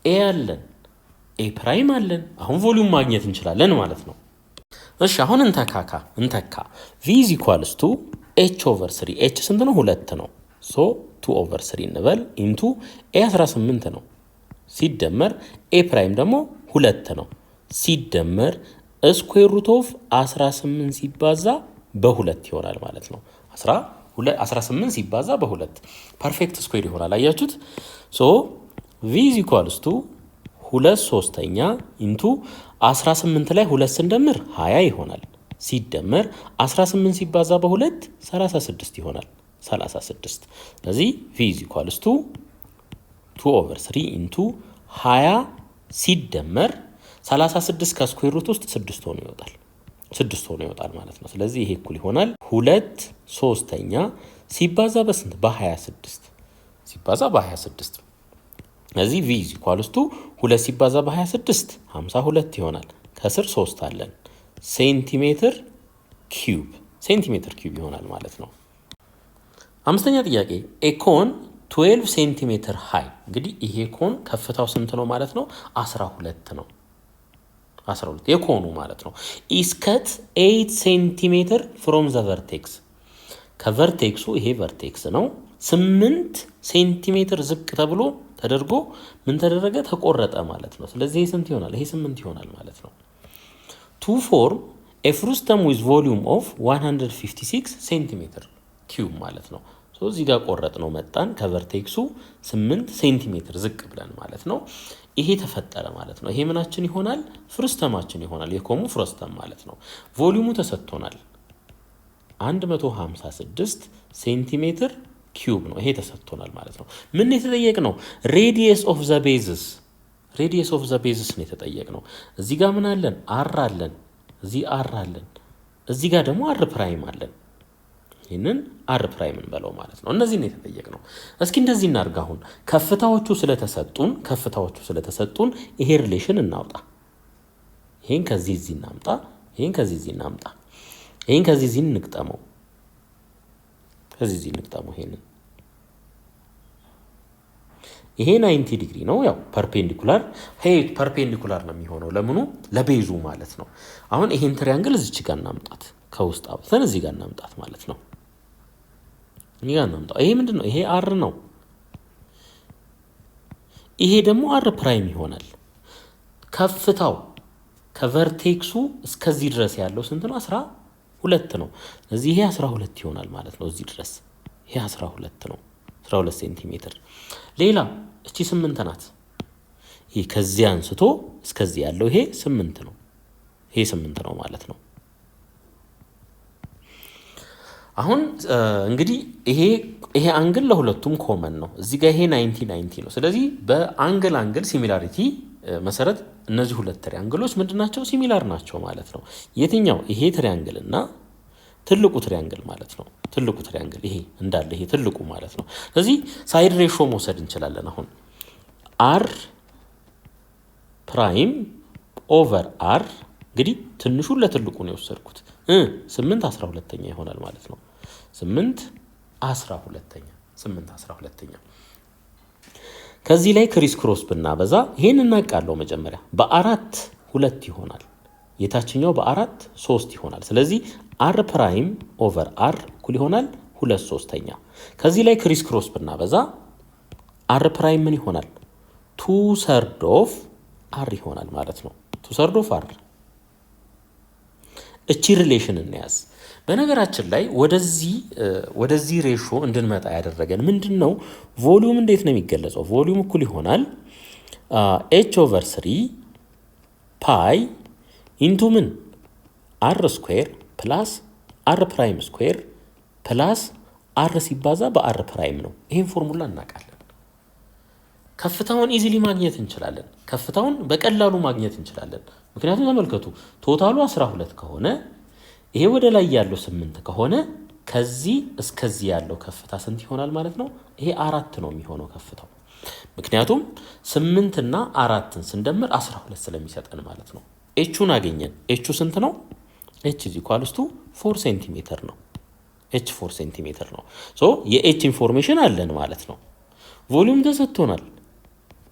ኤ አለን፣ ኤ ፕራይም አለን። አሁን ቮሊዩም ማግኘት እንችላለን ማለት ነው። እሺ አሁን እንተካ ቪ ኢዝ ኢኳልስ ቱ ኤች ኦቨር 3 ኤች ስንት ነው? 2 ነው። ሶ 2 ኦቨር 3 እንበል ኢንቱ ኤ 18 ነው ሲደመር ኤ ፕራይም ደግሞ 2 ነው ሲደመር ስኩዌር ሩት ኦፍ 18 ሲባዛ በ2 ይሆናል ማለት ነው። 18 ሲባዛ በ2 ፐርፌክት ስኩዌር ይሆናል። አያችሁት? ሶ ቪ ኢዝ ኢኳልስ ቱ 2/3 ኢንቱ 18 ላይ 2 ስንደምር 20 ይሆናል ሲደመር 18 ሲባዛ በ2 36 ይሆናል። 36 ስለዚህ ቪ ኢዝ ኢኳልስ ቱ 2 ኦቨር 3 ኢንቱ 20 ሲደመር 36 ከስኩዌር ሩት ውስጥ 6 ሆኖ ይወጣል ማለት ነው። ስለዚህ ይሄ እኩል ይሆናል 2/3 ሲባዛ በስንት? በ26 ሲባዛ በ26። ስለዚህ ቪ ኢዝ ኢኳልስ ቱ 2 ሲባዛ በ26 52 ይሆናል። ከስር 3 አለን ሴንቲሜትር ኪዩብ ይሆናል ማለት ነው። አምስተኛ ጥያቄ ኤ ኮን 12 ሴንቲሜትር ሃይ። እንግዲህ ይሄ ኮን ከፍታው ስንት ነው ማለት ነው? 12 ነው። 12 የኮኑ ማለት ነው። ኢስ ከት 8 ሴንቲሜትር ፍሮም ዘ ቨርቴክስ። ከቨርቴክሱ ይሄ ቨርቴክስ ነው 8 ሴንቲሜትር ዝቅ ተብሎ ተደርጎ ምን ተደረገ? ተቆረጠ ማለት ነው። ስለዚህ ይሄ ስንት ይሆናል? ይሄ 8 ይሆናል ማለት ነው። ቱ ፎርም ኤ ፍሩስተም ዊዝ ቮሊዩም ኦፍ 156 ሴንቲሜትር ኪዩብ ማለት ነው። ሶ እዚህ ጋር ቆረጥ ነው መጣን ከቨርቴክሱ 8 ሴንቲሜትር ዝቅ ብለን ማለት ነው። ይሄ ተፈጠረ ማለት ነው። ይሄ ምናችን ይሆናል? ፍሩስተማችን ይሆናል። የኮሙ ፍሩስተም ማለት ነው። ቮሊዩሙ ተሰጥቶናል 156 ሴንቲሜትር ኪዩብ ነው። ይሄ ተሰጥቶናል ማለት ነው። ምን የተጠየቅ ነው? ሬዲየስ ኦፍ ዘ ቤዝስ ነው የተጠየቅ ነው። እዚህ ጋር ምን አለን? አር አለን። እዚህ አር አለን። እዚህ ጋር ደግሞ አር ፕራይም አለን። ይህንን አር ፕራይም እንበለው ማለት ነው። እነዚህ ነው የተጠየቅ ነው። እስኪ እንደዚህ እናድርግ። አሁን ከፍታዎቹ ስለተሰጡን ይሄ ሪሌሽን እናውጣ። ይሄን ከዚህ እዚህ እናምጣ። ይሄን ከዚህ እዚህ እናምጣ። ይሄን ከዚህ እዚህ እንግጠመው። ይሄንን ይሄ 90 ዲግሪ ነው። ያው ፐርፔንዲኩላር ነው የሚሆነው ለምኑ? ለቤዙ ማለት ነው። አሁን ይሄን ትሪያንግል እዚች ጋር እናምጣት። ከውስጥ አውጥተን እዚህ ጋር እናምጣት ማለት ነው። ይሄ ምንድነው? ይሄ አር ነው። ይሄ ደግሞ አር ፕራይም ይሆናል። ከፍታው ከቨርቴክሱ እስከዚህ ድረስ ያለው ስንት ነው? 12 ነው። ስለዚህ ይሄ 12 ይሆናል ማለት ነው። እዚህ ድረስ ይሄ 12 ነው። 12 ሴንቲሜትር። ሌላ እቺ 8 ናት። ይሄ ከዚህ አንስቶ እስከዚህ ያለው ይሄ 8 ነው። ይሄ 8 ነው ማለት ነው። አሁን እንግዲህ ይሄ አንግል ለሁለቱም ኮመን ነው። እዚህ ጋር ይሄ 90 ነው። ስለዚህ በአንግል ሲሚላሪቲ መሰረት እነዚህ ሁለት ትሪያንግሎች ምንድናቸው? ሲሚላር ናቸው ማለት ነው። የትኛው? ይሄ ትሪያንግል እና ትልቁ ትሪያንግል ማለት ነው። ትልቁ ትሪያንግል ይሄ እንዳለ ይሄ ትልቁ ማለት ነው። ስለዚህ ሳይድ ሬሾ መውሰድ እንችላለን። አሁን አር ፕራይም ኦቨር አር እንግዲህ ትንሹን ለትልቁ ነው የወሰድኩት 8/12 ይሆናል ማለት ነው። 8/12 ከዚህ ላይ ክሪስ ክሮስ ብናበዛ ይሄን እናቃለው። መጀመሪያ በ4 2 ይሆናል። የታችኛው በ4 3 ይሆናል። ስለዚህ አር ፕራይም ኦቨር አር እኩል ይሆናል 2/3። ከዚህ ላይ ክሪስ ክሮስ ብናበዛ አር ፕራይም ምን ይሆናል? 2/3 ኦፍ አር ይሆናል ማለት ነው። 2/3 ኦፍ አር። እቺ ሪሌሽን እንያዝ። በነገራችን ላይ ወደዚህ ሬሾ እንድንመጣ ያደረገን ምንድነው? ቮሊዩም እንዴት ነው የሚገለጸው? ቮሊዩም እኩል ይሆናል h/3 ፓይ ኢንቱ ምን አር ስኩዌር ፕላስ አር ፕራይም ስኩዌር ፕላስ አር ሲባዛ በአር ፕራይም ነው። ይሄን ፎርሙላ እናውቃለን። ከፍታውን ኢዚሊ ማግኘት እንችላለን። ከፍታውን በቀላሉ ማግኘት እንችላለን። ምክንያቱም ተመልከቱ ቶታሉ 12 ከሆነ ይሄ ወደ ላይ ያለው 8 ከሆነ ከዚህ እስከዚህ ያለው ከፍታ ስንት ይሆናል ማለት ነው? ይሄ 4 ነው የሚሆነው ከፍታው። ምክንያቱም 8 እና 4ን ስንደምር 12 ስለሚሰጠን ማለት ነው። ኤቹን አገኘን። ኤቹ ስንት ነው? ኤች ኢዝ ኢኳልስ ቱ 4 ሴንቲሜትር ነው። ኤች 4 ሴንቲሜትር ነው። ሶ የኤች ኢንፎርሜሽን አለን ማለት ነው። ቮሊዩም ተሰጥቶናል።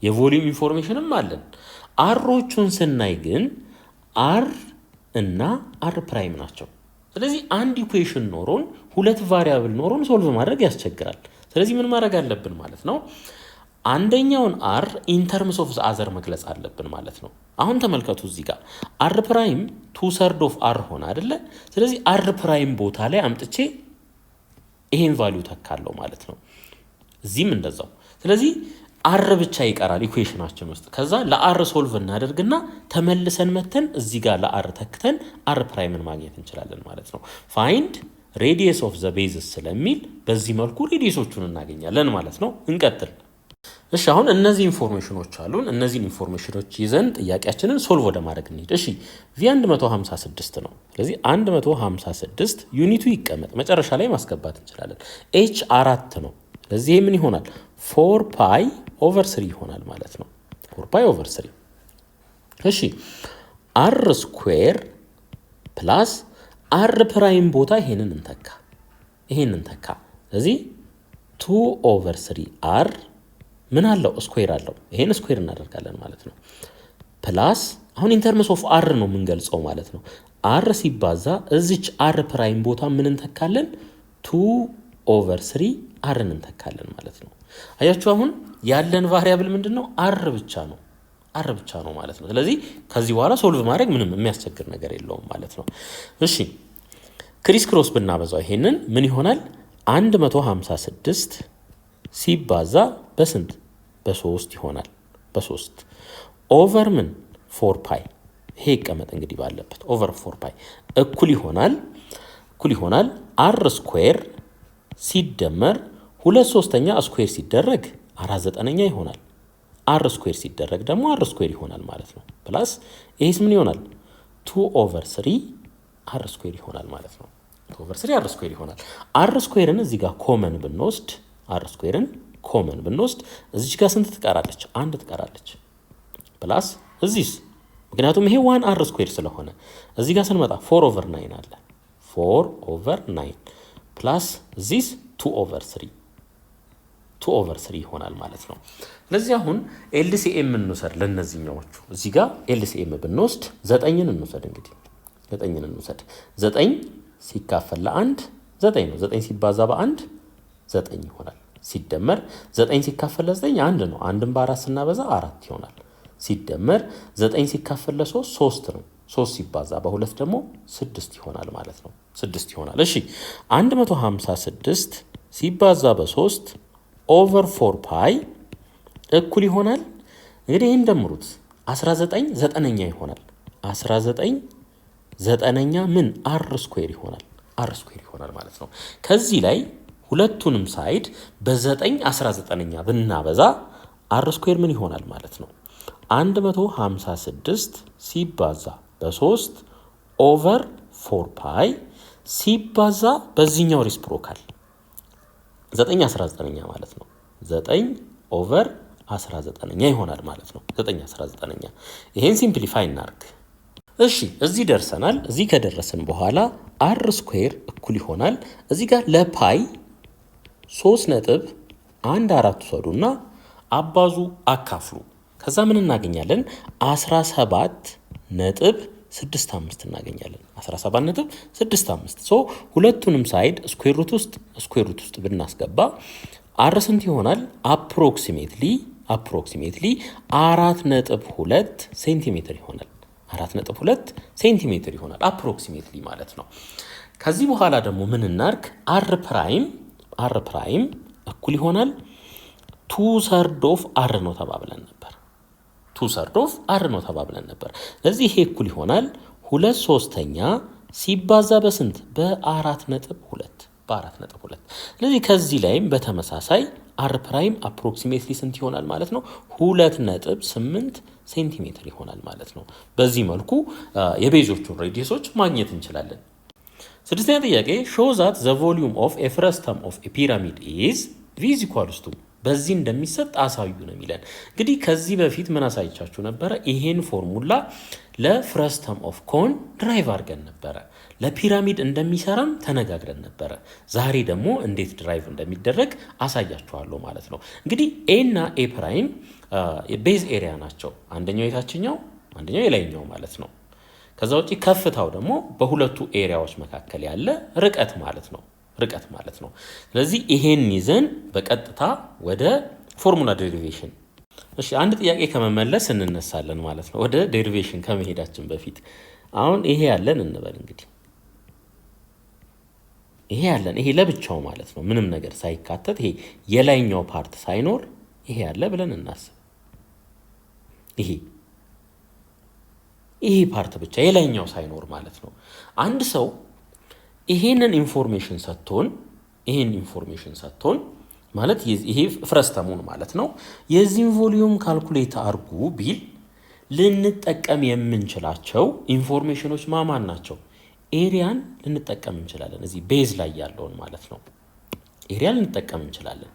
የቮሊዩም ኢንፎርሜሽንም አለን። አሮቹን ስናይ ግን አር እና አር ፕራይም ናቸው። ስለዚህ አንድ ኢኩዌሽን ኖሮን ሁለት ቫሪያብል ኖሮን ሶልቭ ማድረግ ያስቸግራል። ስለዚህ ምን ማድረግ አለብን ማለት ነው? አንደኛውን አር ኢን ተርምስ ኦፍ አዘር መግለጽ አለብን ማለት ነው። አሁን ተመልከቱ እዚህ ጋር አር ፕራይም 2/3 ኦፍ አር ሆነ አይደለ? ስለዚህ አር ፕራይም ቦታ ላይ አምጥቼ ይሄን ቫልዩ ተካለው ማለት ነው። እዚህም እንደዛው። ስለዚህ አር ብቻ ይቀራል ኢኩዌሽናችን ውስጥ። ከዛ ለአር ሶልቭ እናደርግና ተመልሰን መተን እዚህ ጋር ለአር ተክተን አር ፕራይምን ማግኘት እንችላለን ማለት ነው። ፋይንድ ሬዲየስ ኦፍ ዘ ቤዝስ ስለሚል በዚህ መልኩ ሬዲየሶቹን እናገኛለን ማለት ነው። እንቀጥል። እሺ አሁን እነዚህ ኢንፎርሜሽኖች አሉን። እነዚህን ኢንፎርሜሽኖች ይዘን ጥያቄያችንን ሶልቭ ወደ ማድረግ እንሂድ። እሺ v156 ነው። ስለዚህ 156 ዩኒቱ ይቀመጥ፣ መጨረሻ ላይ ማስገባት እንችላለን። h 4 ነው። ስለዚህ ምን ይሆናል? 4 ፓይ ኦቨር 3 ይሆናል ማለት ነው። 4 ፓይ ኦቨር 3። እሺ አር ስኩዌር ፕላስ አር ፕራይም ቦታ ይሄንን እንተካ። ስለዚህ 2 ኦቨር 3 አር ምን አለው? ስኩዌር አለው። ይሄን ስኩዌር እናደርጋለን ማለት ነው። ፕላስ አሁን ኢን ተርምስ ኦፍ አር ነው የምንገልጸው ማለት ነው። አር ሲባዛ እዚች አር ፕራይም ቦታ ምን እንተካለን? 2 ኦቨር 3 አርን እንተካለን ማለት ነው። አያችሁ አሁን ያለን ቫሪያብል ምንድነው? አር ብቻ ነው ማለት ነው። ስለዚህ ከዚህ በኋላ ሶልቭ ማድረግ ምንም የሚያስቸግር ነገር የለውም ማለት ነው። እሺ ክሪስ ክሮስ ብናበዛው ይሄንን ምን ይሆናል? 156 ሲባዛ በስንት በ3 ይሆናል። በ3 ኦቨር ምን 4 ፓይ ይሄ ይቀመጥ እንግዲህ ባለበት ኦቨር 4 ፓይ እኩል ይሆናል አር ስኩዌር ሲደመር 2/3 ስኩዌር ሲደረግ 4/9 ይሆናል። አር ስኩዌር ሲደረግ ደግሞ አር ስኩዌር ይሆናል ማለት ነው። ፕላስ ይሄስ ምን ይሆናል 2/3 አር ስኩዌር ይሆናል ማለት ነው። 2/3 አር ስኩዌር ይሆናል። አር ስኩዌርን እዚህ ጋር ኮመን ብንወስድ እዚህ ጋር ስንት ትቀራለች? አንድ ትቀራለች። ፕላስ እዚህስ ምክንያቱም ይሄ 1 አር ስኩዌር ስለሆነ እዚህ ጋር ስንመጣ 4/9 አለ 4/9 ፕላስ እዚህስ 2/3 ይሆናል ማለት ነው። ስለዚህ አሁን ኤልሲኤም እንውሰድ ለነዚህኛዎቹ። እዚህ ጋር ኤልሲኤም ብንወስድ 9ን እንውሰድ እንግዲህ 9 ሲካፈል ለ1 9 ነው። 9 ሲባዛ በ1 9 ይሆናል። ሲደመር 9 ሲካፈል ለ9 1 ነው። 1ን በ4 ስናበዛ 4 ይሆናል። ሲደመር 9 ሲካፈል ለ3 3 ነው። 3 ሲባዛ በ2 ደግሞ 6 ይሆናል ማለት ነው። 6 ይሆናል። እሺ 156 ሲባዛ በ3 ኦቨር 4 ፓይ እኩል ይሆናል እንግዲህ ይህን ደምሩት 19 ዘጠነኛ ይሆናል። 19 ዘጠነኛ ምን አር ስኩዌር ይሆናል ማለት ነው። ከዚህ ላይ ሁለቱንም ሳይድ በ9 19ኛ ብናበዛ አር ስኩዌር ምን ይሆናል ማለት ነው 156 ሲባዛ በ3 ኦቨር 4 ፓይ ሲባዛ በዚህኛው ሪስፕሮካል 9 19ኛ ማለት ነው 9 ኦቨር 19ኛ ይሆናል ማለት ነው። 9 19ኛ ይሄን ሲምፕሊፋይ እናርግ። እሺ እዚህ ደርሰናል። እዚህ ከደረስን በኋላ አር ስኩዌር እኩል ይሆናል እዚህ ጋር ለፓይ 3.14 ወሰዱና አባዙ አካፍሉ። ከዛ ምን እናገኛለን 17.65 እናገኛለን 17.65 ሶ ሁለቱንም ሳይድ ስኩዌር ሩት ውስጥ ብናስገባ አር ስንት ይሆናል አፕሮክሲሜትሊ 4.2 ሴንቲሜትር ይሆናል 4.2 ሴንቲሜትር ይሆናል አፕሮክሲሜትሊ ማለት ነው። ከዚህ በኋላ ደግሞ ምን እናርግ አር ፕራይም እኩል ይሆናል 2/3 ኦፍ አር ነው ተባብለን ነበር። ስለዚህ ይሄ እኩል ይሆናል 2/3 ሲባዛ በስንት በ4.2 ስለዚህ ከዚህ ላይም በተመሳሳይ አር ፕራይም አፕሮክሲሜትሊ ስንት ይሆናል ማለት ነው 2.8 ሴንቲሜትር ይሆናል ማለት ነው። በዚህ መልኩ የቤዞቹን ሬዲየሶች ማግኘት እንችላለን። ስድስተኛ ጥያቄ show that the volume of a frustum of a pyramid is v is equals to በዚህ እንደሚሰጥ አሳዩ ነው የሚለን። እንግዲህ ከዚህ በፊት ምን አሳይቻችሁ ነበረ? ይሄን ፎርሙላ ለፍረስተም ኦፍ ኮን ድራይቭ አድርገን ነበረ። ለፒራሚድ እንደሚሰራም ተነጋግረን ነበረ። ዛሬ ደግሞ እንዴት ድራይቭ እንደሚደረግ አሳያችኋለሁ ማለት ነው። እንግዲህ ኤ እና ኤ ፕራይም ቤዝ ኤሪያ ናቸው። አንደኛው የታችኛው አንደኛው የላይኛው ማለት ነው። ከዛ ውጪ ከፍታው ደግሞ በሁለቱ ኤሪያዎች መካከል ያለ ርቀት ማለት ነው። ስለዚህ ይሄን ይዘን በቀጥታ ወደ ፎርሙላ ዴሪቬሽን እሺ አንድ ጥያቄ ከመመለስ እንነሳለን ማለት ነው። ወደ ዴሪቬሽን ከመሄዳችን በፊት አሁን ይሄ ያለን እንበል እንግዲህ ይሄ ለብቻው ማለት ነው። ምንም ነገር ሳይካተት ይሄ የላይኛው ፓርት ሳይኖር ይሄ ያለ ብለን እናስብ። ይሄ ፓርት ብቻ የላይኛው ሳይኖር ማለት ነው። አንድ ሰው ይሄንን ኢንፎርሜሽን ሰጥቶን ማለት ይሄ ፍረስተሙን ማለት ነው የዚህን ቮሊዩም ካልኩሌት አርጉ ቢል ልንጠቀም የምንችላቸው ኢንፎርሜሽኖች ማማን ናቸው? ኤሪያን ልንጠቀም እንችላለን። እዚህ ቤዝ ላይ ያለውን ማለት ነው ኤሪያን ልንጠቀም እንችላለን።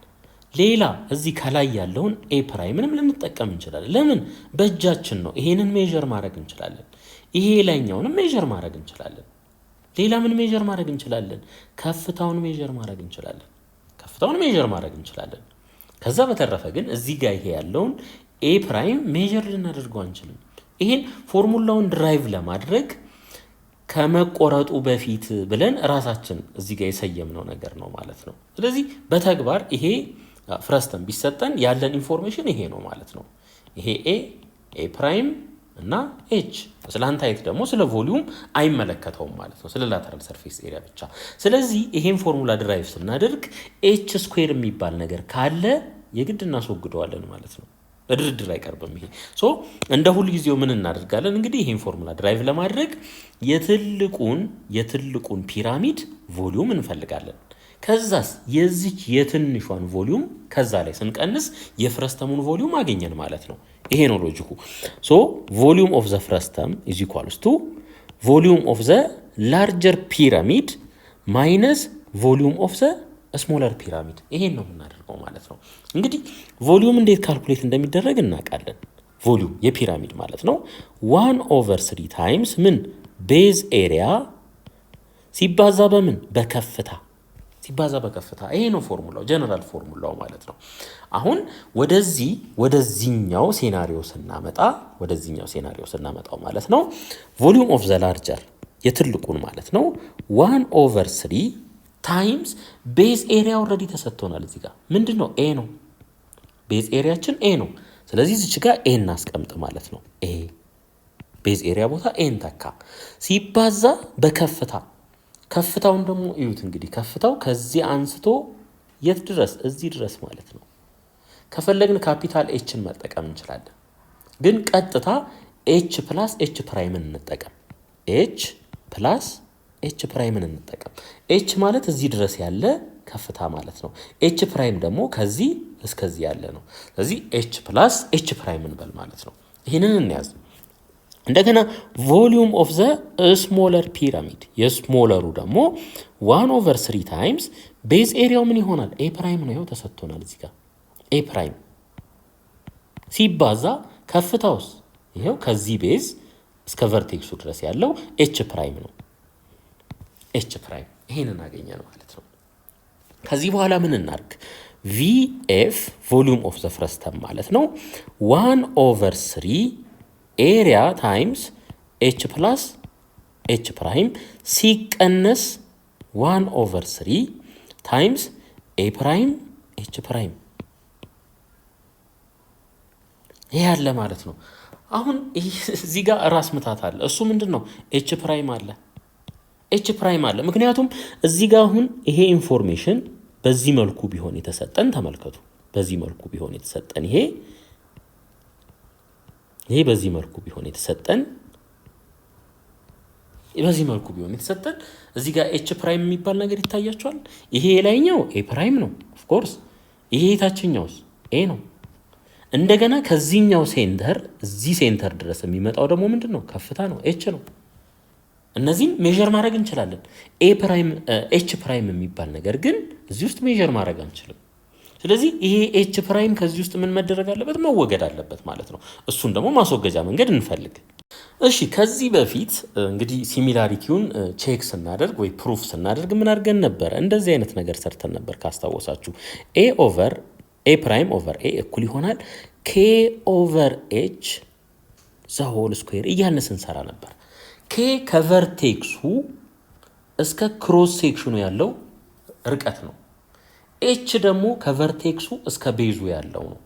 ሌላ እዚህ ከላይ ያለውን ኤ ፕራይምንም ልንጠቀም እንችላለን። ለምን? በእጃችን ነው። ይሄንን ሜዠር ማድረግ እንችላለን። ይሄ ላይኛውንም ሜዠር ማድረግ እንችላለን። ሌላ ምን ሜዠር ማድረግ እንችላለን? ከፍታውን ሜዠር ማድረግ እንችላለን። ከዛ በተረፈ ግን እዚህ ጋር ይሄ ያለውን ኤ ፕራይም ሜዠር ልናደርገው አንችልም። ይሄን ፎርሙላውን ድራይቭ ለማድረግ ከመቆረጡ በፊት ብለን ራሳችን እዚህ ጋር የሰየምነው ነገር ነው ማለት ነው። ስለዚህ በተግባር ይሄ ፍረስተም ቢሰጠን ያለን ኢንፎርሜሽን ይሄ ነው ማለት ነው። ይሄ ኤ ፕራይም እና ኤች ስላንት ሃይት ደግሞ ስለ ቮሊዩም አይመለከተውም ማለት ነው ስለ ላተራል ሰርፌስ ኤሪያ ብቻ ስለዚህ ይሄን ፎርሙላ ድራይቭ ስናደርግ ኤች ስኩዌር የሚባል ነገር ካለ የግድ እናስወግደዋለን ማለት ነው ለድርድር አይቀርብም ይሄ ሶ እንደ ሁሉ ጊዜው ምን እናደርጋለን እንግዲህ ይሄን ፎርሙላ ድራይቭ ለማድረግ የትልቁን ፒራሚድ ቮሊዩም እንፈልጋለን ከዛስ የዚች የትንሿን ቮሊዩም ከዛ ላይ ስንቀንስ የፍረስተሙን ቮሊዩም አገኘን ማለት ነው ይሄ ነው ሎጂኩ ሶ ቮሊዩም ኦፍ ዘ ፍረስተም ኢዝ ኢኳልስ ቱ ቮሊዩም ኦፍ ዘ ላርጀር ፒራሚድ ማይነስ ቮሊዩም ኦፍ ዘ ስሞለር ፒራሚድ ይሄን ነው የምናደርገው ማለት ነው እንግዲህ ቮሊዩም እንዴት ካልኩሌት እንደሚደረግ እናውቃለን ቮሊዩም የፒራሚድ ማለት ነው 1/3 ታይምስ ምን ቤዝ ኤሪያ ሲባዛ በምን በከፍታ ይሄ ነው ፎርሙላው ጀነራል ፎርሙላው ማለት ነው አሁን ወደዚህኛው ሴናሪዮ ስናመጣው ማለት ነው ቮሊዩም ኦፍ ዘ ላርጀር የትልቁን ማለት ነው 1/3 ታይምስ ቤዝ ኤሪያ ኦልሬዲ ተሰጥቶናል እዚህ ጋር ምንድነው ኤ ነው ቤዝ ኤሪያችን ኤ ነው ስለዚህ እዚህ ጋር ኤ እናስቀምጥ ማለት ነው ኤ ቤዝ ኤሪያ ቦታ ኤን ተካ ሲባዛ ከፍታውን ደግሞ እዩት እንግዲህ ከፍታው ከዚህ አንስቶ የት ድረስ እዚህ ድረስ ማለት ነው ከፈለግን ካፒታል ኤችን መጠቀም እንችላለን ግን ቀጥታ ኤች ፕላስ ኤች ፕራይምን እንጠቀም ኤች ማለት እዚህ ድረስ ያለ ከፍታ ማለት ነው ኤች ፕራይም ደግሞ ከዚህ እስከዚህ ያለ ነው ስለዚህ ኤች ፕላስ ኤች ፕራይም እንበል ማለት ነው ይሄንን እንያዝ እንደገና ቮሊዩም ኦፍ ዘ ስሞለር ፒራሚድ የስሞለሩ ደግሞ 1/3 ታይምስ ቤዝ ኤሪያው ምን ይሆናል ኤ ፕራይም ነው ይኸው ተሰጥቶናል እዚህ ጋር ኤ ፕራይም ሲባዛ ከፍታውስ ይኸው ከዚህ ቤዝ እስከ ቨርቴክሱ ድረስ ያለው ኤች ፕራይም ነው ኤች ፕራይም ይሄንን አገኘን ማለት ነው ከዚህ በኋላ ምን እናርግ ቪኤፍ ቮሊዩም ኦፍ ዘ ፍረስተም ማለት ነው 1/3 ኤሪያ ታይምስ ኤች ፕላስ ኤች ፕራይም ሲቀነስ 1/3 ታይምስ ኤ ፕራይም ኤች ፕራይም ይሄ አለ ማለት ነው አሁን እዚህ ጋር ራስ ምታት አለ እሱ ምንድነው ኤች ፕራይም አለ ምክንያቱም እዚህ ጋር አሁን ይሄ ኢንፎርሜሽን በዚህ መልኩ ቢሆን የተሰጠን ተመልከቱ በዚህ መልኩ ቢሆን የተሰጠን ይሄ በዚህ መልኩ ቢሆን የተሰጠን እዚህ ጋር ኤች ፕራይም የሚባል ነገር ይታያችኋል ይሄ የላይኛው ኤ ፕራይም ነው ኦፍ ኮርስ ይሄ የታችኛውስ ኤ ነው እንደገና ከዚህኛው ሴንተር እዚህ ሴንተር ድረስ የሚመጣው ደግሞ ምንድነው ከፍታ ነው ኤች ነው እነዚህን ሜዠር ማድረግ እንችላለን ኤች ፕራይም የሚባል ነገር ግን እዚህ ውስጥ ሜዠር ማድረግ አንችልም ስለዚህ ይሄ ኤች ፕራይም ከዚህ ውስጥ ምን መደረግ አለበት መወገድ አለበት ማለት ነው እሱን ደግሞ ማስወገጃ መንገድ እንፈልግ እሺ ከዚህ በፊት እንግዲህ ሲሚላሪቲውን ቼክ ስናደርግ ወይ ፕሩፍ ስናደርግ ምን አድርገን ነበር እንደዚህ አይነት ነገር ሰርተን ነበር ካስታወሳችሁ ኤ ፕራይም ኦቨር ኤ እኩል ይሆናል ኬ ኦቨር ኤች ዘ ሆል ስኩዌር እያልን ስንሰራ ነበር ኬ ከቨርቴክሱ እስከ ክሮስ ሴክሽኑ ያለው ርቀት ነው ኤች ደግሞ ከቨርቴክሱ እስከ ቤዙ ያለው ነው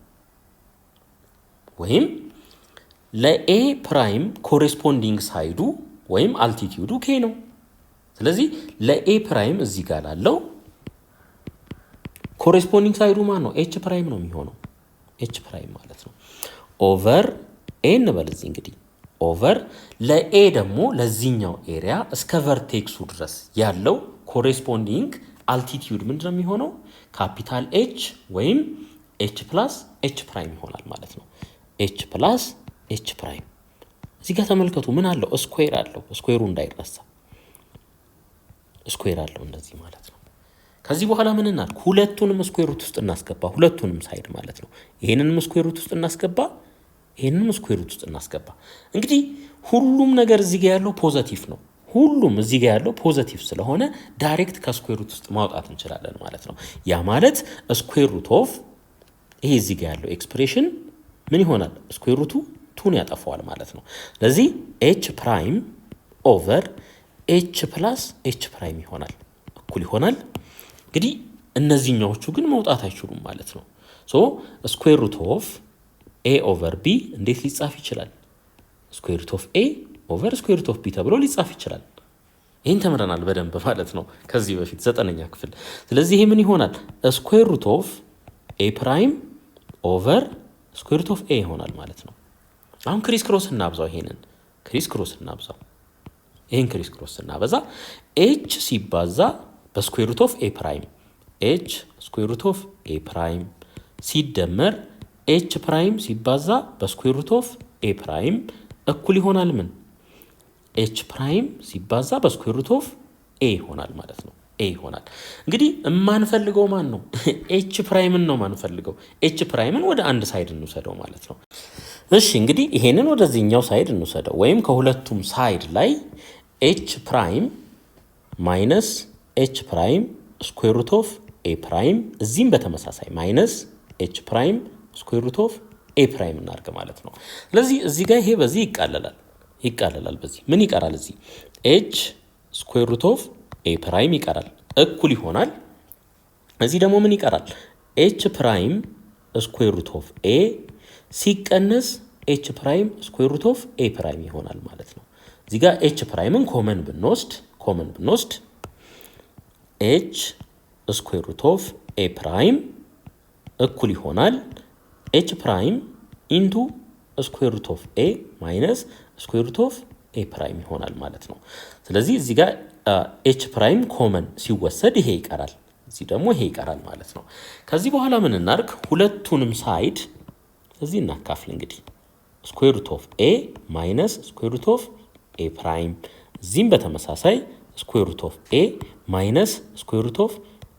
ወይም ለኤ ፕራይም ኮሬስፖንዲንግ ሳይዱ ወይም አልቲቲዩዱ ኬ ነው ስለዚህ ለኤ ፕራይም እዚህ ጋር ላለው ኮሬስፖንዲንግ ሳይዱ ማን ነው ኤች ፕራይም ነው የሚሆነው ኤች ፕራይም ማለት ነው ኦቨር ኤ እንበል እዚህ እንግዲህ ኦቨር ለኤ ደግሞ ለዚህኛው ኤሪያ እስከ ቨርቴክሱ ድረስ ያለው ኮሬስፖንዲንግ አልቲቲዩድ ምንድነው የሚሆነው ካፒታል ኤች ወይም ኤች ፕላስ ኤች ፕራይም ይሆናል ማለት ነው ኤች ፕላስ ኤች ፕራይም እዚህ ጋር ተመልከቱ ምን አለው ስኩዌር አለው ስኩዌሩ እንዳይረሳ ስኩዌር አለው እንደዚህ ማለት ነው ከዚህ በኋላ ምን እናድርግ ሁለቱንም ስኩዌር ሩት ውስጥ እናስገባ ሁለቱንም ሳይድ ማለት ነው ይሄንንም ስኩዌር ሩት ውስጥ እናስገባ ይሄንንም ስኩዌር ሩት ውስጥ እናስገባ እንግዲህ ሁሉም ነገር እዚህ ጋር ያለው ፖዚቲቭ ነው ሁሉም እዚህ ጋር ያለው ፖዚቲቭ ስለሆነ ዳይሬክት ከስኩዌር ሩት ውስጥ ማውጣት እንችላለን ማለት ነው ያ ማለት ስኩዌር ሩት ኦፍ ይሄ እዚህ ጋር ያለው ኤክስፕሬሽን ምን ይሆናል ስኩዌር ሩቱ 2 ያጠፋዋል ማለት ነው ስለዚህ ኤች ፕራይም ኦቨር ኤች ፕላስ ኤች ፕራይም ይሆናል እኩል ይሆናል እንግዲህ እነዚህኛዎቹ ግን መውጣት አይችሉም ማለት ነው ሶ ስኩዌር ሩት ኦፍ ኤ ኦቨር ቢ እንዴት ሊጻፍ ይችላል ስኩዌር ሩት ኦፍ ኤ ኦቨር ስኩዌር ሩት ኦፍ ቢ ተብሎ ሊጻፍ ይችላል። ይህን ተምረናል በደንብ ማለት ነው ከዚህ በፊት 9ኛ ክፍል። ስለዚህ ይሄ ምን ይሆናል? ስኩዌር ሩት ኦፍ ኤ ፕራይም ኦቨር ስኩዌር ሩት ኦፍ ኤ ይሆናል ማለት ነው። አሁን ክሪስ ክሮስ እናብዛው። ይሄንን ክሪስ ክሮስ እናብዛው። ይሄን ክሪስ ክሮስ እናበዛ ኤች ሲባዛ በስኩዌር ሩት ኦፍ ኤ ፕራይም ኤች ስኩዌር ሩት ኦፍ ኤ ፕራይም ሲደመር ኤች ፕራይም ሲባዛ በስኩዌር ሩት ኦፍ ኤ ፕራይም እኩል ይሆናል ምን? ኤች ፕራይም ሲባዛ በስኩዌር ሩት ኦፍ ኤ ይሆናል ማለት ነው። ኤ ይሆናል። እንግዲህ የማንፈልገው ማን ነው? ኤች ፕራይምን ነው ማንፈልገው። ኤች ፕራይምን ወደ አንድ ሳይድ እንውሰደው ማለት ነው። እሺ እንግዲህ ይሄንን ወደዚህኛው ሳይድ እንውሰደው፣ ወይም ከሁለቱም ሳይድ ላይ ኤች ፕራይም ማይነስ ኤች ፕራይም ስኩዌር ሩት ኦፍ ኤ ፕራይም፣ እዚህም በተመሳሳይ ማይነስ ኤች ፕራይም ስኩዌር ሩት ኦፍ ኤ ፕራይም እናድርግ ማለት ነው። ስለዚህ እዚህ ጋር ይሄ በዚህ ይቃለላል። በዚህ ምን ይቀራል? እዚህ ኤች ስኩዌር ሩት ኦፍ ኤ ፕራይም ይቀራል፣ እኩል ይሆናል። እዚህ ደግሞ ምን ይቀራል? ኤች ፕራይም ስኩዌር ሩት ኦፍ ኤ ሲቀነስ ኤች ፕራይም ስኩዌር ሩት ኦፍ ኤ ፕራይም ይሆናል ማለት ነው። እዚህ ጋር ኤች ፕራይምን ኮመን ብንወስድ ኤች ስኩዌር ሩት ኦፍ ኤ ፕራይም እኩል ይሆናል ኤች ፕራይም ኢንቱ ስኩዌር ሩት ኦፍ ኤ ማይነስ ስኩዌር ሩት ኦፍ ኤ ፕራይም ይሆናል ማለት ነው። ስለዚህ እዚህ ጋር ኤች ፕራይም ኮመን ሲወሰድ ይሄ ይቀራል፣ እዚህ ደግሞ ይሄ ይቀራል ማለት ነው። ከዚህ በኋላ ምን እናድርግ? ሁለቱንም ሳይድ እዚህ እናካፍል። እንግዲህ ስኩዌር ሩት ኦፍ ኤ ማይነስ ስኩዌር ሩት ኦፍ ኤ ፕራይም፣ እዚህም በተመሳሳይ ስኩዌር ሩት ኦፍ ኤ ማይነስ ስኩዌር ሩት ኦፍ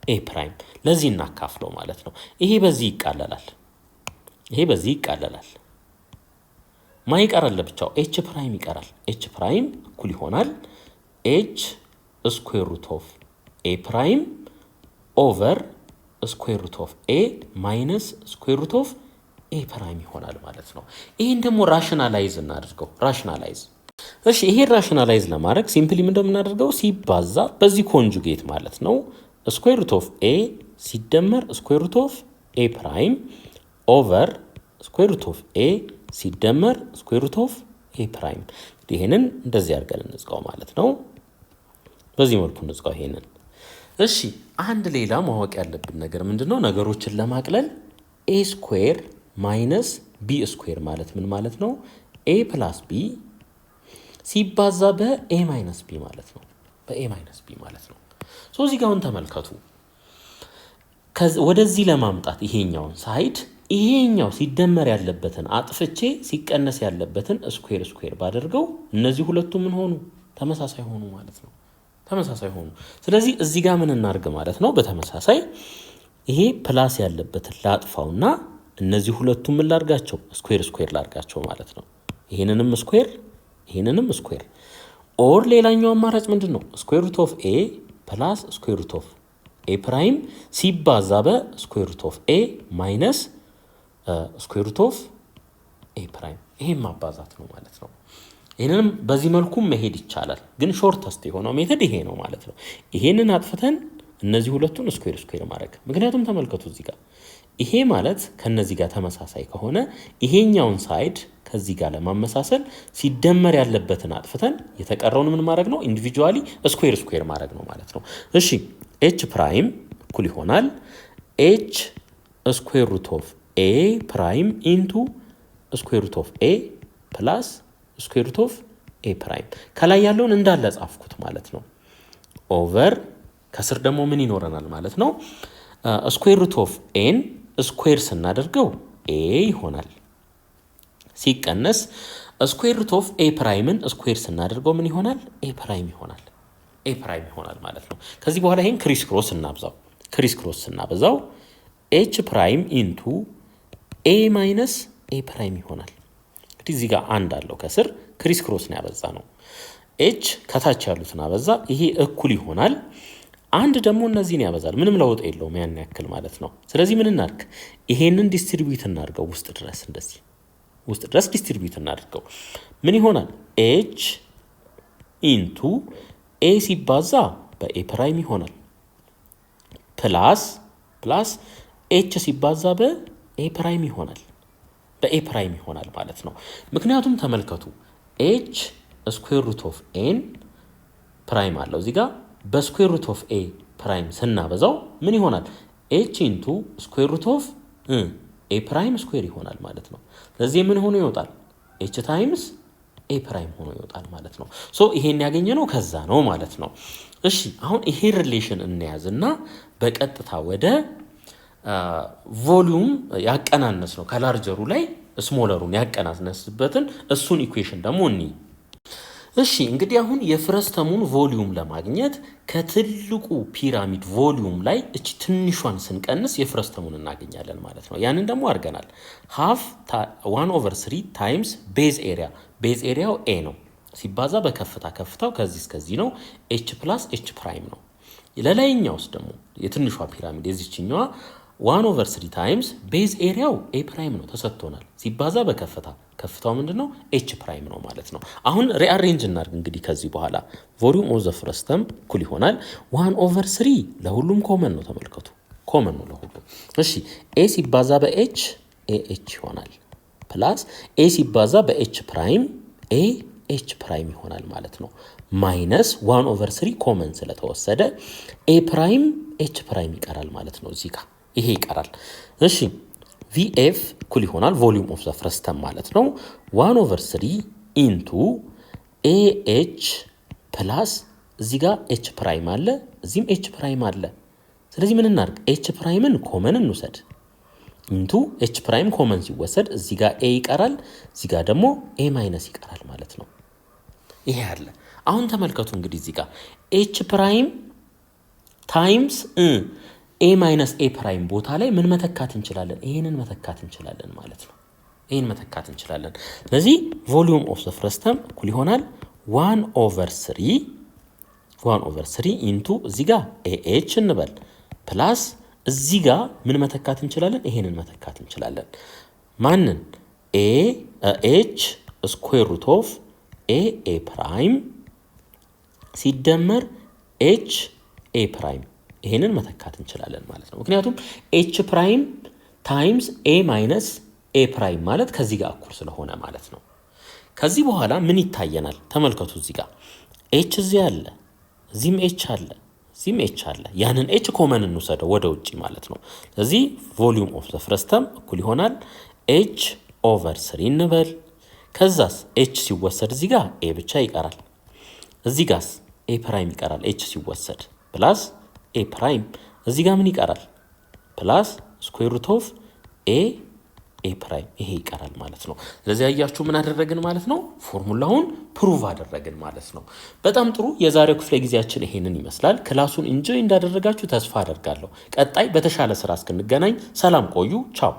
ኤ ፕራይም ለዚህ እናካፍለው ማለት ነው። ይሄ በዚህ ይቃለላል። ማ ይቀራል? ለብቻው ኤች ፕራይም ይቀራል። ኤች ፕራይም እኩል ይሆናል ኤች ስኩዌር ሩት ኦፍ ኤ ፕራይም ኦቨር ስኩዌር ሩት ኦፍ ኤ ማይነስ ስኩዌር ሩት ኦፍ ኤ ፕራይም ይሆናል ማለት ነው። ይሄን ደግሞ ራሽናላይዝ እናድርገው። እሺ ይሄን ራሽናላይዝ ለማድረግ ሲምፕሊ ምን እንደምናደርገው ሲባዛ በዚህ ኮንጁጌት ማለት ነው። ስኩዌር ሩት ኦፍ ኤ ሲደመር ስኩዌር ሩት ኦፍ ኤ ፕራይም ኦቨር ስኩዌር ሩት ኦፍ ኤ ሲደመር ስኩዌር ሩት ኦፍ ኤ ፕራይም። ይሄንን እንደዚህ አድርገን እንጽፈው ማለት ነው። በዚህ መልኩ እንጽፈው ይሄንን። እሺ አንድ ሌላ ማወቅ ያለብን ነገር ምንድነው? ነገሮችን ለማቅለል ኤ ስኩዌር ማይነስ ቢ ስኩዌር ማለት ምን ማለት ነው? ኤ ፕላስ ቢ ሲባዛ በኤ ማይነስ ቢ ማለት ነው። ሶ እዚህ ጋር ተመልከቱ። ወደዚህ ለማምጣት ይሄኛውን ሳይድ ይሄኛው ሲደመር ያለበትን አጥፍቼ ሲቀነስ ያለበትን ስኩዌር ባደርገው እነዚህ ሁለቱ ምን ሆኑ? ተመሳሳይ ሆኑ ማለት ነው። ስለዚህ እዚህ ጋር ምን እናርግ ማለት ነው? በተመሳሳይ ይሄ ፕላስ ያለበትን ላጥፋውና እነዚህ ሁለቱ ምን ላርጋቸው? ስኩዌር ላርጋቸው ማለት ነው። ይሄንንም ስኩዌር ኦር ሌላኛው አማራጭ ምንድነው? ስኩዌር ሩት ኦፍ ኤ ፕላስ ስኩዌር ሩት ኦፍ ኤ ፕራይም ሲባዛ በስኩዌር ሩት ኦፍ ኤ ማይነስ ስኩዌር ሩት ኦፍ ኤ ፕራይም። ይሄን ማባዛት ነው ማለት ነው። ይሄንንም በዚህ መልኩ መሄድ ይቻላል፣ ግን ሾርተስት የሆነው ሜተድ ይሄ ነው ማለት ነው። ይሄንን አጥፍተን እነዚህ ሁለቱን ስኩዌር ማድረግ። ምክንያቱም ተመልከቱ እዚህ ጋር ይሄ ማለት ከነዚህ ጋር ተመሳሳይ ከሆነ ይሄኛውን ሳይድ ከዚህ ጋር ለማመሳሰል ሲደመር ያለበትን አጥፍተን የተቀረውን ምን ማድረግ ነው? ኢንዲቪጁዋሊ ስኩዌር ማድረግ ነው ማለት ነው። እሺ ኤች ፕራይም እኩል ይሆናል ኤች ስኩዌር ሩት ኦፍ ኤ ፕራይም ኢንቱ ስኩዌር ሩት ኦፍ ኤ ፕላስ ስኩዌር ሩት ኦፍ ኤ ፕራይም። ከላይ ያለውን እንዳለ ጻፍኩት ማለት ነው። ኦቨር ከስር ደግሞ ምን ይኖረናል ማለት ነው? ስኩዌር ሩት ኦፍ ኤን ስኩዌር ስናደርገው ኤ ይሆናል። ሲቀነስ ስኩዌር ሩት ኦፍ ኤ ፕራይምን ስኩዌር ስናደርገው ምን ይሆናል? ኤ ፕራይም ይሆናል ማለት ነው። ከዚህ በኋላ ይሄን ክሪስ ክሮስ ስናበዛው ኤች ፕራይም ኢንቱ ኤ ማይነስ ኤ ፕራይም ይሆናል። እንግዲህ እዚህ ጋር አንድ አለው ከስር ክሪስ ክሮስ ነው ያበዛ ነው። ኤች ከታች ያሉትን አበዛ፣ ይሄ እኩል ይሆናል። አንድ ደግሞ እነዚህን ያበዛል፣ ምንም ለውጥ የለውም ያን ያክል ማለት ነው። ስለዚህ ምን እናድርግ? ይሄንን ዲስትሪቢዩት እናድርገው ውስጥ ድረስ ዲስትሪቢዩት እናድርገው። ምን ይሆናል? ኤች ኢንቱ ኤ ሲባዛ በኤ ፕራይም ይሆናል ፕላስ ኤች ሲባዛ በኤ ፕራይም ይሆናል ማለት ነው። ምክንያቱም ተመልከቱ h ስኩዌር ሩት ኦፍ ኤን ፕራይም አለው እዚህ ጋር በስኩዌር ሩት ኦፍ ኤ ፕራይም ስናበዛው ምን ይሆናል h ኢንቱ ስኩዌር ሩት ኦፍ ኤ ፕራይም ስኩዌር ይሆናል ማለት ነው። ስለዚህ ምን ሆኖ ይወጣል h ታይምስ ኤ ፕራይም ሆኖ ይወጣል ማለት ነው። ሶ ይሄን ያገኘነው ከዛ ነው ማለት ነው። እሺ አሁን ይሄ ሪሌሽን እንያዝና በቀጥታ ወደ ቮሊዩም ያቀናነስ ነው ከላርጀሩ ላይ ስሞለሩን ያቀናነስበትን እሱን ኢኩዌሽን ደግሞ እንይ። እሺ እንግዲህ አሁን የፍረስተሙን ቮሊዩም ለማግኘት ከትልቁ ፒራሚድ ቮሊዩም ላይ እቺ ትንሿን ስንቀንስ የፍረስተሙን እናገኛለን ማለት ነው። ያንን ደግሞ አድርገናል። ሃፍ 1/3 ታይምስ ቤዝ ኤሪያ ቤዝ ኤሪያው ኤ ነው ሲባዛ በከፍታ ከፍታው ከዚህ እስከዚህ ነው h + h ፕራይም ነው። ለላይኛውስ ደግሞ የትንሿ ፒራሚድ የዚህኛዋ 1/3 ታይምስ ቤዝ ኤሪያው ኤ ፕራይም ነው ተሰጥቶናል ሲባዛ በከፍታ ከፍታው ምንድነው h ፕራይም ነው ማለት ነው። አሁን ሪአሬንጅ እናድርግ እንግዲህ ከዚህ በኋላ ቮሊዩም ኦፍ ዘ ፍረስተም እኩል ይሆናል 1/3 ለሁሉም ኮመን ነው ተመልከቱ ኮመን ነው ለሁሉም። እሺ a ሲባዛ በh ah ይሆናል ፕላስ a ሲባዛ በh ፕራይም h ፕራይም ይሆናል ማለት ነው ማይነስ 1/3 ኮመን ስለተወሰደ a ፕራይም h ፕራይም ይቀራል ማለት ነው እዚህ ጋር ይሄ ይቀራል። እሺ VF እኩል ይሆናል ቮሊዩም ኦፍ ዘ ፍረስተም ማለት ነው 1/3 ኢንቱ AH ፕላስ እዚህ ጋር H ፕራይም አለ እዚህም H ፕራይም አለ። ስለዚህ ምን እናድርግ H ፕራይምን ኮመን እንውሰድ ኢንቱ H ፕራይም ኮመን ሲወሰድ እዚህ ጋር A ይቀራል እዚህ ጋር ደግሞ A ማይነስ ይቀራል ማለት ነው። ይሄ አለ። አሁን ተመልከቱ እንግዲህ እዚህ ጋር H ፕራይም ታይምስ a ማይነስ a ፕራይም ቦታ ላይ ምን መተካት እንችላለን ይሄንን መተካት እንችላለን ማለት ነው። ይሄን መተካት እንችላለን። ስለዚህ ቮሊዩም ኦፍ ዘ ፍረስተም እኩል ይሆናል 1/3 ኢንቱ እዚህ ጋር ah እንበል ፕላስ እዚህ ጋር ምን መተካት እንችላለን ይሄንን መተካት እንችላለን። ማንን h ስኩዌር ሩት ኦፍ a ፕራይም ሲደመር h a ፕራይም ይሄንን መተካት እንችላለን ማለት ነው። ምክንያቱም h ፕራይም ታይምስ a ማይነስ a ፕራይም ማለት ከዚህ ጋር እኩል ስለሆነ ማለት ነው። ከዚህ በኋላ ምን ይታየናል ተመልከቱ እዚህ ጋር h እዚህ አለ እዚህም h አለ እዚህም h አለ ያንን h ኮመን እንውሰደው ወደ ውጪ ማለት ነው። ስለዚህ ቮሊዩም ኦፍ ዘ ፍረስተም እኩል ይሆናል h/3 እንበል ከዛስ h ሲወሰድ እዚህ ጋር a ብቻ ይቀራል እዚህ ጋርስ a ፕራይም ይቀራል h ሲወሰድ ፕላስ a ፕራይም እዚህ ጋር ምን ይቀራል ፕላስ ስኩዌር ሩት ኦፍ a ፕራይም ይሄ ይቀራል ማለት ነው። ስለዚህ አያችሁ ምን አደረግን ማለት ነው ፎርሙላውን ፕሩቭ አደረግን ማለት ነው። በጣም ጥሩ የዛሬው ክፍለ ጊዜያችን ይሄንን ይመስላል። ክላሱን ኢንጆይ እንዳደረጋችሁ ተስፋ አደርጋለሁ። ቀጣይ በተሻለ ስራ እስክንገናኝ ሰላም ቆዩ። ቻው።